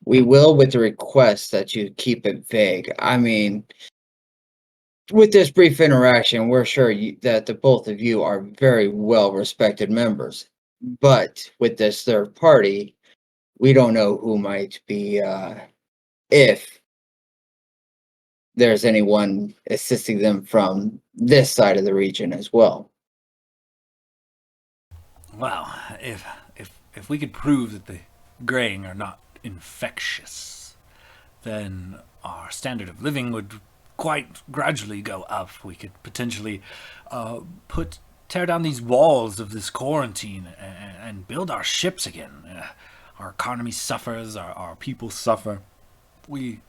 We will, with the request that you keep it vague. I mean, with this brief interaction, we're sure that the both of you are very well respected members. But with this third party, we don't know who might be, if there's anyone assisting them from this side of the region as well. Well, if we could prove that the graying are not infectious, then our standard of living would quite gradually go up. We could potentially tear down these walls of this quarantine and build our ships again. Our economy suffers, our people suffer. We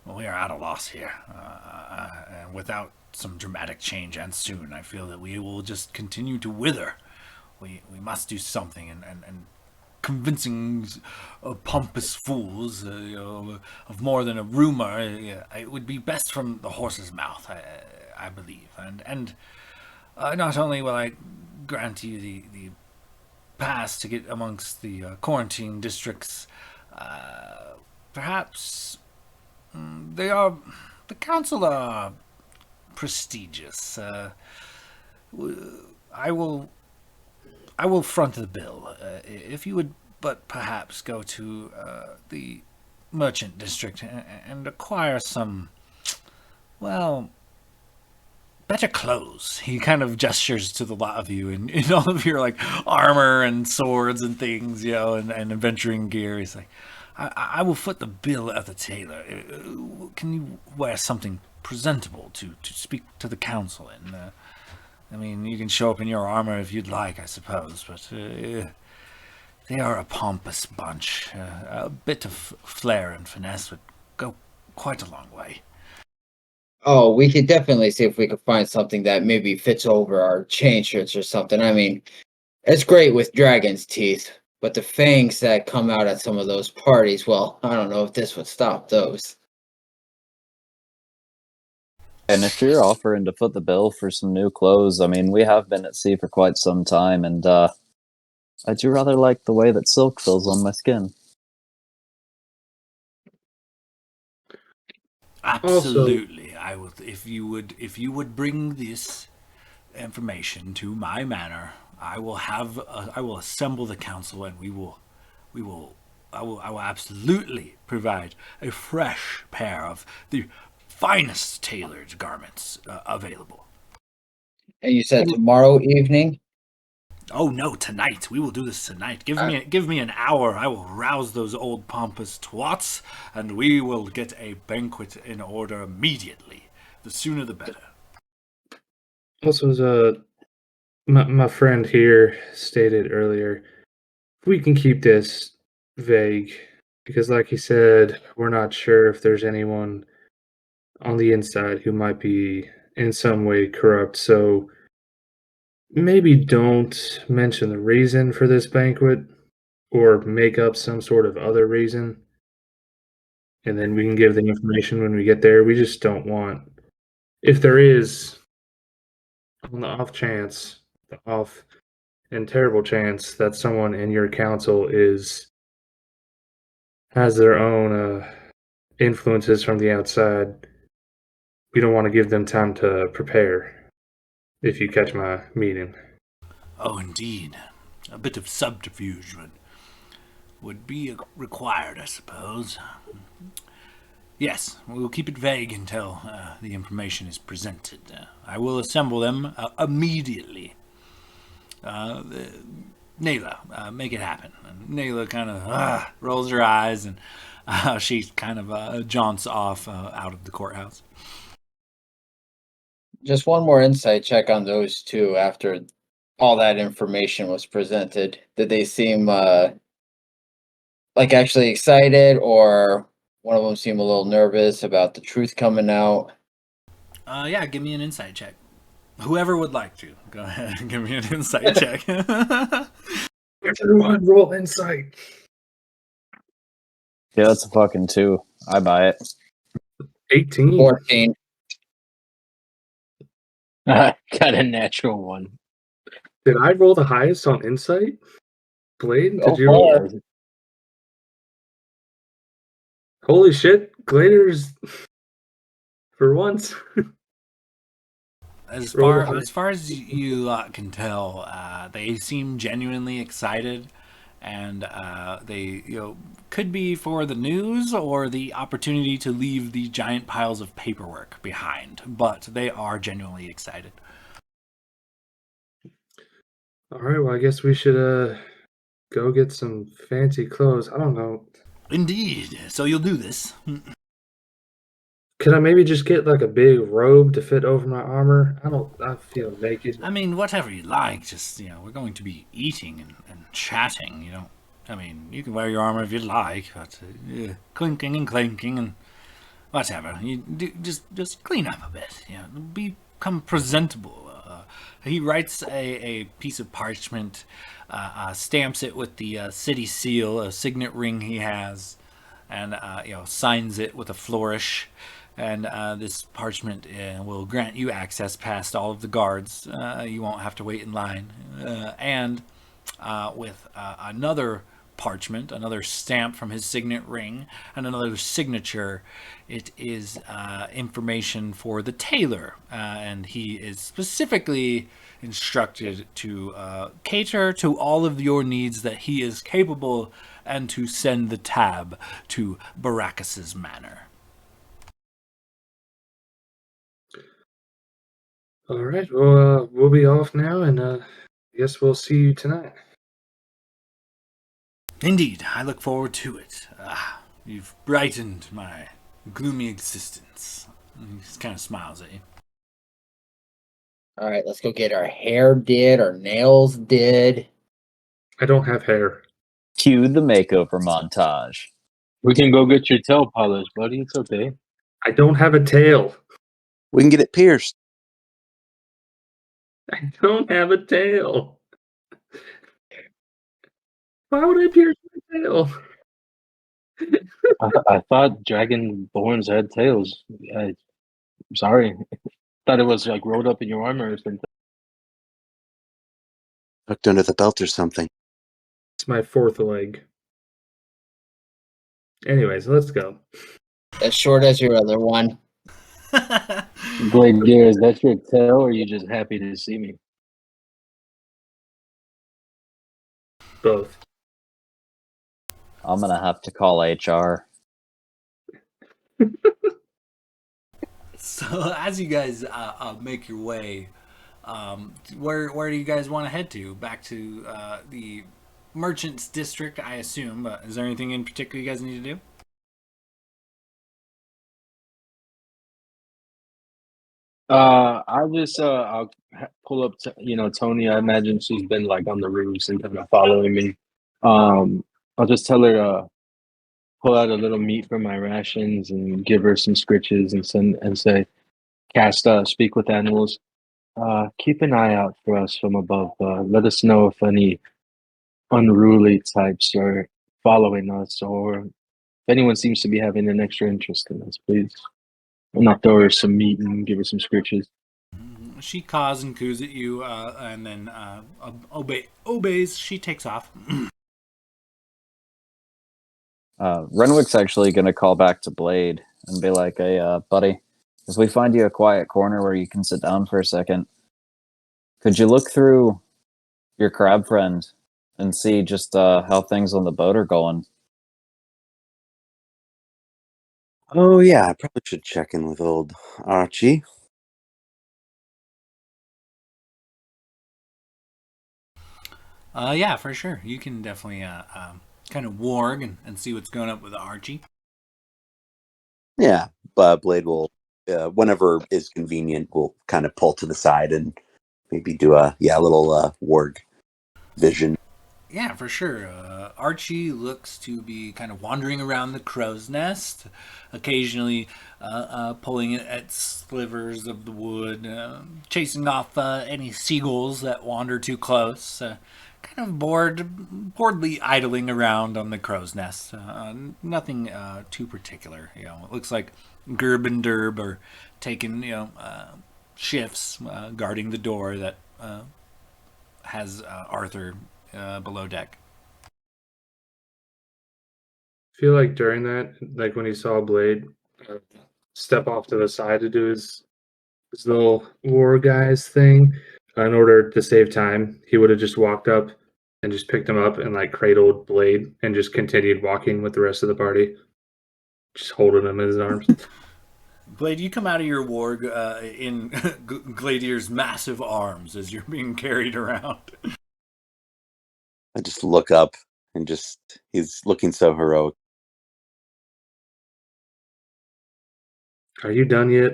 are at a loss here. And without some dramatic change, and soon, I feel that we will just continue to wither. We must do something, and convincing pompous fools of more than a rumor, it would be best from the horse's mouth, I believe. And not only will I grant you the pass to get amongst the quarantine districts, perhaps the council are prestigious. I will front the bill, if you would but perhaps go to the merchant district and acquire some, well, better clothes. He kind of gestures to the lot of you in all of your like armor and swords and things, and adventuring gear. He's like, I will foot the bill at the tailor. Can you wear something presentable to speak to the council in? I mean, you can show up in your armor if you'd like, I suppose, but they are a pompous bunch. A bit of flair and finesse would go quite a long way. Oh, we could definitely see if we could find something that maybe fits over our chain shirts or something. I mean, it's great with dragon's teeth, but the fangs that come out at some of those parties, well, I don't know if this would stop those. And if you're offering to foot the bill for some new clothes, I mean, we have been at sea for quite some time, and I do rather like the way that silk feels on my skin. Absolutely, I will. If you would bring this information to my manor, I will assemble the council, and I will absolutely provide a fresh pair of the finest tailored garments available. And you said tomorrow evening? Oh no, tonight. We will do this tonight. Give me an hour. I will rouse those old pompous twats, and we will get a banquet in order immediately. The sooner the better. Also, as my friend here stated earlier, if we can keep this vague, because like he said, we're not sure if there's anyone on the inside who might be in some way corrupt. So maybe don't mention the reason for this banquet or make up some sort of other reason. and then we can give the information when we get there. We just don't want, if there is, on the off chance, the off and terrible chance that someone in your council has their own influences from the outside, we don't want to give them time to prepare, if you catch my meaning. Oh, indeed. A bit of subterfuge would be required, I suppose. Yes, we'll keep it vague until the information is presented. I will assemble them immediately. Nayla, make it happen. And Nayla kind of rolls her eyes and she kind of jaunts off out of the courthouse. Just one more insight check on those two after all that information was presented. Did they seem like actually excited, or one of them seemed a little nervous about the truth coming out? Yeah, give me an insight check. Whoever would like to, go ahead and give me an insight check. Everyone roll insight. Yeah, that's a fucking 2. I buy it. 18. 14. Got a natural one. Did I roll the highest on insight? Blade, Go did you roll? for it. Holy shit, Glader's for once. As Roll far the as far as you can tell, they seem genuinely excited, and they could be for the news or the opportunity to leave the giant piles of paperwork behind. But they are genuinely excited. All right, well, I guess we should go get some fancy clothes. I don't know. Indeed. So you'll do this. Could I maybe just get like a big robe to fit over my armor? I feel naked. I mean, whatever you like. Just we're going to be eating and chatting. I mean, you can wear your armor if you'd like, but clinking and clanking and whatever. You do, just clean up a bit. Become presentable. He writes a piece of parchment, stamps it with the city seal, a signet ring he has, and signs it with a flourish. And this parchment will grant you access past all of the guards. You won't have to wait in line. And with another parchment, another stamp from his signet ring, and another signature, it is information for the tailor. And he is specifically instructed to cater to all of your needs that he is capable, and to send the tab to Baracus's manor. All right, well, we'll be off now, and I guess we'll see you tonight. Indeed, I look forward to it. You've brightened my gloomy existence. He just kind of smiles at you. All right, let's go get our hair did, our nails did. I don't have hair. Cue the makeover montage. We can go get your tail polished, buddy. It's okay. I don't have a tail. We can get it pierced. I don't have a tail. Why would I pierce my tail? I thought dragonborns had tails. I'm sorry. Thought it was like rolled up in your armor or something. Tucked under the belt or something. It's my fourth leg. Anyways, let's go. As short as your other one. Blade Gear, is that your tail, or are you just happy to see me? Both. I'm gonna have to call HR. So as you guys make your way, where do you guys want to head to? Back to the Merchants District, I assume. But is there anything in particular you guys need to do? I'll pull up, Tony. I imagine she's been like on the roofs and kind of following me. I'll just tell her, pull out a little meat from my rations and give her some scritches and say, cast, speak with animals. Keep an eye out for us from above. Let us know if any unruly types are following us, or If anyone seems to be having an extra interest in this, please. I'll not throw her some meat and give her some scritches. She caws and coos at you, and then obeys. She takes off. Renwick's actually going to call back to Blade and be like, hey, buddy, if we find you a quiet corner where you can sit down for a second, could you look through your crab friend and see just how things on the boat are going? Oh yeah, I probably should check in with old Archie. Yeah, for sure. You can definitely kind of warg and see what's going up with Archie. Yeah, Blade will, whenever is convenient, will kind of pull to the side and maybe do a little warg vision. Yeah, for sure. Archie looks to be kind of wandering around the crow's nest, occasionally pulling at slivers of the wood, chasing off any seagulls that wander too close. Kind of boredly idling around on the crow's nest. Nothing too particular. It looks like Gerb and Derb are taking shifts guarding the door that has Arthur below deck. I feel like during that, like when he saw Blade step off to the side to do his little war guys thing, in order to save time, he would have just walked up and just picked him up and like cradled Blade and just continued walking with the rest of the party, just holding him in his arms. Blade, you come out of your warg in Gladier's massive arms as you're being carried around. I just look up and he's looking so heroic. Are you done yet?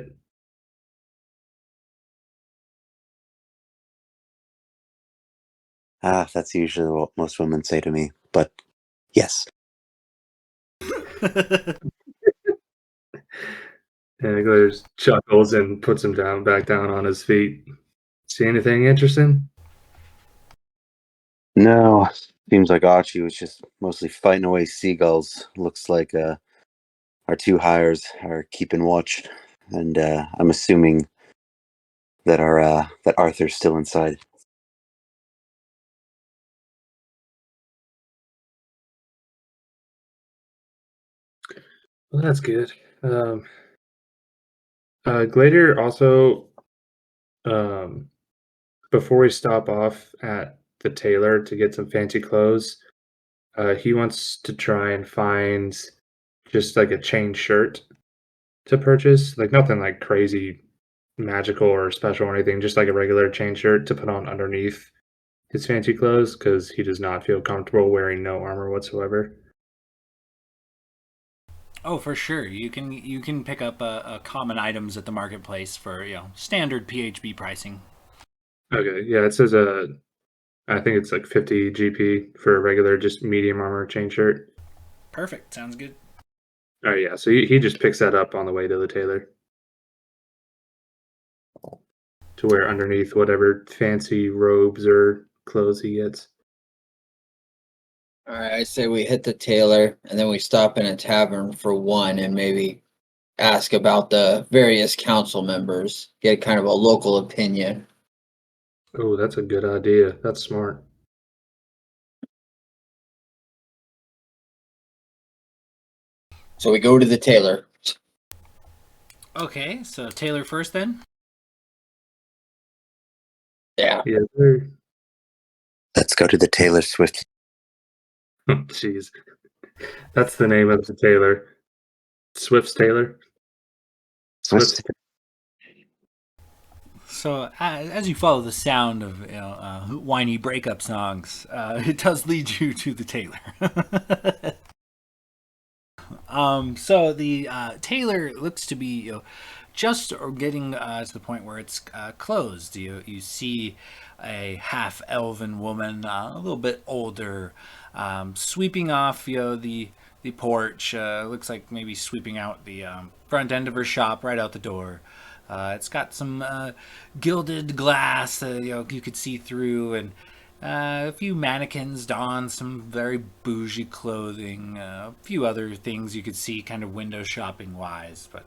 That's usually what most women say to me, but yes. And Glares chuckles and puts him back down on his feet. See anything interesting? No, seems like Archie was just mostly fighting away seagulls. Looks like our two hires are keeping watch, and I'm assuming that that Arthur's still inside. Well, that's good. Gladiator also, before we stop off at the tailor to get some fancy clothes, he wants to try and find just like a chain shirt to purchase, like nothing like crazy magical or special or anything, just like a regular chain shirt to put on underneath his fancy clothes because he does not feel comfortable wearing no armor whatsoever. Oh, for sure. You can pick up common items at the marketplace for standard PHB pricing. Okay, yeah, it says I think it's like 50 GP for a regular, just medium armor chain shirt. Perfect. Sounds good. Oh yeah, so he just picks that up on the way to the tailor to wear underneath whatever fancy robes or clothes he gets. All right, I say we hit the tailor and then we stop in a tavern for one and maybe ask about the various council members, get kind of a local opinion. Oh, that's a good idea. That's smart. So we go to the tailor. Okay, so Taylor first then. Yeah. Yeah. Sure. Let's go to the tailor swiftly. Jeez, that's the name of the tailor. Swift's tailor. Swift's. So as you follow the sound of whiny breakup songs, it does lead you to the tailor. So the tailor looks to be just getting to the point where it's closed. You see a half elven woman, a little bit older, sweeping off the porch. Looks like maybe sweeping out the front end of her shop right out the door. It's got some gilded glass, you could see through, and A few mannequins don some very bougie clothing. A few other things you could see kind of window shopping wise. But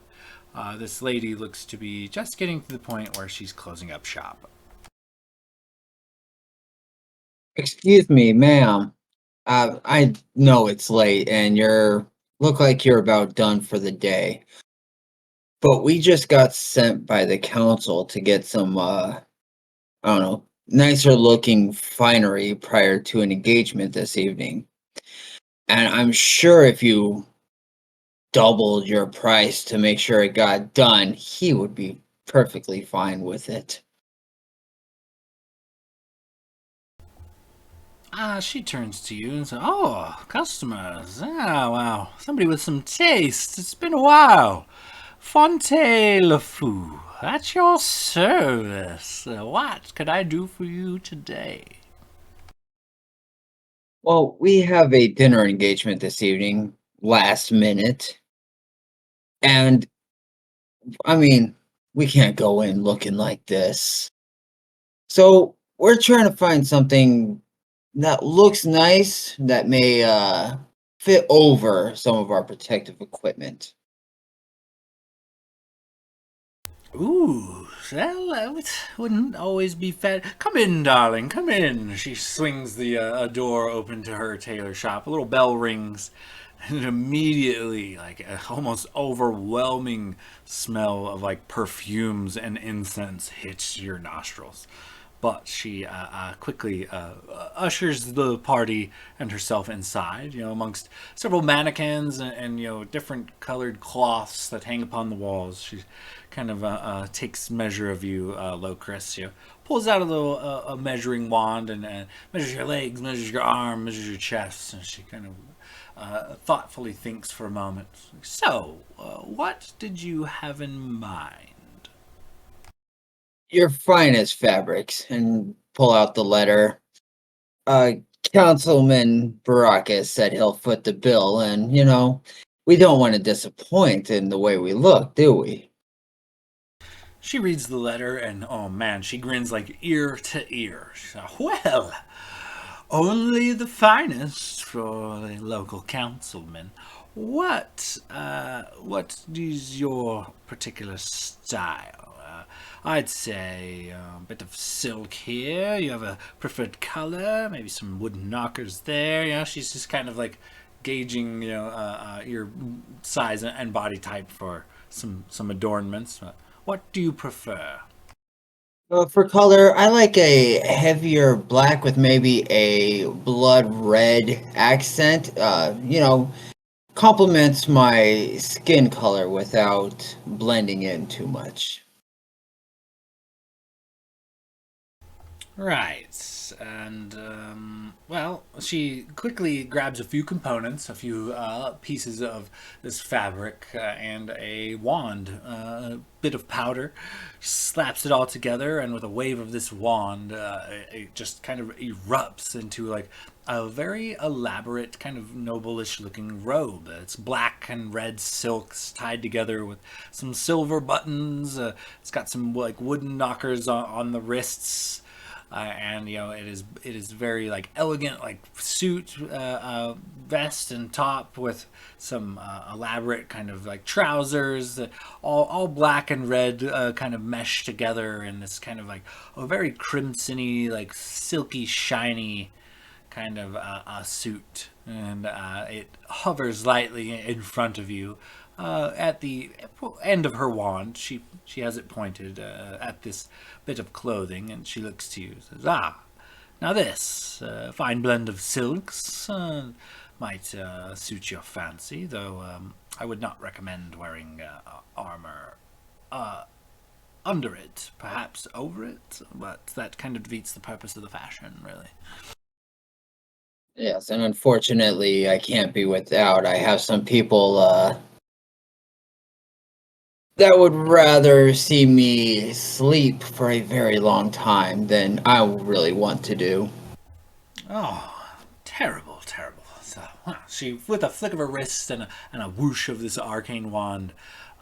this lady looks to be just getting to the point where she's closing up shop. Excuse me, ma'am. I know it's late and look like you're about done for the day. But we just got sent by the council to get some I don't know, nicer looking finery prior to an engagement this evening. And I'm sure if you doubled your price to make sure it got done, he would be perfectly fine with it. She turns to you and says, "Oh, customers. Ah, wow. Somebody with some taste. It's been a while. Fonte Le Fou, at your service. What could I do for you today?" Well, we have a dinner engagement this evening, last minute. And I mean, we can't go in looking like this. So we're trying to find something that looks nice that may fit over some of our protective equipment. Ooh, well, it wouldn't always be fat. Come in, darling, come in. She swings the a door open to her tailor shop. A little bell rings, and immediately, like, a almost overwhelming smell of like perfumes and incense hits your nostrils. But she quickly ushers the party and herself inside, amongst several mannequins and different colored cloths that hang upon the walls. She kind of takes measure of you, Locris. Pulls out a little a measuring wand and measures your legs, measures your arm, measures your chest, and she kind of thoughtfully thinks for a moment. So, what did you have in mind? Your finest fabrics, and pull out the letter. Uh, Councilman Baracus said he'll foot the bill, and we don't want to disappoint in the way we look, do we? She reads the letter and, oh man, she grins like ear to ear. Well, only the finest for the local councilman. What is your particular style? I'd say a bit of silk here. You have a preferred color, maybe some wooden knockers there. She's just kind of like gauging, your size and body type for some adornments. What do you prefer? For color, I like a heavier black with maybe a blood red accent. Complements my skin color without blending in too much. Right, and well, she quickly grabs a few components, a few pieces of this fabric, and a wand, a bit of powder, slaps it all together, and with a wave of this wand, it just kind of erupts into like a very elaborate, kind of noble-ish looking robe. It's black and red silks tied together with some silver buttons. It's got some like wooden knockers on the wrists. And it is very like elegant, like suit, vest and top with some elaborate kind of like trousers, all black and red, kind of meshed together in this kind of like a very crimsony, like silky, shiny kind of suit, and it hovers lightly in front of you. At the end of her wand, she has it pointed at this bit of clothing, and she looks to you and says, now this fine blend of silks might suit your fancy, though I would not recommend wearing armor under it, perhaps over it, but that kind of defeats the purpose of the fashion, really. Yes, and unfortunately, I can't be without. I have some people that would rather see me sleep for a very long time than I really want to do. Oh, terrible, terrible. So, she, with a flick of her wrist and a whoosh of this arcane wand,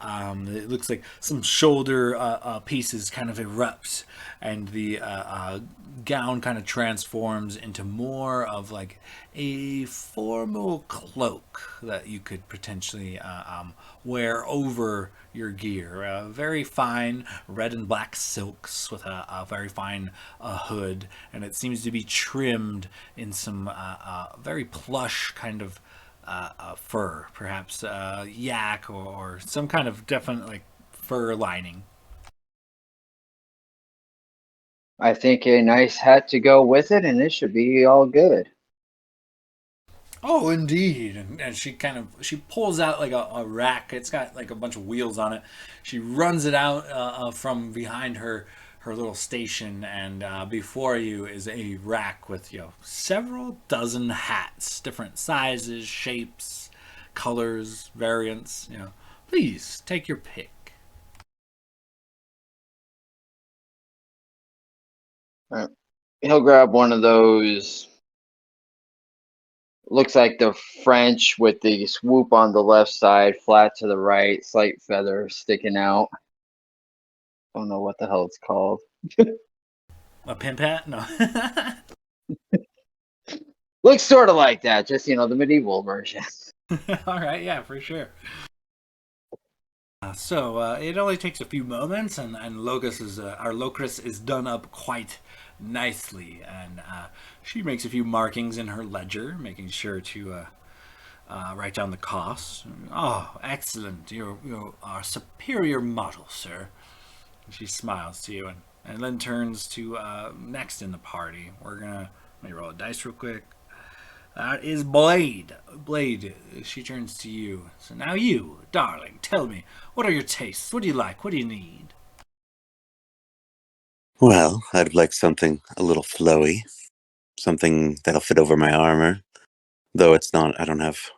It looks like some shoulder pieces kind of erupt, and the gown kind of transforms into more of like a formal cloak that you could potentially wear over your gear. Very fine red and black silks with a very fine hood, and it seems to be trimmed in some very plush kind of fur, perhaps yak or some kind of definite like fur lining. I think a nice hat to go with it, and it should be all good. Oh, indeed. And she pulls out like a rack. It's got like a bunch of wheels on it. She runs it out from behind her little station, and before you is a rack with several dozen hats, different sizes, shapes, colors, variants. Please take your pick. All right. He'll grab one of those. Looks like the French with the swoop on the left side, flat to the right, slight feather sticking out. Don't know what the hell it's called. A pimp hat? No. Looks sort of like that, just the medieval version. All right, yeah, for sure. So it only takes a few moments, and our Locris is done up quite nicely, and she makes a few markings in her ledger, making sure to write down the costs. Oh, excellent! You're our superior model, sir. And she smiles to you, and then turns to next in the party. Let me roll a dice real quick. That is Blade. Blade, she turns to you. So now you, darling, tell me, what are your tastes? What do you like? What do you need? Well, I'd like something a little flowy, something that'll fit over my armor. Though it's not, I don't have,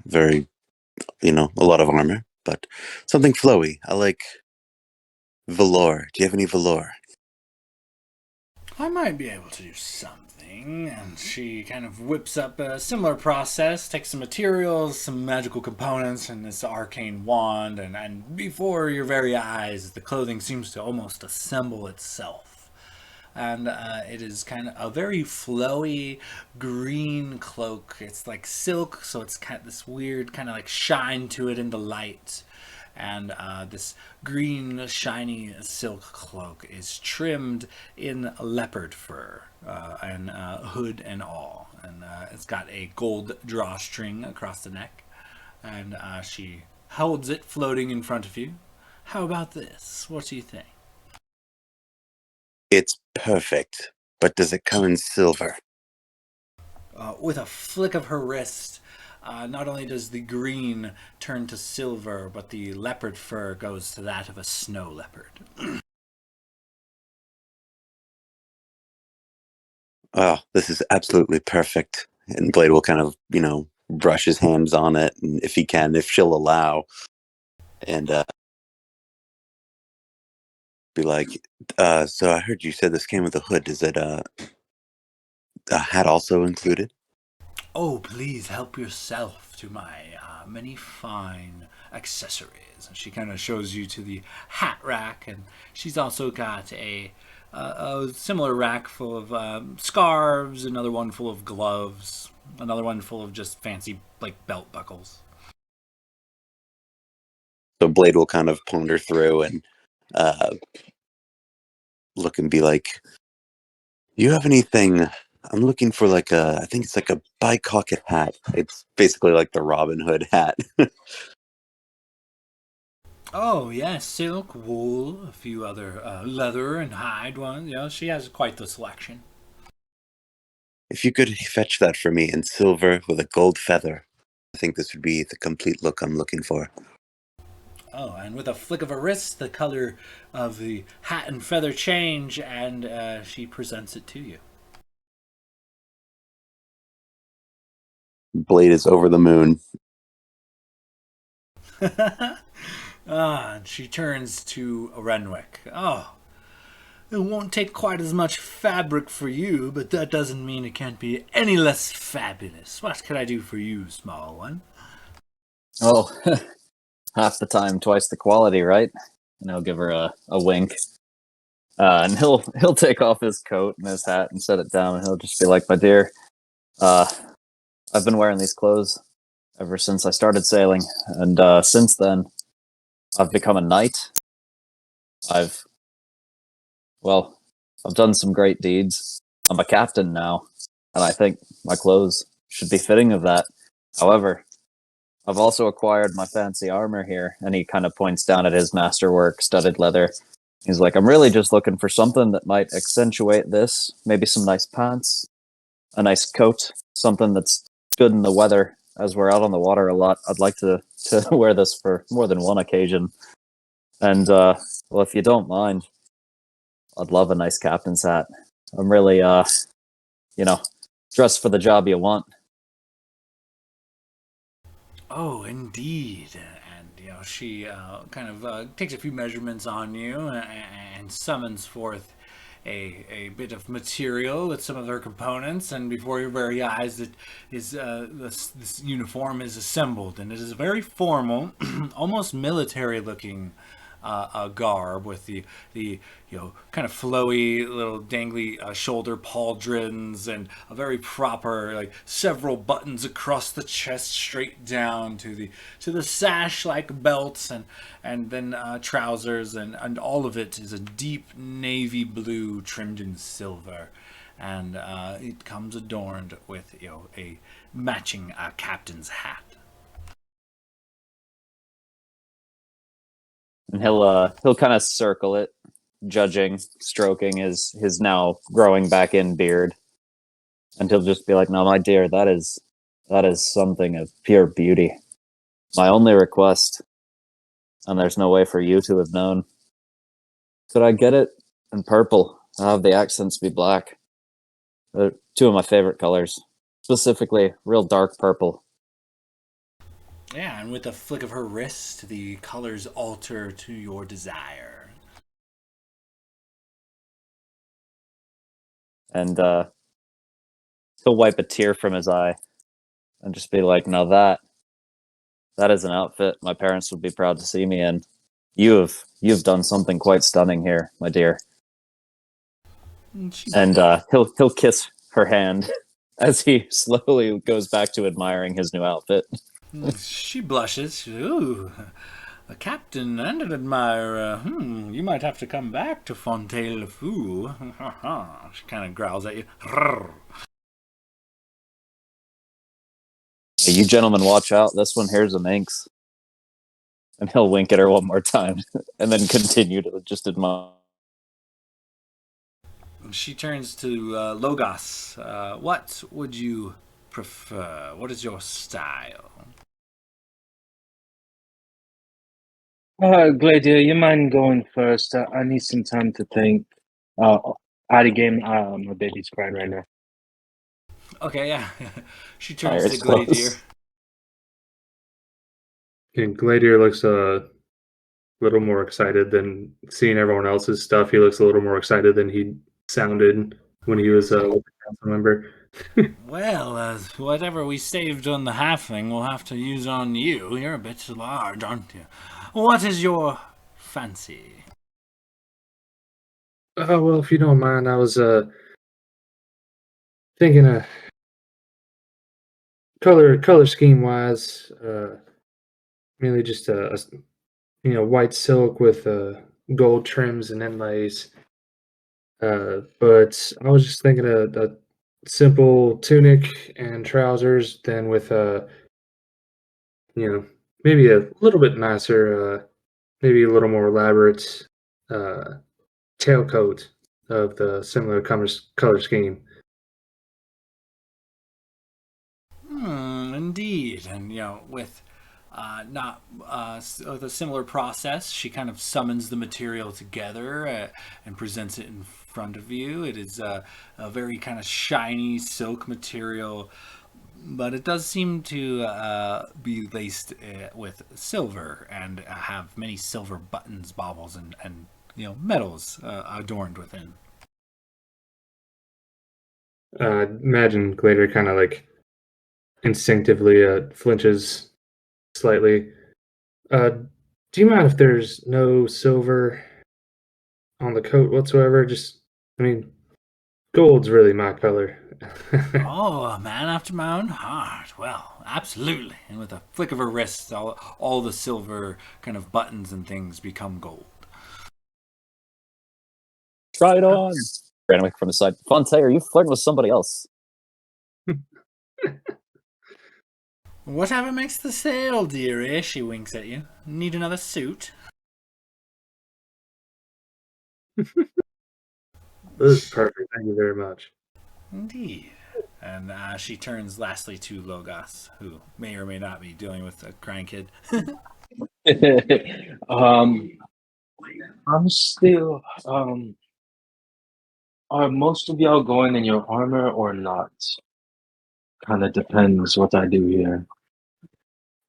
very, a lot of armor, but something flowy. I like velour. Do you have any velour? I might be able to do something. And she kind of whips up a similar process, takes some materials, some magical components, and this arcane wand, and before your very eyes, the clothing seems to almost assemble itself. And it is kind of a very flowy green cloak. It's like silk, so it's got this weird kind of like shine to it in the light. And this green shiny silk cloak is trimmed in leopard fur and hood and all, and it's got a gold drawstring across the neck, and she holds it floating in front of you. How about this? What do you think? It's perfect, but does it come in silver? With a flick of her wrist, not only does the green turn to silver, but the leopard fur goes to that of a snow leopard. Oh, this is absolutely perfect. And Blade will kind of, brush his hands on it, and if he can, if she'll allow, and be like, so I heard you said this came with a hood. Is it a hat also included? Oh, please help yourself to my many fine accessories. And she kind of shows you to the hat rack, and she's also got a similar rack full of scarves, another one full of gloves, another one full of just fancy like belt buckles. So Blade will kind of ponder through and look and be like, you have anything? I'm looking for I think it's like a bicocket hat. It's basically like the Robin Hood hat. Oh, yes, silk, wool, a few other leather and hide ones. She has quite the selection. If you could fetch that for me in silver with a gold feather, I think this would be the complete look I'm looking for. Oh, and with a flick of her wrist, the color of the hat and feather change, and she presents it to you. Blade is over the moon. And she turns to Renwick. Oh, it won't take quite as much fabric for you, but that doesn't mean it can't be any less fabulous. What can I do for you, small one? Oh, half the time, twice the quality, right? And he'll give her a wink. And he'll take off his coat and his hat and set it down, and he'll just be like, "My dear, I've been wearing these clothes ever since I started sailing, and since then, I've become a knight. I've well, I've done some great deeds. I'm a captain now, and I think my clothes should be fitting of that. However, I've also acquired my fancy armor here," and he kind of points down at his masterwork, studded leather. He's like, "I'm really just looking for something that might accentuate this. Maybe some nice pants, a nice coat, something that's good in the weather. As we're out on the water a lot, I'd like to wear this for more than one occasion. And well, if you don't mind, I'd love a nice captain's hat. I'm really dressed for the job you want." Oh, indeed. And she kind of takes a few measurements on you and summons forth a bit of material with some of her components, and before your very eyes, it is this uniform is assembled, and it is a very formal, almost military-looking garb with the kind of flowy little dangly shoulder pauldrons and a very proper like several buttons across the chest straight down to the sash like belts and then trousers and all of it is a deep navy blue trimmed in silver, and it comes adorned with a matching captain's hat. And he'll kind of circle it, judging, stroking his now growing back in beard, and he'll just be like, "No, my dear, that is something of pure beauty. My only request, and there's no way for you to have known, could I get it in purple? I'll have the accents be black. They're two of my favorite colors, specifically real dark purple." Yeah, and with a flick of her wrist, the colors alter to your desire. And he'll wipe a tear from his eye and just be like, "Now that is an outfit my parents would be proud to see me in. You've done something quite stunning here, my dear." And he'll kiss her hand as he slowly goes back to admiring his new outfit. She blushes. Ooh, a captain and an admirer. You might have to come back to Fontaine-le-Fou. She kind of growls at you. "Hey, you gentlemen watch out. This one here's a minx." And he'll wink at her one more time and then continue to just admire. She turns to Logos. What would you prefer? What is your style? Gladio, you mind going first? I need some time to think. Out of game. My baby's crying right now. Okay, yeah. She turns Fire's to Gladier. close. And Gladiator looks a little more excited than seeing everyone else's stuff. He looks a little more excited than he sounded when he was with the council member. Well, whatever we saved on the halfling, we'll have to use on you. You're a bit large, aren't you? What is your fancy? Oh well, if you don't mind, I was thinking color scheme wise, mainly just a white silk with gold trims and inlays. But I was just thinking a simple tunic and trousers, then with maybe a little bit nicer, maybe a little more elaborate uh, tailcoat of the similar color scheme. Indeed. And, with not with a similar process, she kind of summons the material together and presents it in front of you. It is a very kind of shiny silk material, but it does seem to be laced with silver and have many silver buttons, baubles, and metals adorned within. Imagine Glader kind of like instinctively flinches slightly Do you mind if there's no silver on the coat whatsoever? I mean, gold's really my color. Oh, a man after my own heart. Well, absolutely. And with a flick of her wrist, all the silver kind of buttons and things become gold. Try it on. Ran away from his side. Fonte, are you flirting with somebody else? Whatever makes the sale, dearie, she winks at you. Need another suit? This is perfect. Thank you very much. Indeed. And she turns lastly to Logos, who may or may not be dealing with a crying kid. I'm still. Are most of y'all going in your armor or not? Kind of depends what I do here.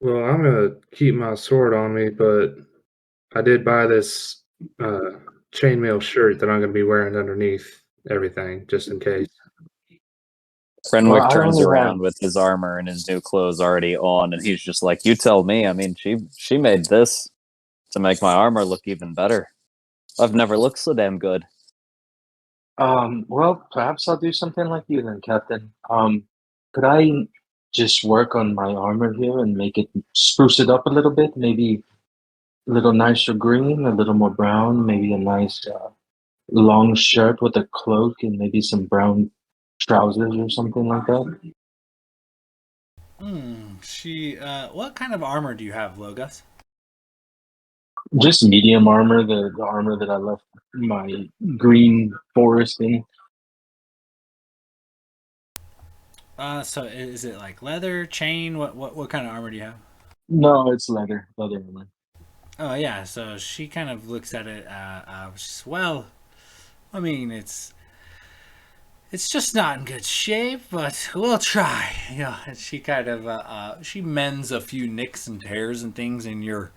Well, I'm gonna keep my sword on me, but I did buy this chainmail shirt that I'm gonna be wearing underneath everything, just in case. Well, Renwick I turns only around have. with his armor and his new clothes already on, and he's just like, "You tell me." I mean, she made this to make my armor look even better. I've never looked so damn good. Well, perhaps I'll do something like you then, Captain. Could I just work on my armor here and make it spruce it up a little bit? Maybe a little nicer green, a little more brown, maybe a nice long shirt with a cloak and maybe some brown trousers or something like that. What kind of armor do you have, Logos? Just medium armor, the armor that I left my green forest in. So is it like leather, chain? What kind of armor do you have? No, it's leather armor. Oh yeah, so she kind of looks at it. Well, I mean, it's just not in good shape, but we'll try. And she kind of she mends a few nicks and tears and things in your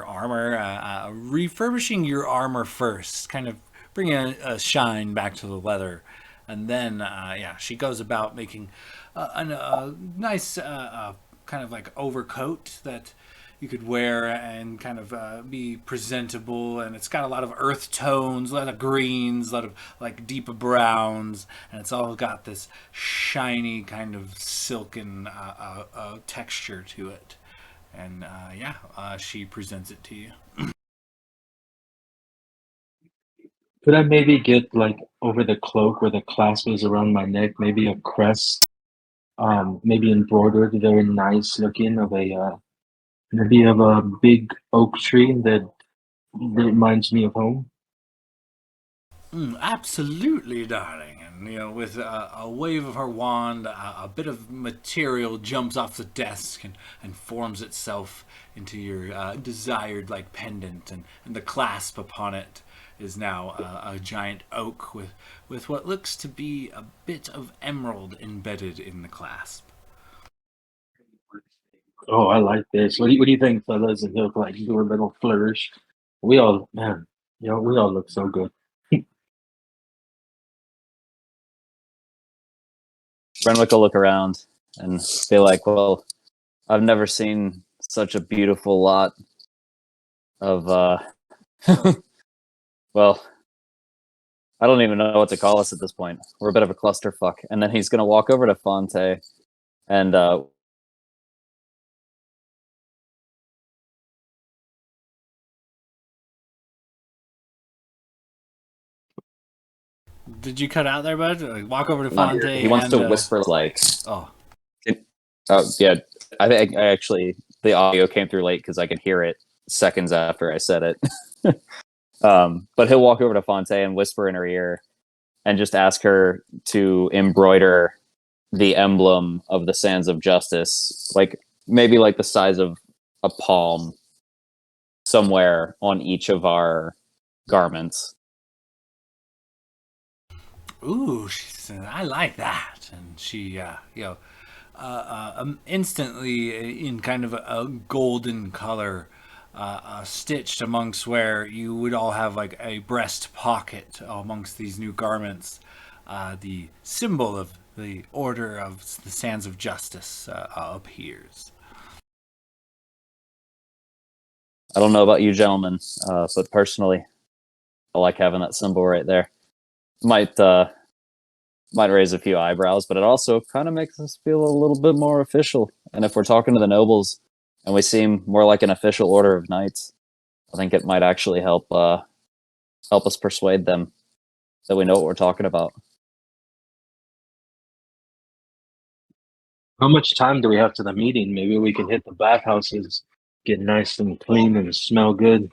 armor, refurbishing your armor first, kind of bringing a shine back to the leather, and then she goes about making a nice kind of like overcoat that you could wear and kind of be presentable, and it's got a lot of earth tones, a lot of greens, a lot of like deep browns, and it's all got this shiny kind of silken texture to it. And she presents it to you. Could I maybe get like over the cloak where the clasp is around my neck, maybe a crest, maybe embroidered, very nice looking of a maybe of a big oak tree that reminds me of home. Absolutely, darling. And with a wave of her wand, a bit of material jumps off the desk and forms itself into your desired like pendant, and the clasp upon it is now a giant oak with what looks to be a bit of emerald embedded in the clasp. Oh, I like this. What do you think, fellas? And he'll like do a little flourish. We all, man, we all look so good. Renwick will look around and be like, "Well, I've never seen such a beautiful lot of well, I don't even know what to call us at this point. We're a bit of a clusterfuck." And then he's gonna walk over to Fonte and Did you cut out there, bud? Like, walk over to Fonte. he wants to whisper like, Oh, "Oh yeah." I think I actually the audio came through late because I could hear it seconds after I said it. But he'll walk over to Fonte and whisper in her ear and just ask her to embroider the emblem of the Sands of Justice, like maybe like the size of a palm, somewhere on each of our garments. ooh, she said, I like that. And she, instantly in kind of a golden color, stitched amongst where you would all have like a breast pocket amongst these new garments. The symbol of the Order of the Sands of Justice appears. I don't know about you gentlemen, but personally, I like having that symbol right there. Might raise a few eyebrows, but it also kind of makes us feel a little bit more official. And if we're talking to the nobles and we seem more like an official order of knights, I think it might actually help us persuade them that we know what we're talking about. How much time do we have to the meeting? Maybe we can hit the bathhouses, get nice and clean and smell good.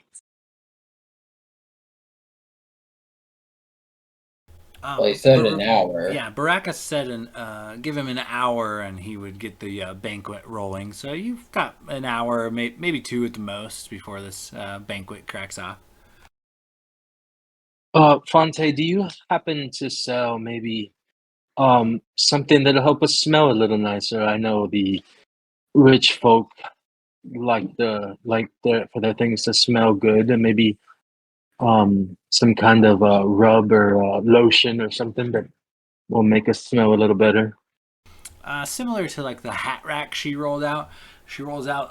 Well, he said an hour. Yeah, Baraka said give him an hour and he would get the banquet rolling. So you've got an hour, maybe two at the most, before this banquet cracks off. Fonte, do you happen to sell maybe something that'll help us smell a little nicer? I know the rich folk like for their things to smell good, and maybe some kind of rub or lotion or something that will make us smell a little better. Similar to like the hat rack she rolls out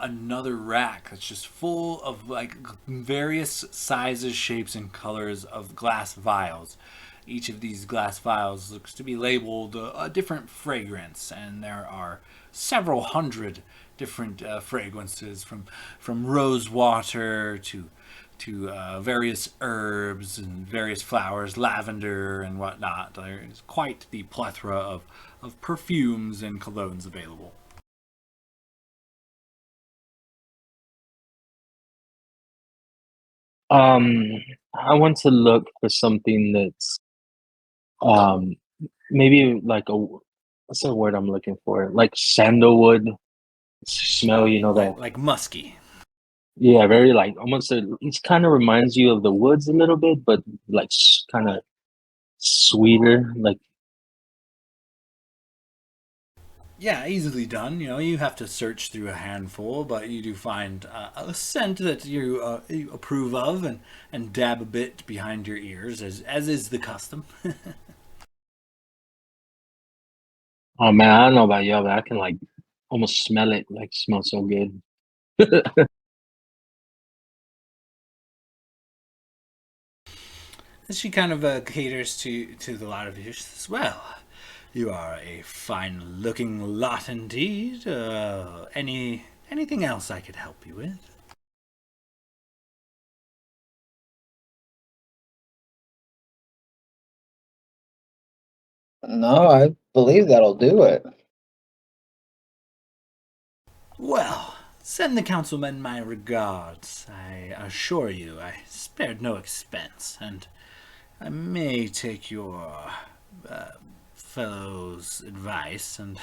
another rack that's just full of like various sizes, shapes, and colors of glass vials. Each of these glass vials looks to be labeled a different fragrance, and there are several hundred different fragrances from rose water to various herbs and various flowers, lavender and whatnot. There's quite the plethora of perfumes and colognes available. I want to look for something that's maybe like what's the word I'm looking for? Like sandalwood smell, you know, that like musky. Yeah, very like almost it kind of reminds you of the woods a little bit, but like kind of sweeter. Like Yeah, easily done. You have to search through a handful, but you do find a scent that you approve of, and dab a bit behind your ears, as is the custom. oh man, I don't know about y'all, but I can like almost smell it. Like smells so good. She kind of caters to the lot of you. She says, "Well, you are a fine-looking lot indeed. Anything else I could help you with?" No, I believe that'll do it. Well, send the councilman my regards. I assure you I spared no expense, and I may take your fellow's advice and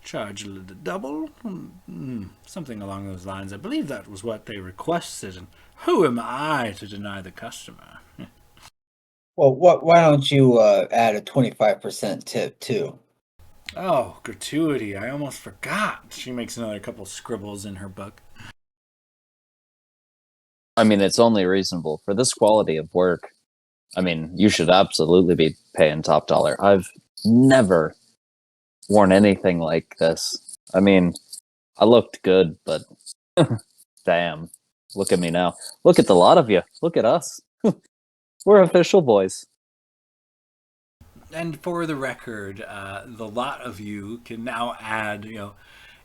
charge a little double. Something along those lines. I believe that was what they requested, and who am I to deny the customer? Well, why don't you add a 25% tip too? Oh, gratuity. I almost forgot. She makes another couple scribbles in her book. I mean, it's only reasonable for this quality of work. I mean, you should absolutely be paying top dollar. I've never worn anything like this. I mean, I looked good, but damn, look at me now. Look at the lot of you. Look at us. We're official boys. And for the record, the lot of you can now add,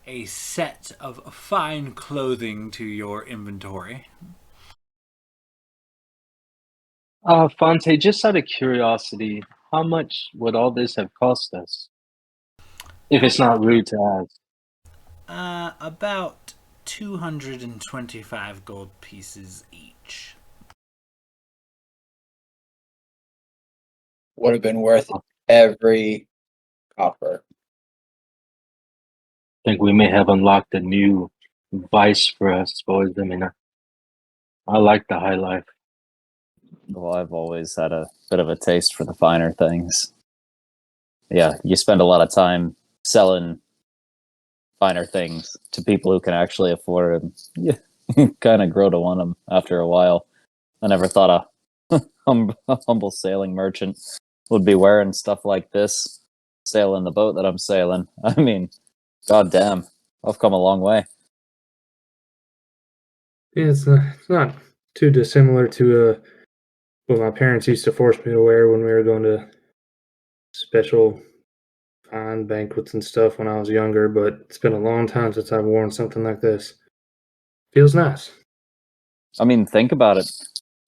a set of fine clothing to your inventory. Fonte, just out of curiosity, how much would all this have cost us? If it's not rude to ask. About 225 gold pieces each. Would have been worth every copper. I think we may have unlocked a new vice for us, boys. I mean, I like the high life. Well, I've always had a bit of a taste for the finer things. Yeah, you spend a lot of time selling finer things to people who can actually afford them. You kind of grow to want them after a while. I never thought a humble sailing merchant would be wearing stuff like this, sailing the boat that I'm sailing. I mean, goddamn, I've come a long way. Yeah, it's not too dissimilar to what my parents used to force me to wear when we were going to special fine banquets and stuff when I was younger, but it's been a long time since I've worn something like this. Feels nice. I mean, think about it.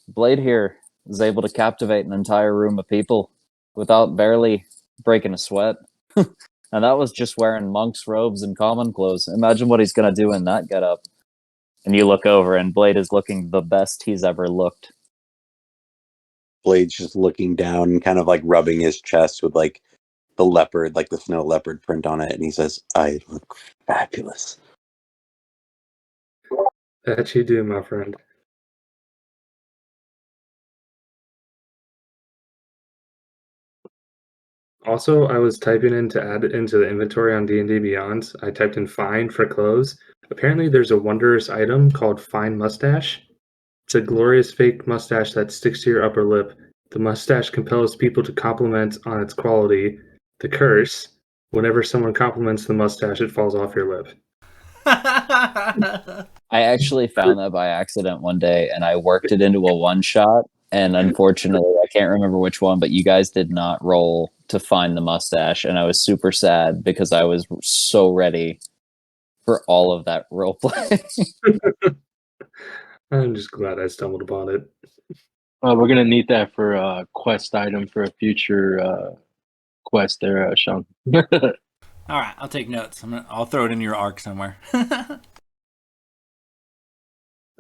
Blade here is able to captivate an entire room of people without barely breaking a sweat. And that was just wearing monk's robes and common clothes. Imagine what he's going to do in that getup. And you look over, and Blade is looking the best he's ever looked. Blade's just looking down and kind of like rubbing his chest with like the leopard, like the snow leopard print on it, and he says, "I look fabulous." That you do, my friend. Also, I was typing in to add it into the inventory on D&D Beyond. I typed in "find" for clothes. Apparently, there's a wondrous item called "Fine Mustache." It's a glorious fake mustache that sticks to your upper lip. The mustache compels people to compliment on its quality. The curse: whenever someone compliments the mustache, it falls off your lip. I actually found that by accident one day, and I worked it into a one shot. And unfortunately, I can't remember which one, but you guys did not roll to find the mustache, and I was super sad because I was so ready for all of that roleplay. I'm just glad I stumbled upon it. We're gonna need that for a quest item for a future quest there, Sean. All right, I'll take notes. I'll throw it in your arc somewhere.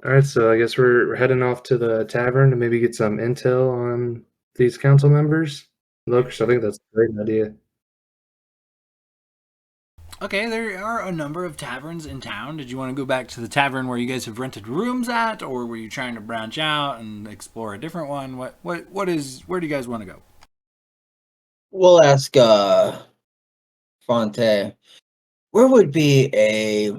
All right, so I guess we're heading off to the tavern to maybe get some intel on these council members. Look, I think that's a great idea. Okay, there are a number of taverns in town. Did you want to go back to the tavern where you guys have rented rooms at, or were you trying to branch out and explore a different one? Where do you guys want to go? We'll ask Fonte. Where would be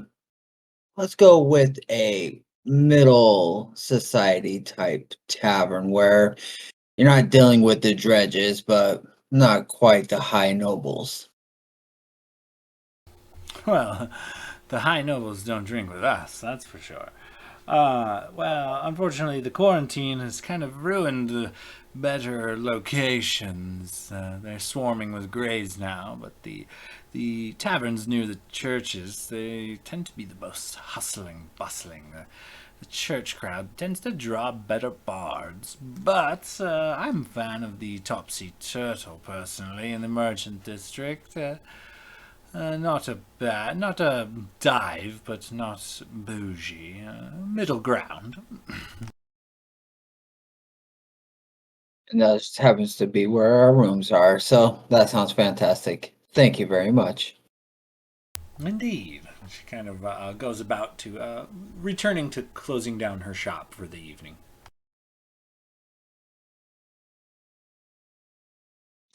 let's go with a middle society type tavern where you're not dealing with the dredges, but not quite the high nobles. Well, the high nobles don't drink with us, that's for sure. Well, unfortunately, the quarantine has kind of ruined the better locations. They're swarming with greys now, but the taverns near the churches, they tend to be the most hustling, bustling. The church crowd tends to draw better bards, but I'm a fan of the Topsy Turtle personally in the merchant district. Not a dive, but not bougie. Middle ground. And that just happens to be where our rooms are, so that sounds fantastic. Thank you very much. Indeed. She kind of goes about to returning to closing down her shop for the evening.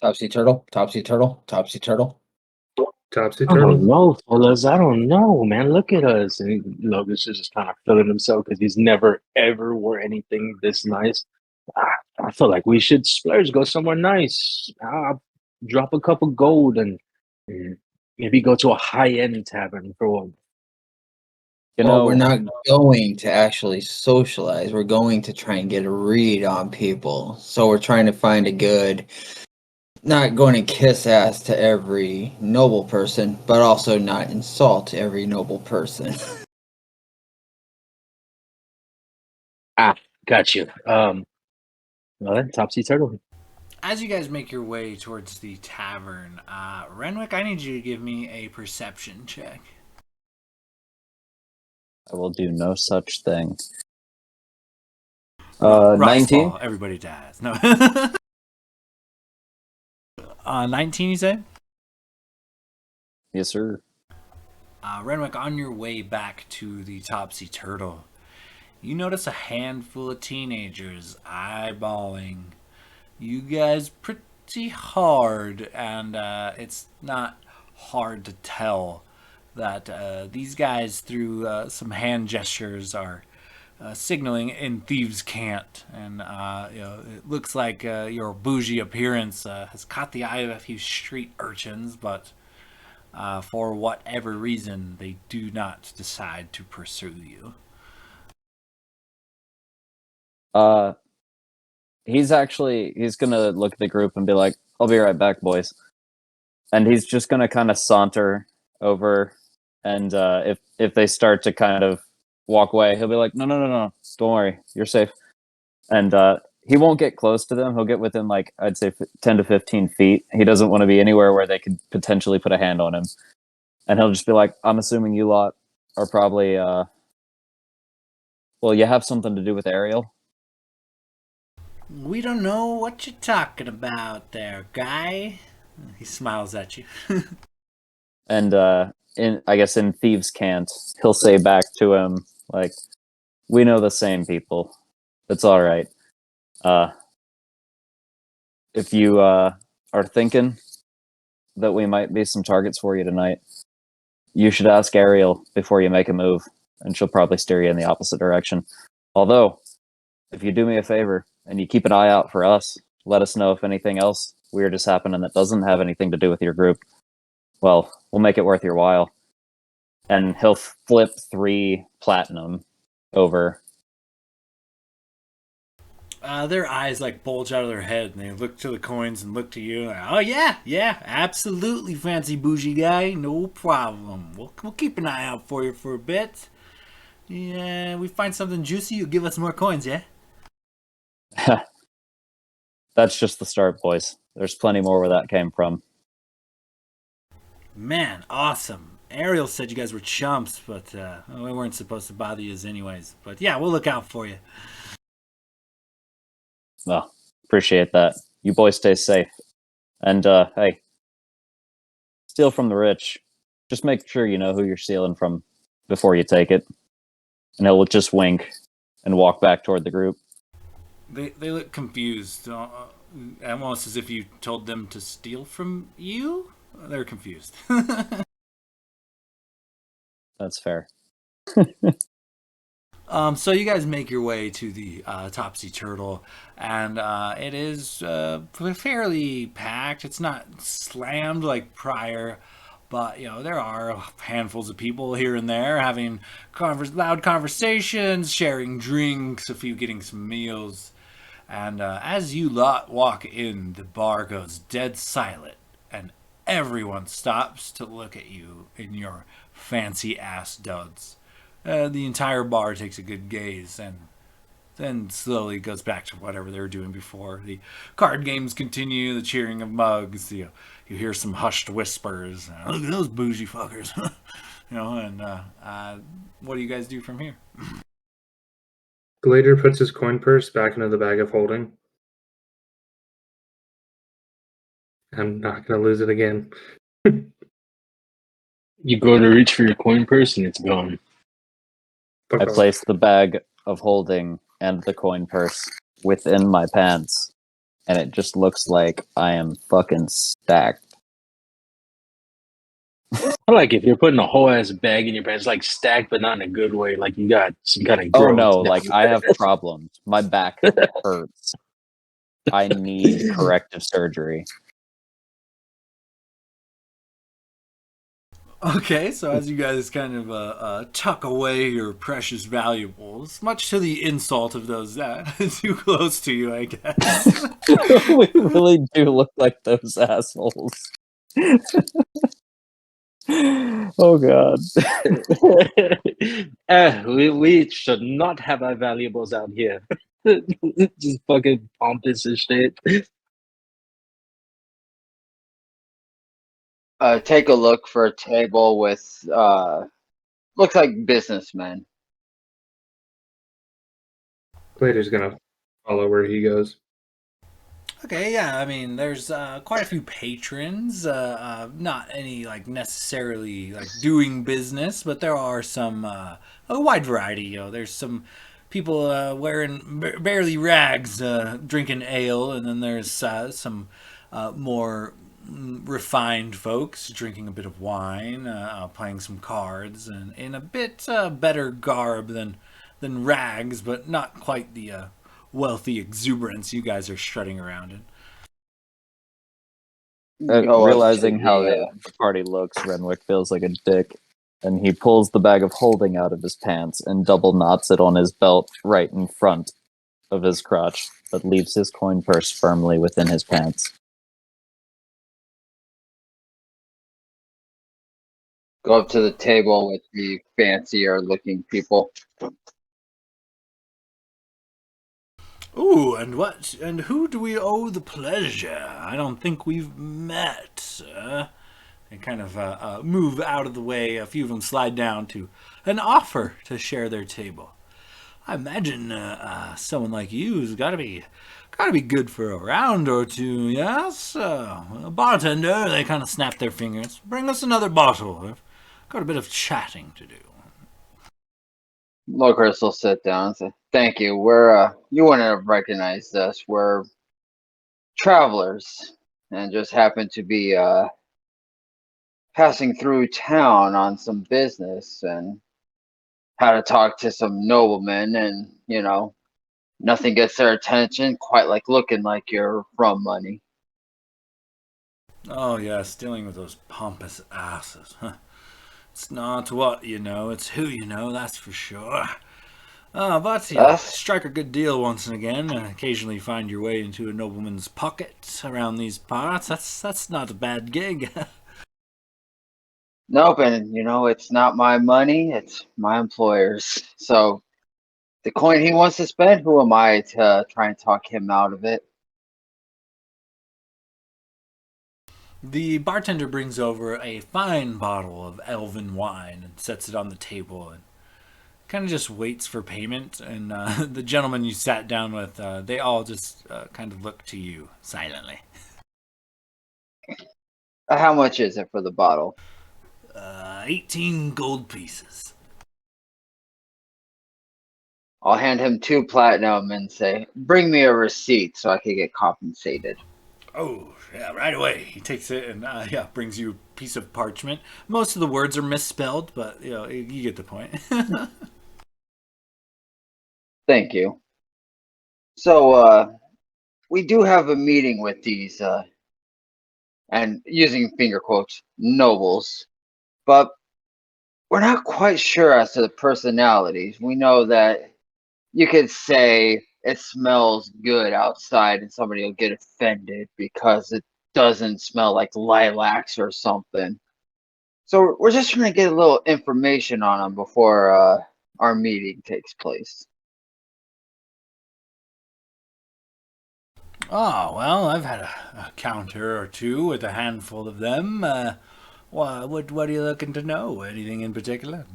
Topsy turtle, topsy turtle, topsy turtle. Topsy I turtle. don't know, fellas. I don't know, man. Look at us. And Logan's just kind of feeling himself because he's never ever wore anything this nice. I feel like we should splurge, go somewhere nice. Drop a couple gold and maybe go to a high end tavern for one. You Well, know, we're not going to actually socialize. We're going to try and get a read on people. So we're trying to find a good, not going to kiss ass to every noble person, but also not insult every noble person. Got you. Well then, Topsy Turtle. As you guys make your way towards the tavern, Renwick, I need you to give me a perception check. I will do no such thing. Rise 19? fall, everybody dies. No. 19, you say? Yes, sir. Renwick, on your way back to the Topsy Turtle, you notice a handful of teenagers eyeballing you guys pretty hard, and it's not hard to tell that these guys, through some hand gestures, are signaling in thieves' cant, and it looks like your bougie appearance has caught the eye of a few street urchins, but for whatever reason, they do not decide to pursue you. He's gonna look at the group and be like, "I'll be right back, boys," and he's just gonna kind of saunter over, and if they start to kind of walk away, he'll be like, "No, no, no, no, don't worry, you're safe," and he won't get close to them. He'll get within like I'd say 10 to 15 feet. He doesn't want to be anywhere where they could potentially put a hand on him, and he'll just be like, "I'm assuming you lot are probably well, you have something to do with Ariel." We don't know what you're talking about there, guy. He smiles at you. And in Thieves' Cant, he'll say back to him like, "We know the same people. It's all right. If you are thinking that we might be some targets for you tonight, you should ask Ariel before you make a move, and she'll probably steer you in the opposite direction. Although, if you do me a favor and you keep an eye out for us, let us know if anything else weird is happening that doesn't have anything to do with your group. Well, we'll make it worth your while." And he'll flip 3 platinum over. Their eyes like bulge out of their head, and they look to the coins and look to you. Like, oh yeah, absolutely, fancy bougie guy, no problem. We'll keep an eye out for you for a bit. Yeah, we find something juicy, you'll give us more coins, yeah? That's just the start, boys. There's plenty more where that came from. Man, awesome. Ariel said you guys were chumps, but we weren't supposed to bother you anyways. But yeah, we'll look out for you. Well, appreciate that. You boys stay safe. And, hey, steal from the rich. Just make sure you know who you're stealing from before you take it. And he'll just wink and walk back toward the group. They look confused, almost as if you told them to steal from you. They're confused. That's fair. So you guys make your way to the Topsy Turtle, and it is fairly packed. It's not slammed like prior, but there are handfuls of people here and there having loud conversations, sharing drinks, a few getting some meals. And as you lot walk in, the bar goes dead silent, and everyone stops to look at you in your fancy ass duds. The entire bar takes a good gaze and then slowly goes back to whatever they were doing before. The card games continue, the cheering of mugs. You hear some hushed whispers. Look at those bougie fuckers. And what do you guys do from here? Glader puts his coin purse back into the bag of holding. I'm not going to lose it again. You go to reach for your coin purse and it's gone. I place the bag of holding and the coin purse within my pants, and it just looks like I am fucking stacked. I like if you're putting a whole ass bag in your pants, like stacked, but not in a good way. Like you got some kind of growth. Oh no, like I have problems. My back hurts. I need corrective surgery. Okay, so as you guys kind of tuck away your precious valuables, much to the insult of those that too close to you, I guess. We really do look like those assholes. Oh god. We should not have our valuables out here. Just fucking pompous as shit. Take a look for a table with looks like businessmen. Glader's going to follow where he goes. Okay, yeah, I mean, there's quite a few patrons, not any, necessarily, doing business, but there are some, a wide variety, there's some people wearing barely rags, drinking ale, and then there's some more refined folks drinking a bit of wine, playing some cards, and in a bit better garb than rags, but not quite the wealthy exuberance you guys are strutting around in. Realizing how the party looks, Renwick feels like a dick, and he pulls the bag of holding out of his pants and double knots it on his belt right in front of his crotch, but leaves his coin purse firmly within his pants. Go up to the table with the fancier looking people. Ooh, and who do we owe the pleasure? I don't think we've met, sir. They kind of move out of the way. A few of them slide down to an offer to share their table. I imagine someone like you's gotta be good for a round or two, yes? A bartender, they kind of snap their fingers. Bring us another bottle. I've got a bit of chatting to do. Locris will sit down and say, "Thank you. You wouldn't have recognized us. We're travelers and just happen to be passing through town on some business and had to talk to some noblemen, and nothing gets their attention quite like looking like you're from money." Oh, yes, dealing with those pompous asses. Huh. It's not what you know, it's who you know, that's for sure. But you Us? strike a good deal once and again, and occasionally find your way into a nobleman's pocket around these parts. That's not a bad gig. Nope, and it's not my money, it's my employer's. So the coin he wants to spend, who am I to try and talk him out of it? The bartender brings over a fine bottle of elven wine and sets it on the table and kind of just waits for payment. And the gentleman you sat down with, they all just kind of look to you silently. How much is it for the bottle? 18 gold pieces. I'll hand him 2 platinum and say, "Bring me a receipt so I can get compensated." Oh, yeah, right away. He takes it and brings you a piece of parchment. Most of the words are misspelled, but you get the point. Thank you. So, we do have a meeting with these, and using finger quotes, nobles, but we're not quite sure as to the personalities. We know that you could say it smells good outside and somebody will get offended because it doesn't smell like lilacs or something. So we're just trying to get a little information on them before our meeting takes place. Oh, well, I've had a counter or two with a handful of them. What are you looking to know? Anything in particular?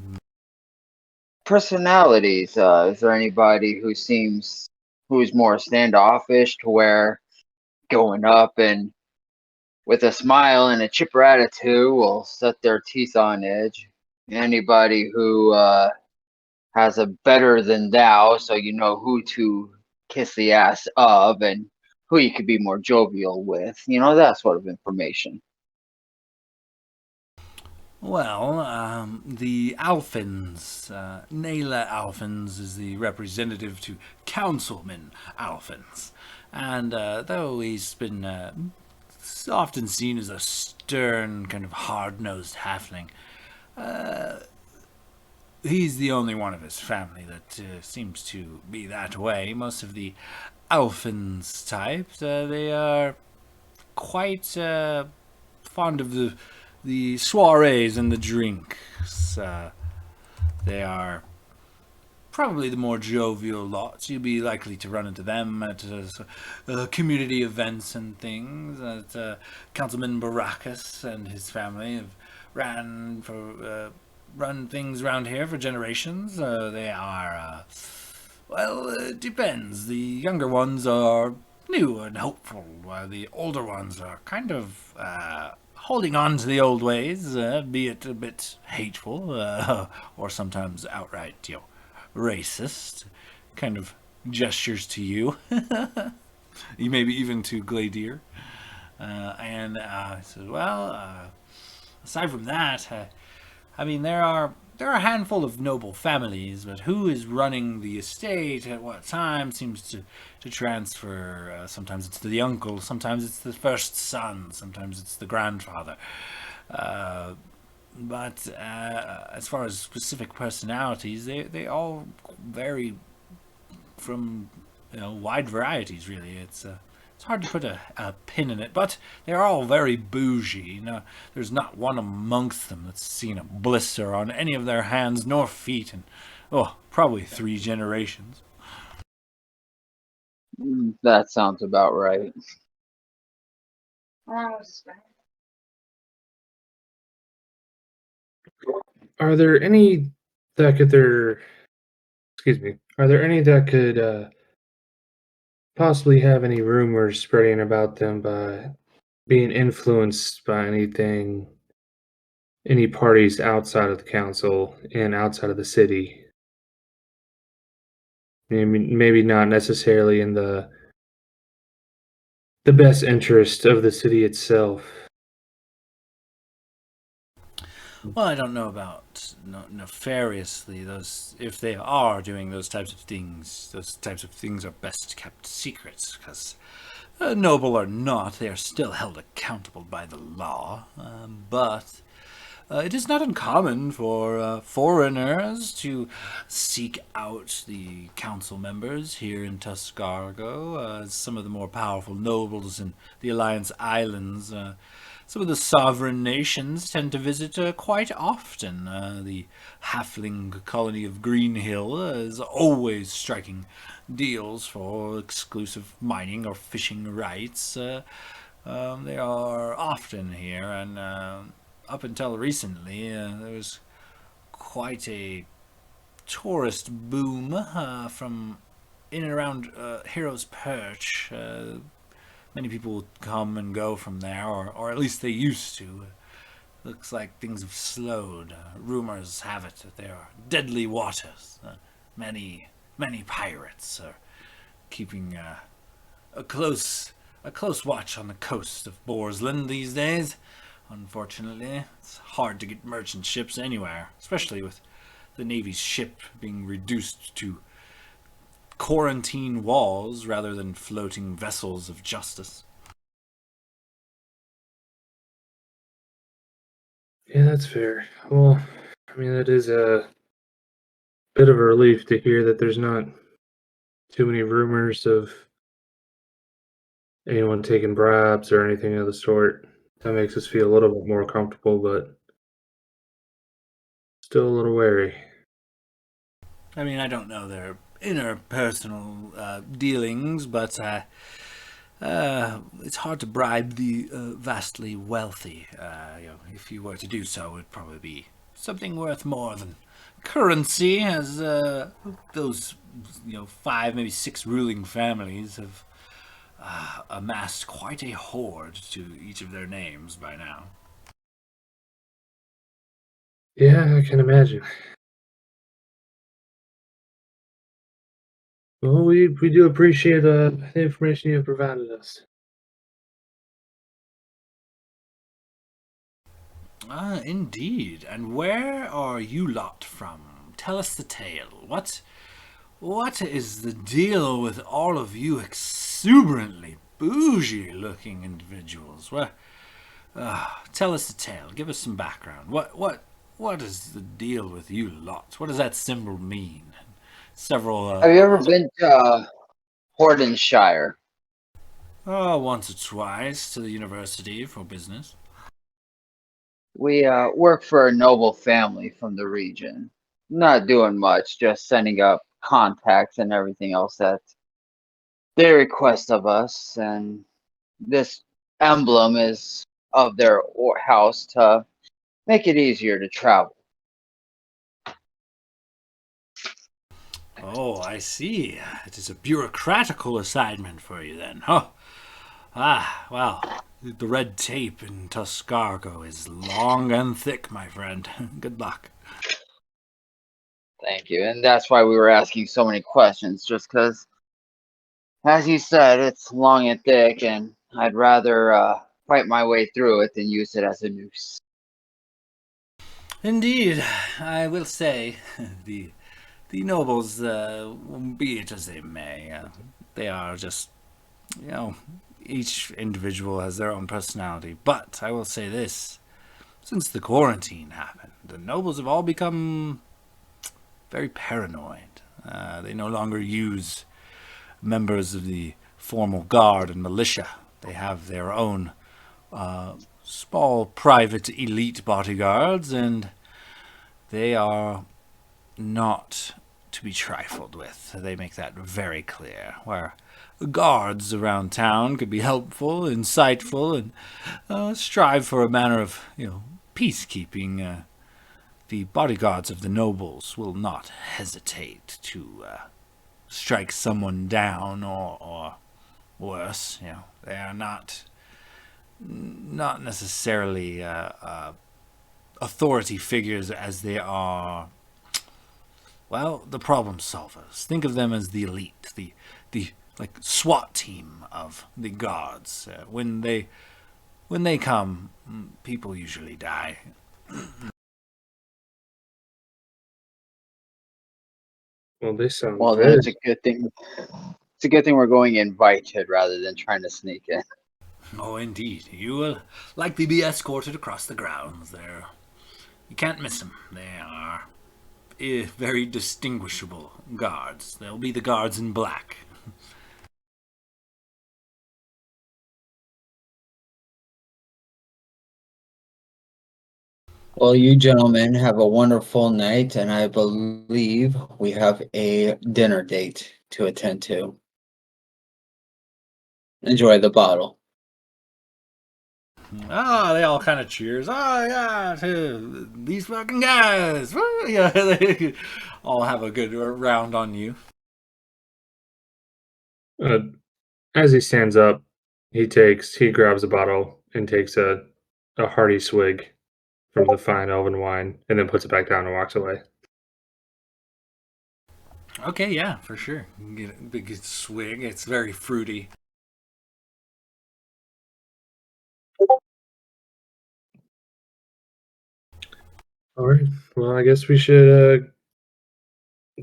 Personalities. Is there anybody who's more standoffish to where going up and with a smile and a chipper attitude will set their teeth on edge? Anybody who has a better than thou, so you know who to kiss the ass of and who you could be more jovial with, that sort of information. Well, the Alphins, Naila Alphins is the representative to Councilman Alphins. And though he's been often seen as a stern, kind of hard-nosed halfling, he's the only one of his family that seems to be that way. Most of the Alphins types, they are quite fond of the soirees and the drinks. They are probably the more jovial lots. You'll be likely to run into them at community events and things. Councilman Baracus and his family have run things around here for generations. They are, well, it depends. The younger ones are new and hopeful, while the older ones are kind of holding on to the old ways, be it a bit hateful, or sometimes outright, racist. Kind of gestures to you. Maybe even to Gladier. And I said, well, aside from that, I mean, there are a handful of noble families, but who is running the estate at what time seems to transfer. Sometimes it's the uncle, sometimes it's the first son, sometimes it's the grandfather. But as far as specific personalities, they all vary from wide varieties, really. It's hard to put a pin in it, but they're all very bougie. There's not one amongst them that's seen a blister on any of their hands nor feet in, probably 3 generations. That sounds about right. Are there any that could there? Excuse me. Are there any that could possibly have any rumors spreading about them by being influenced by anything, any parties outside of the council and outside of the city? Maybe not necessarily in the best interest of the city itself. Well, I don't know about nefariously. If they are doing those types of things are best kept secrets, because noble or not, they are still held accountable by the law. But it is not uncommon for foreigners to seek out the council members here in Tuscargo. Some of the more powerful nobles in the Alliance Islands, some of the sovereign nations tend to visit quite often. The halfling colony of Green Hill is always striking deals for exclusive mining or fishing rights. They are often here, and up until recently, there was quite a tourist boom from in and around Heroes Perch. Many people would come and go from there, or at least they used to. Looks like things have slowed. Rumors have it that there are deadly waters. Many pirates are keeping a close watch on the coast of Borsland these days. Unfortunately, it's hard to get merchant ships anywhere, especially with the Navy's ship being reduced to quarantine walls rather than floating vessels of justice. Yeah, that's fair. Well, I mean, that is a bit of a relief to hear that there's not too many rumors of anyone taking bribes or anything of the sort. That makes us feel a little bit more comfortable, but still a little wary. I mean, I don't know their interpersonal dealings, but it's hard to bribe the vastly wealthy. If you were to do so, it'd probably be something worth more than currency, as those 5, maybe 6 ruling families have amassed quite a hoard to each of their names by now. Yeah, I can imagine. Well, we do appreciate the information you have provided us. Indeed. And where are you lot from? Tell us the tale. What is the deal with all of you exuberantly bougie-looking individuals? Tell us the tale. Give us some background. What is the deal with you lot? What does that symbol mean? Several. Have you ever been to Hordenshire? Once or twice to the university for business. We work for a noble family from the region. Not doing much, just sending up contacts and everything else that they request of us. And this emblem is of their house to make it easier to travel. Oh, I see. It is a bureaucratical assignment for you then, huh? Well, the red tape in Tuscargo is long and thick, my friend. Good luck. Thank you. And that's why we were asking so many questions, just because, as you said, it's long and thick, and I'd rather fight my way through it than use it as a noose. Indeed, I will say, the nobles, be it as they may, they are just, each individual has their own personality. But I will say this, since the quarantine happened, the nobles have all become very paranoid. They no longer use members of the formal guard and militia. They have their own small private elite bodyguards, and they are not to be trifled with. They make that very clear. Where guards around town could be helpful, insightful, and strive for a manner of, peacekeeping, the bodyguards of the nobles will not hesitate to strike someone down or worse. They are not necessarily authority figures as they are, well, the problem solvers. Think of them as the elite, the like SWAT team of the guards. When they come, people usually die. Well, they sound Well, then very. it's a good thing. It's a good thing we're going invited rather than trying to sneak in. Oh, indeed. You will likely be escorted across the grounds there. You can't miss them. They are very distinguishable guards. They'll be the guards in black. Well, you gentlemen have a wonderful night, and I believe we have a dinner date to attend to. Enjoy the bottle. They all kind of cheers. Oh, yeah, these fucking guys. Yeah, they all have a good round on you. As he stands up, he grabs a bottle and takes a hearty swig from the fine elven wine, and then puts it back down and walks away. Okay, yeah, for sure. You can get a big swig. It's very fruity. All right. Well, I guess we should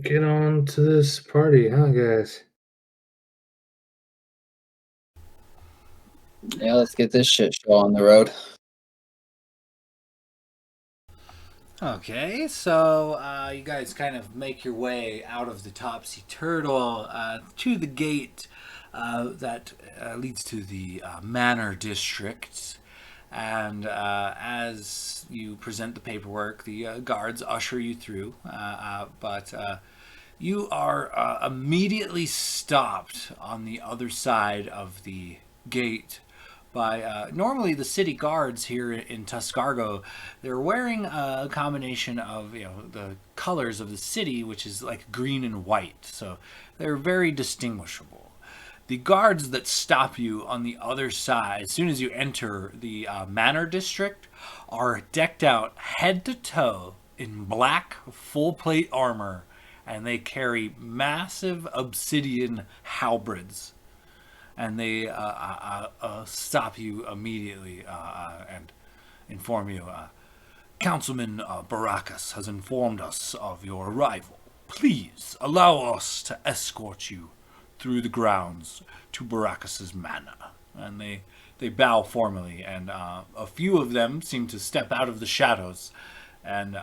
get on to this party, huh, guys? Yeah, let's get this shit show on the road. Okay, so you guys kind of make your way out of the Topsy Turtle to the gate that leads to the Manor District. And as you present the paperwork, the guards usher you through. But you are immediately stopped on the other side of the gate by normally the city guards here in Tuscargo. They're wearing a combination of the colors of the city, which is like green and white, so they're very distinguishable. The guards that stop you on the other side as soon as you enter the Manor District are decked out head to toe in black full plate armor, and they carry massive obsidian halberds. And they stop you immediately and inform you, Councilman Baracus has informed us of your arrival. Please allow us to escort you through the grounds to Baracus's manor. And they bow formally, and a few of them seem to step out of the shadows, and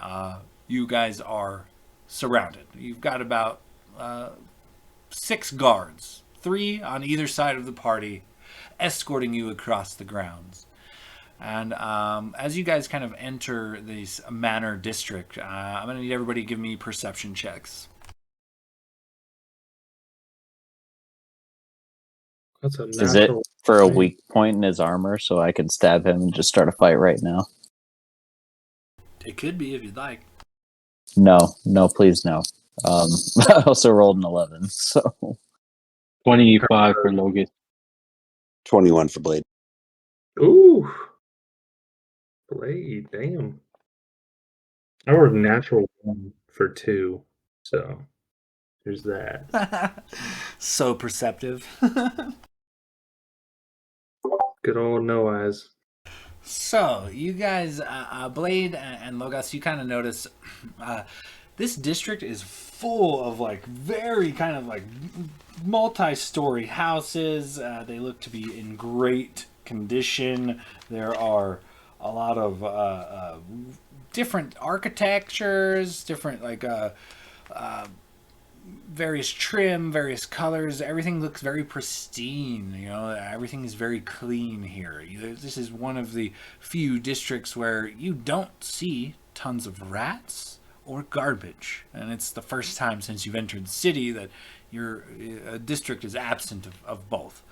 you guys are surrounded. You've got about 6 guards, 3 on either side of the party, escorting you across the grounds. And as you guys kind of enter this Manor District, I'm going to need everybody to give me perception checks. That's a Is it natural. for a weak point in his armor so I can stab him and just start a fight right now? It could be if you'd like. No, please no. I also rolled an 11, so 25 for Logan. 21 for Blade. Ooh. Blade, damn. I rolled a natural 1 for 2, so there's that. So perceptive. Good old no eyes. So, you guys, Blade and Logos, you kind of notice this district is full of like very kind of like multi-story houses. They look to be in great condition. There are a lot of different architectures, different like various trim, various colors. Everything looks very pristine. Everything is very clean here. This is one of the few districts where you don't see tons of rats or garbage, and it's the first time since you've entered the city that your district is absent of both.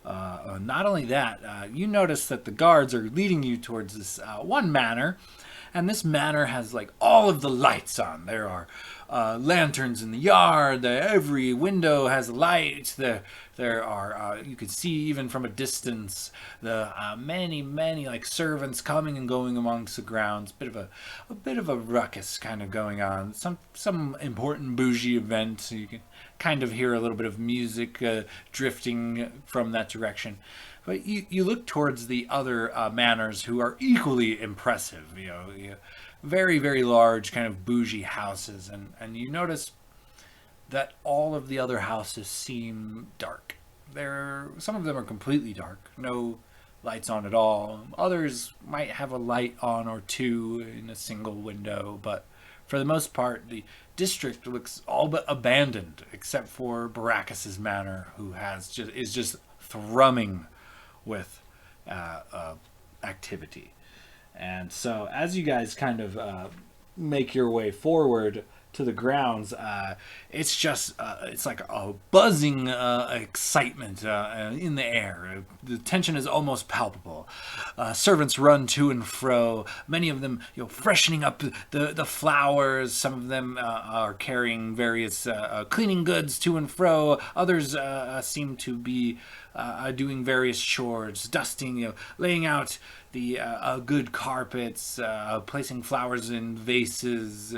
Not only that, you notice that the guards are leading you towards this one manor, and this manor has like all of the lights on. There are lanterns in the yard. Every window has a light. There are you can see even from a distance the many like servants coming and going amongst the grounds. A bit of a ruckus kind of going on. Some important bougie event. So you can kind of hear a little bit of music drifting from that direction. But you look towards the other manors who are equally impressive. Very, very large kind of bougie houses. And you notice that all of the other houses seem dark. Some of them are completely dark. No lights on at all. Others might have a light on or two in a single window. But for the most part, the district looks all but abandoned, except for Baracus's manor, who is just thrumming with activity. And so as you guys kind of make your way forward to the grounds, it's like a buzzing excitement in the air. The tension is almost palpable. Servants run to and fro, many of them freshening up the flowers. Some of them are carrying various cleaning goods to and fro. Others seem to be doing various chores, dusting, laying out the good carpets, placing flowers in vases,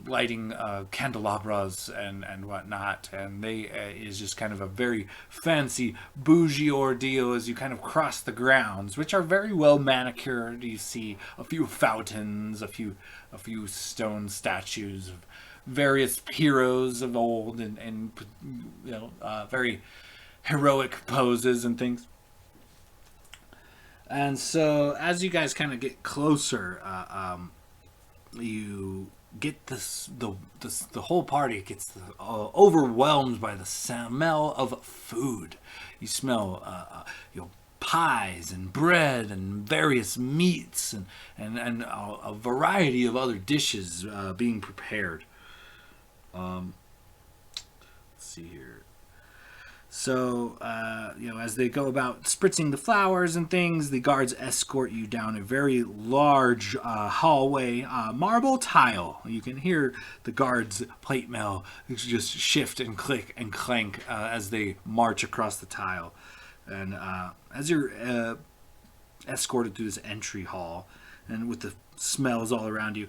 lighting candelabras and whatnot. And is just kind of a very fancy bougie ordeal as you kind of cross the grounds, which are very well manicured. You see a few fountains, a few stone statues of various heroes of old, and very heroic poses and things. And so as you guys kind of get closer, you get the whole party gets overwhelmed by the smell of food. You smell pies and bread and various meats and a variety of other dishes being prepared. Let's see here. So, as they go about spritzing the flowers and things, the guards escort you down a very large hallway, marble tile. You can hear the guards' plate mail just shift and click and clank as they march across the tile. And as you're escorted through this entry hall, and with the smells all around you,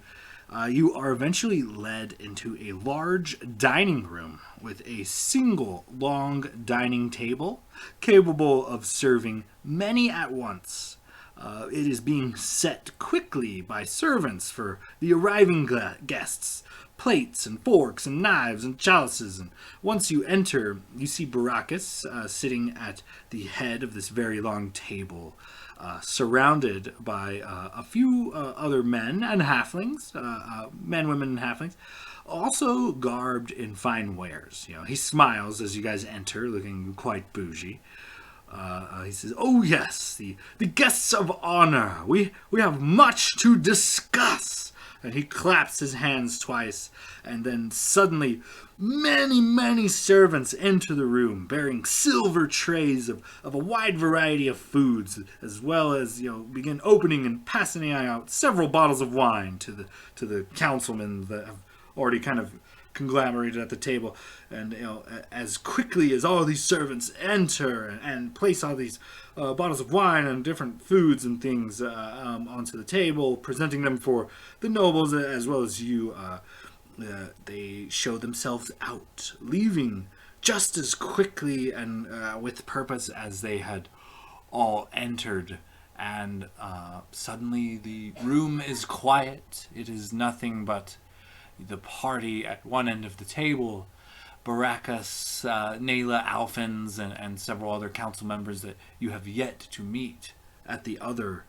you are eventually led into a large dining room with a single long dining table capable of serving many at once. It is being set quickly by servants for the arriving guests. Plates and forks and knives and chalices. And once you enter, you see Baracus sitting at the head of this very long table, surrounded by a few other men and halflings, men, women, and halflings, also garbed in fine wares. He smiles as you guys enter, looking quite bougie. He says, "Oh yes, the guests of honor. We have much to discuss." And he claps his hands twice, and then suddenly many servants enter the room bearing silver trays of a wide variety of foods, as well as begin opening and passing out several bottles of wine to the councilmen that have already kind of conglomerated at the table. And as quickly as all these servants enter and place all these bottles of wine and different foods and things onto the table, presenting them for the nobles as well as you, they show themselves out, leaving just as quickly and with purpose as they had all entered. And suddenly the room is quiet. It is nothing but the party at one end of the table, Baracus, Nayla, Alphins, and several other council members that you have yet to meet at the other.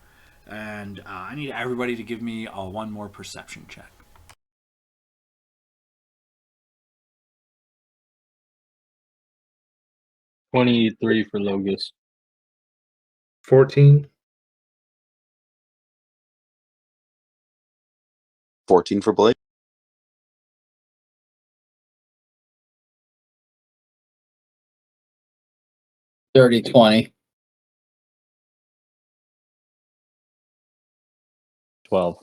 And I need everybody to give me one more perception check. 23 for Logus. 14. 14 for Blake. Dirty 20. 12.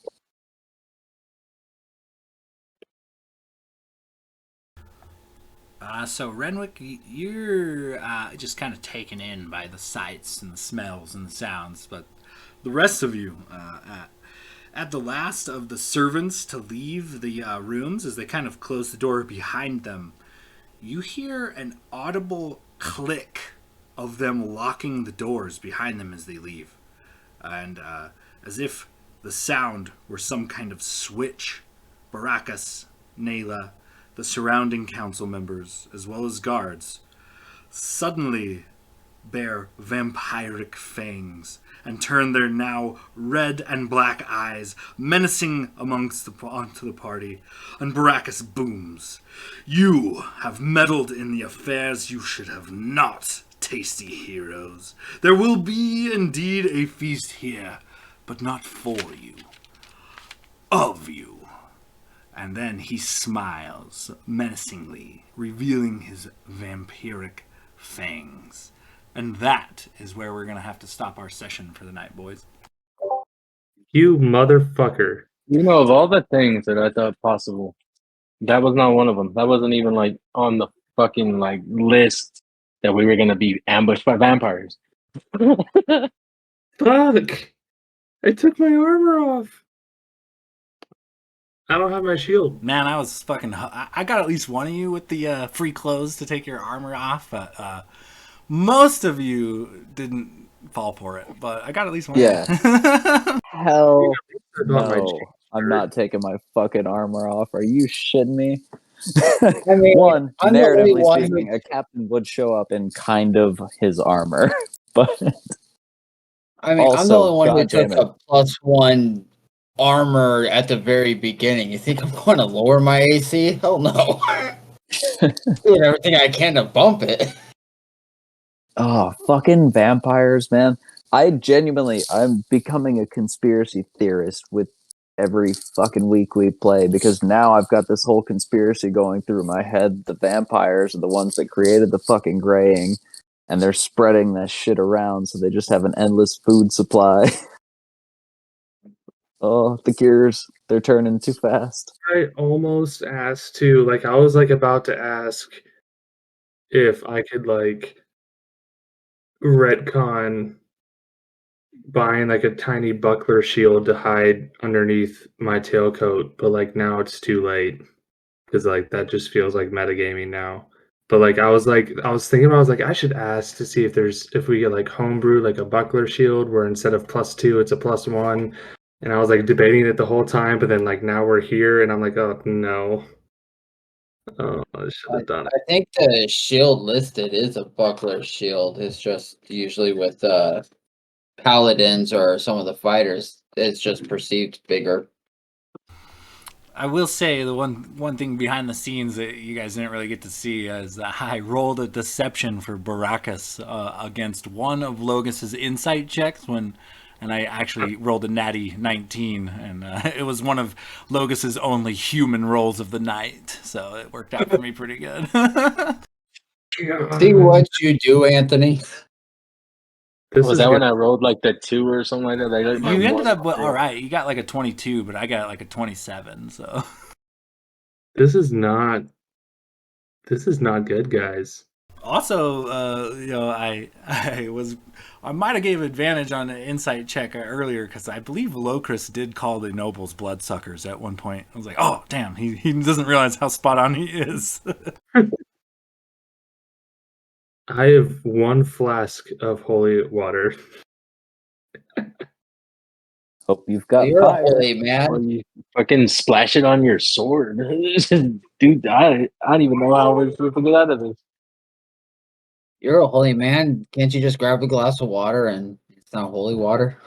So Renwick, you're just kind of taken in by the sights and the smells and the sounds, but the rest of you, at the last of the servants to leave the rooms, as they kind of close the door behind them, you hear an audible click of them locking the doors behind them as they leave, and as if the sound were some kind of switch, Baracus, Nayla, the surrounding council members, as well as guards, suddenly bear vampiric fangs and turn their now red and black eyes menacing onto the party, and Baracus booms. You have meddled in the affairs you should have not, tasty heroes. There will be indeed a feast here, but not for you. Of you. And then he smiles menacingly, revealing his vampiric fangs. And that is where we're going to have to stop our session for the night, boys. You motherfucker. You know, of all the things that I thought possible, that was not one of them. That wasn't even like on the fucking like list that we were gonna be ambushed by vampires. Fuck! I took my armor off. I don't have my shield. Man, I was fucking... I got at least one of you with the free clothes to take your armor off, but most of you didn't fall for it, but I got at least one. Yeah. Hell I bought my no. I'm not taking my fucking armor off. Are you shitting me? I mean, One, I'm the only narratively one who- speaking, a captain would show up in kind of his armor. But I mean, I'm the Also, only one who goddamn took a +1 armor at the very beginning. You think I'm going to lower my AC? Hell no. Doing everything I can to bump it. oh, fucking vampires, man. I'm becoming a conspiracy theorist with every fucking week we play, because now I've got this whole conspiracy going through my head. The vampires are the ones that created the fucking graying, and they're spreading that shit around, so they just have an endless food supply. Oh, the gears, they're turning too fast. I almost asked to, like, I was like about to ask if I could like retcon buying like a tiny buckler shield to hide underneath my tailcoat, but like now it's too late because like that just feels like metagaming now. But like I was thinking I was like I should ask to see if we get like homebrew like a buckler shield where instead of +2 it's a +1. And I was like debating it the whole time, but then like now we're here and I'm like, oh no. Oh, I should have done it. I think the shield listed is a buckler shield. It's just usually with paladins or some of the fighters, it's just perceived bigger. I will say the one thing behind the scenes that you guys didn't really get to see is that I rolled a deception for Baracus against one of Logus's insight checks and I actually rolled a natty 19, and it was one of Logus's only human rolls of the night, so it worked out for me pretty good. See what you do, Anthony. This Was is that when good. I rolled like the 2 or something like that? I got my You ended one up with, roll. all right. You got like a 22, but I got like a 27. So This is not good, guys. also, I might have gave advantage on an insight check earlier because I believe Locris did call the nobles bloodsuckers at one point. I was like, oh damn, he doesn't realize how spot on he is. I have 1 flask of holy water. Hope you've got You're a fire. holy man. Or you fucking splash it on your sword. Dude, I don't even know how we're supposed to get out of this. You're a holy man. Can't you just grab a glass of water and it's not holy water?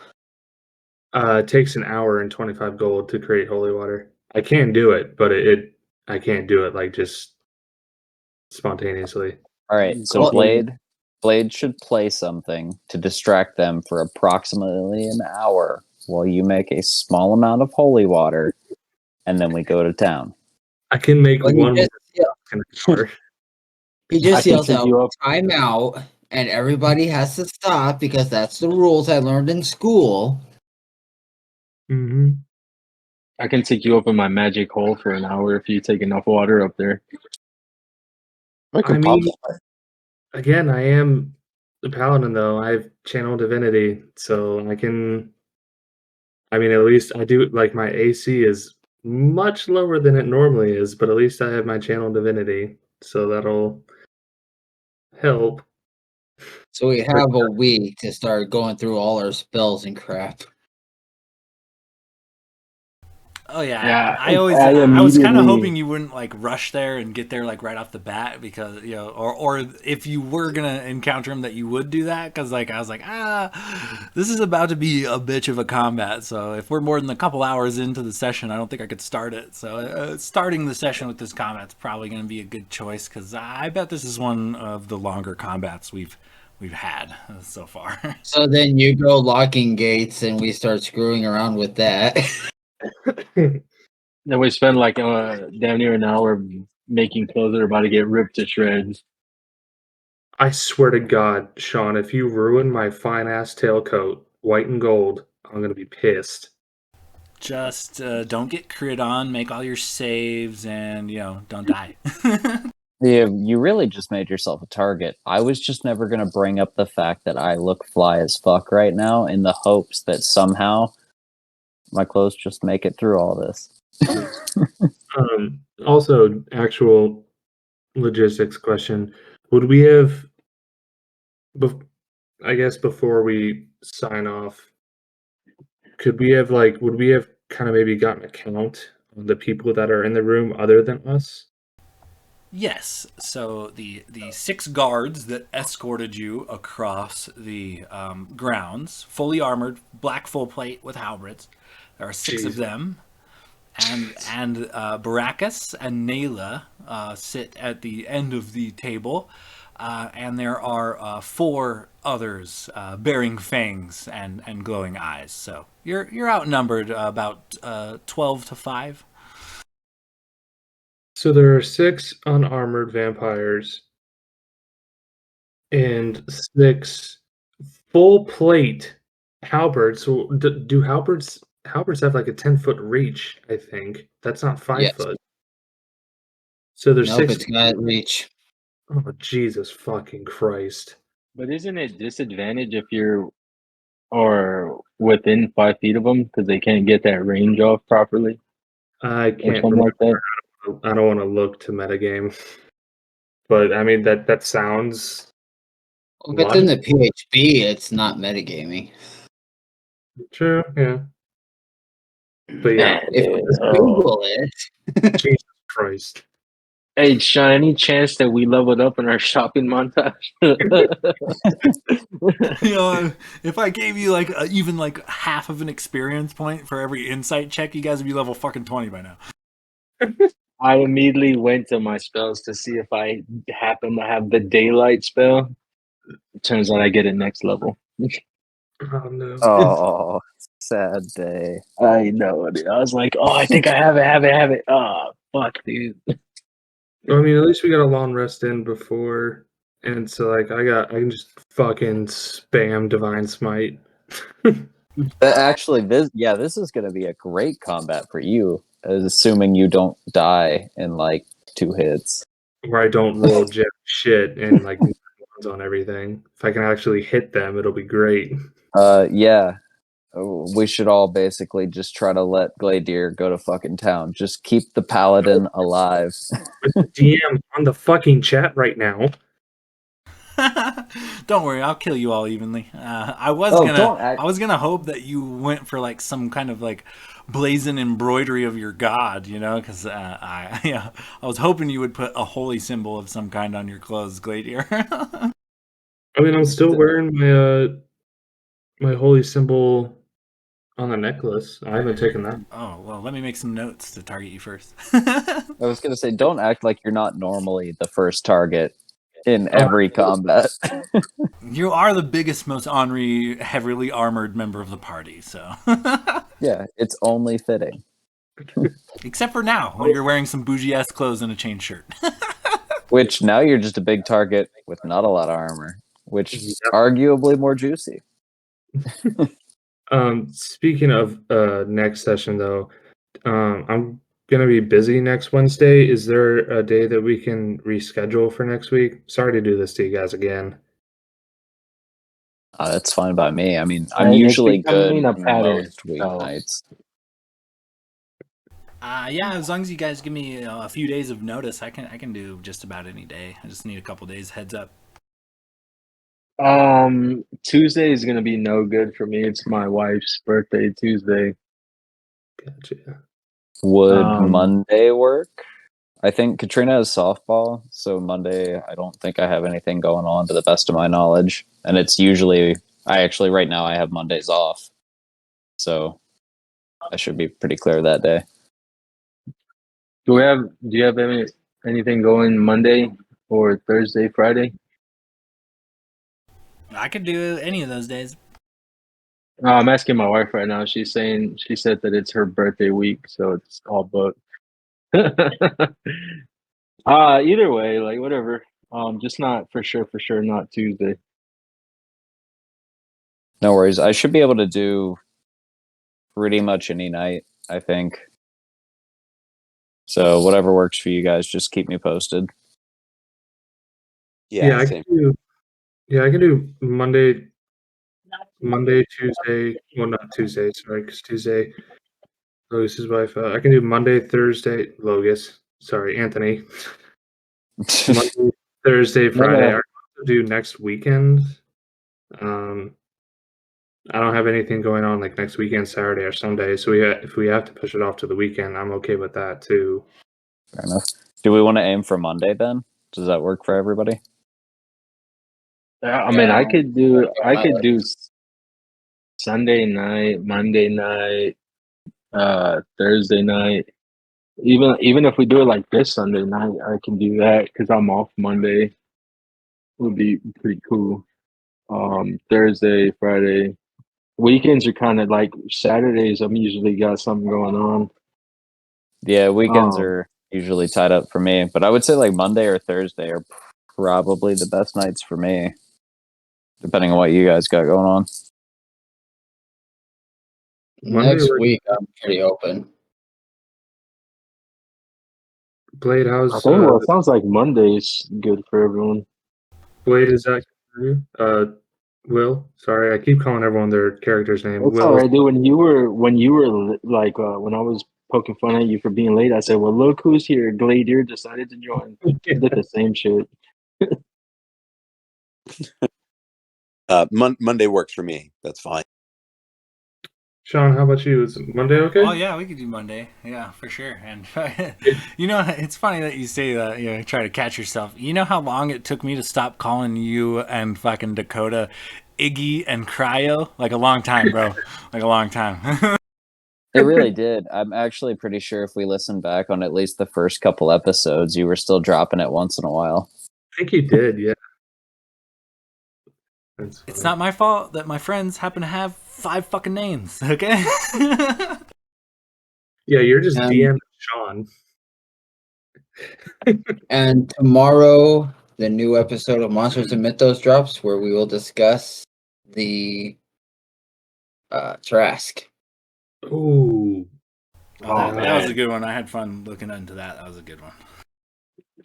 It takes an hour and 25 gold to create holy water. I can do it, but I can't do it like just spontaneously. All right, so Well- Blade, Blade should play something to distract them for approximately an hour while you make a small amount of holy water, and then we go to town. I can make Well, one more in an hour. he I just can yells take out, you up. "Time out," and everybody has to stop because that's the rules I learned in school. Mm-hmm. I can take you up in my magic hole for an hour if you take enough water up there. I mean, again, I am the paladin, though. I have channel divinity, so I can. I mean, at least I do. Like my AC is much lower than it normally is, but at least I have my channel divinity, so that'll help. So we have a week to start going through all our spells and crap. Oh yeah, Yeah, I always I I was kind of immediately- hoping you wouldn't like rush there and get there like right off the bat because or if you were gonna encounter him that you would do that because like I was like this is about to be a bitch of a combat, so if we're more than a couple hours into the session I don't think I could start it, so starting the session with this combat's probably gonna be a good choice because I bet this is one of the longer combats we've had so far. So then you go locking gates and we start screwing around with that. Then we spend like damn near an hour making clothes that are about to get ripped to shreds. I swear to God, Sean, if you ruin my fine ass tailcoat, white and gold, I'm gonna be pissed. Just don't get crit on, make all your saves, and don't die. Yeah, you really just made yourself a target. I was just never going to bring up the fact that I look fly as fuck right now in the hopes that somehow my clothes just make it through all this. Also, actual logistics question: would we have, I guess, before we sign off, would we have kind of maybe gotten a count on the people that are in the room other than us? Yes. So the 6 guards that escorted you across the grounds, fully armored, black full plate with halberds. There are 6 of Jeez. them, and Baracus and Nayla sit at the end of the table, and there are 4 others bearing fangs and glowing eyes. So you're outnumbered about 12 to 5. So there are 6 unarmored vampires and 6 full plate halberds. So do halberds have like a 10-foot reach? I think that's not 5 Yes. foot. So there's Nope, 6. it's got reach. Oh Jesus fucking Christ! But isn't it disadvantage if you're or within 5 feet of them because they can't get that range off properly I or can't something like remember. that? I don't want to look to metagame, but I mean that sounds If it's in the PHB, it's not metagaming. true. Yeah, but yeah, If you just Google it. Jesus Christ. Hey, Sean, any chance that we leveled up in our shopping montage? If I gave you like even like half of an experience point for every insight check, you guys would be level fucking 20 by now. I immediately went to my spells to see if I happen to have the daylight spell. It turns out I get it next level. Oh no. Oh, sad day. I know, dude. I was like, oh, I think I have it. Oh, fuck, dude. I mean, at least we got a long rest in before, and so like I can just fucking spam divine smite. Actually, this is going to be a great combat for you, assuming you don't die in like 2 hits. Where I don't roll jack shit and like ones on everything. If I can actually hit them, it'll be great. Yeah. We should all basically just try to let Gladier go to fucking town. Just keep the paladin alive. DM on the fucking chat right now. Don't worry, I'll kill you all evenly. I was gonna hope that you went for like some kind of like blazon embroidery of your god, because I was hoping you would put a holy symbol of some kind on your clothes, Gladier. I mean, I'm still wearing my holy symbol on the necklace. I haven't taken that. Oh, well, let me make some notes to target you first. I was going to say, don't act like you're not normally the first target in every combat. You are the biggest, most ornery, heavily armored member of the party, so. Yeah, it's only fitting. Except for now, when you're wearing some bougie-ass clothes and a chain shirt. Which now you're just a big target with not a lot of armor, which is arguably more juicy. Speaking of next session, though, I'm gonna be busy next Wednesday. Is there a day that we can reschedule for next week? Sorry to do this to you guys again. That's fine by me. I mean, I'm Next usually week, I'm good in a pattern, most so- weeknights. Yeah, as long as you guys give me a few days of notice, I can do just about any day. I just need a couple days heads up. Tuesday is gonna be no good for me. It's my wife's birthday Tuesday. Gotcha. Would Um, Monday work? I think Katrina has softball, so Monday I don't think I have anything going on to the best of my knowledge. And it's usually right now I have Mondays off. So I should be pretty clear that day. Do you have anything going Monday or Thursday, Friday? I could do any of those days. I'm asking my wife right now. She said that it's her birthday week, so it's all booked. Either way, like whatever. Just not for sure not Tuesday. No worries. I should be able to do pretty much any night, I think. So whatever works for you guys, just keep me posted. Yeah, I same. can do. Yeah, I can do Monday, Tuesday. Well, not Tuesday. Sorry, because Tuesday, Logis's wife. I can do Monday, Thursday. Logis. Sorry, Anthony. Monday, Thursday, Friday. I can also do next weekend. I don't have anything going on like next weekend, Saturday or Sunday. So if we have to push it off to the weekend, I'm okay with that too. Fair enough. Do we want to aim for Monday then? Does that work for everybody? I mean, I could do Sunday night, Monday night, Thursday night. Even if we do it like this Sunday night, I can do that because I'm off Monday. Would be pretty cool. Thursday, Friday, weekends are kind of like Saturdays. I'm usually got something going on. Yeah, weekends are usually tied up for me, but I would say like Monday or Thursday are probably the best nights for me, depending on what you guys got going on. Next week, I'm pretty open. Blade, how's I think it sounds like Monday's good for everyone. Blade? Is that for you? Will? Sorry, I keep calling everyone their character's name. It's Will. all right, dude. When you were like when I was poking fun at you for being late, I said, "Well, look who's here." Gladier decided to join. You did the same shit. Monday works for me. That's fine. Sean, how about you? Is Monday okay? Oh yeah, we could do Monday. Yeah, for sure. And it's funny that you say that. Try to catch yourself. You know how long it took me to stop calling you and fucking Dakota Iggy and Cryo? Like a long time, bro. Like a long time. It really did. I'm actually pretty sure if we listen back on at least the first couple episodes, you were still dropping it once in a while. I think you did, yeah. It's not my fault that my friends happen to have 5 fucking names, okay? Yeah, you're just DM Sean. And tomorrow, the new episode of Monsters and Mythos drops, where we will discuss the Trask. Ooh. That was a good one. I had fun looking into that. That was a good one.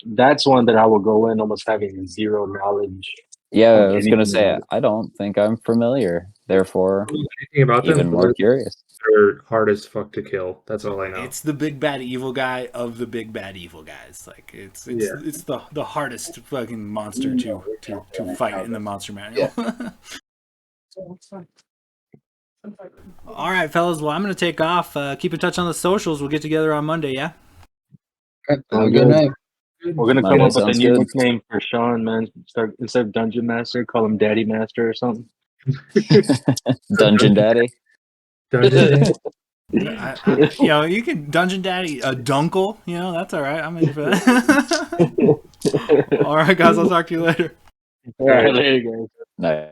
That's one that I will go in almost having zero knowledge. Yeah, I was going to say, I don't think I'm familiar. Therefore, anything about even them? more curious. They're hard as fuck to kill. That's all I know. It's the big bad evil guy of the big bad evil guys. Like it's the hardest fucking monster to fight in the monster manual. Yeah. All right, fellas. Well, I'm gonna take off. Keep in touch on the socials. We'll get together on Monday. Yeah. Have a good night. We're gonna come Monday up with a sounds new good. nickname for Sean, man. Start instead of Dungeon Master, call him Daddy Master or something. Dungeon Daddy. Dungeon You can Dungeon Daddy a Dunkle. That's all right. I'm in for that. All right, guys. I'll talk to you later. All right, later, guys. No.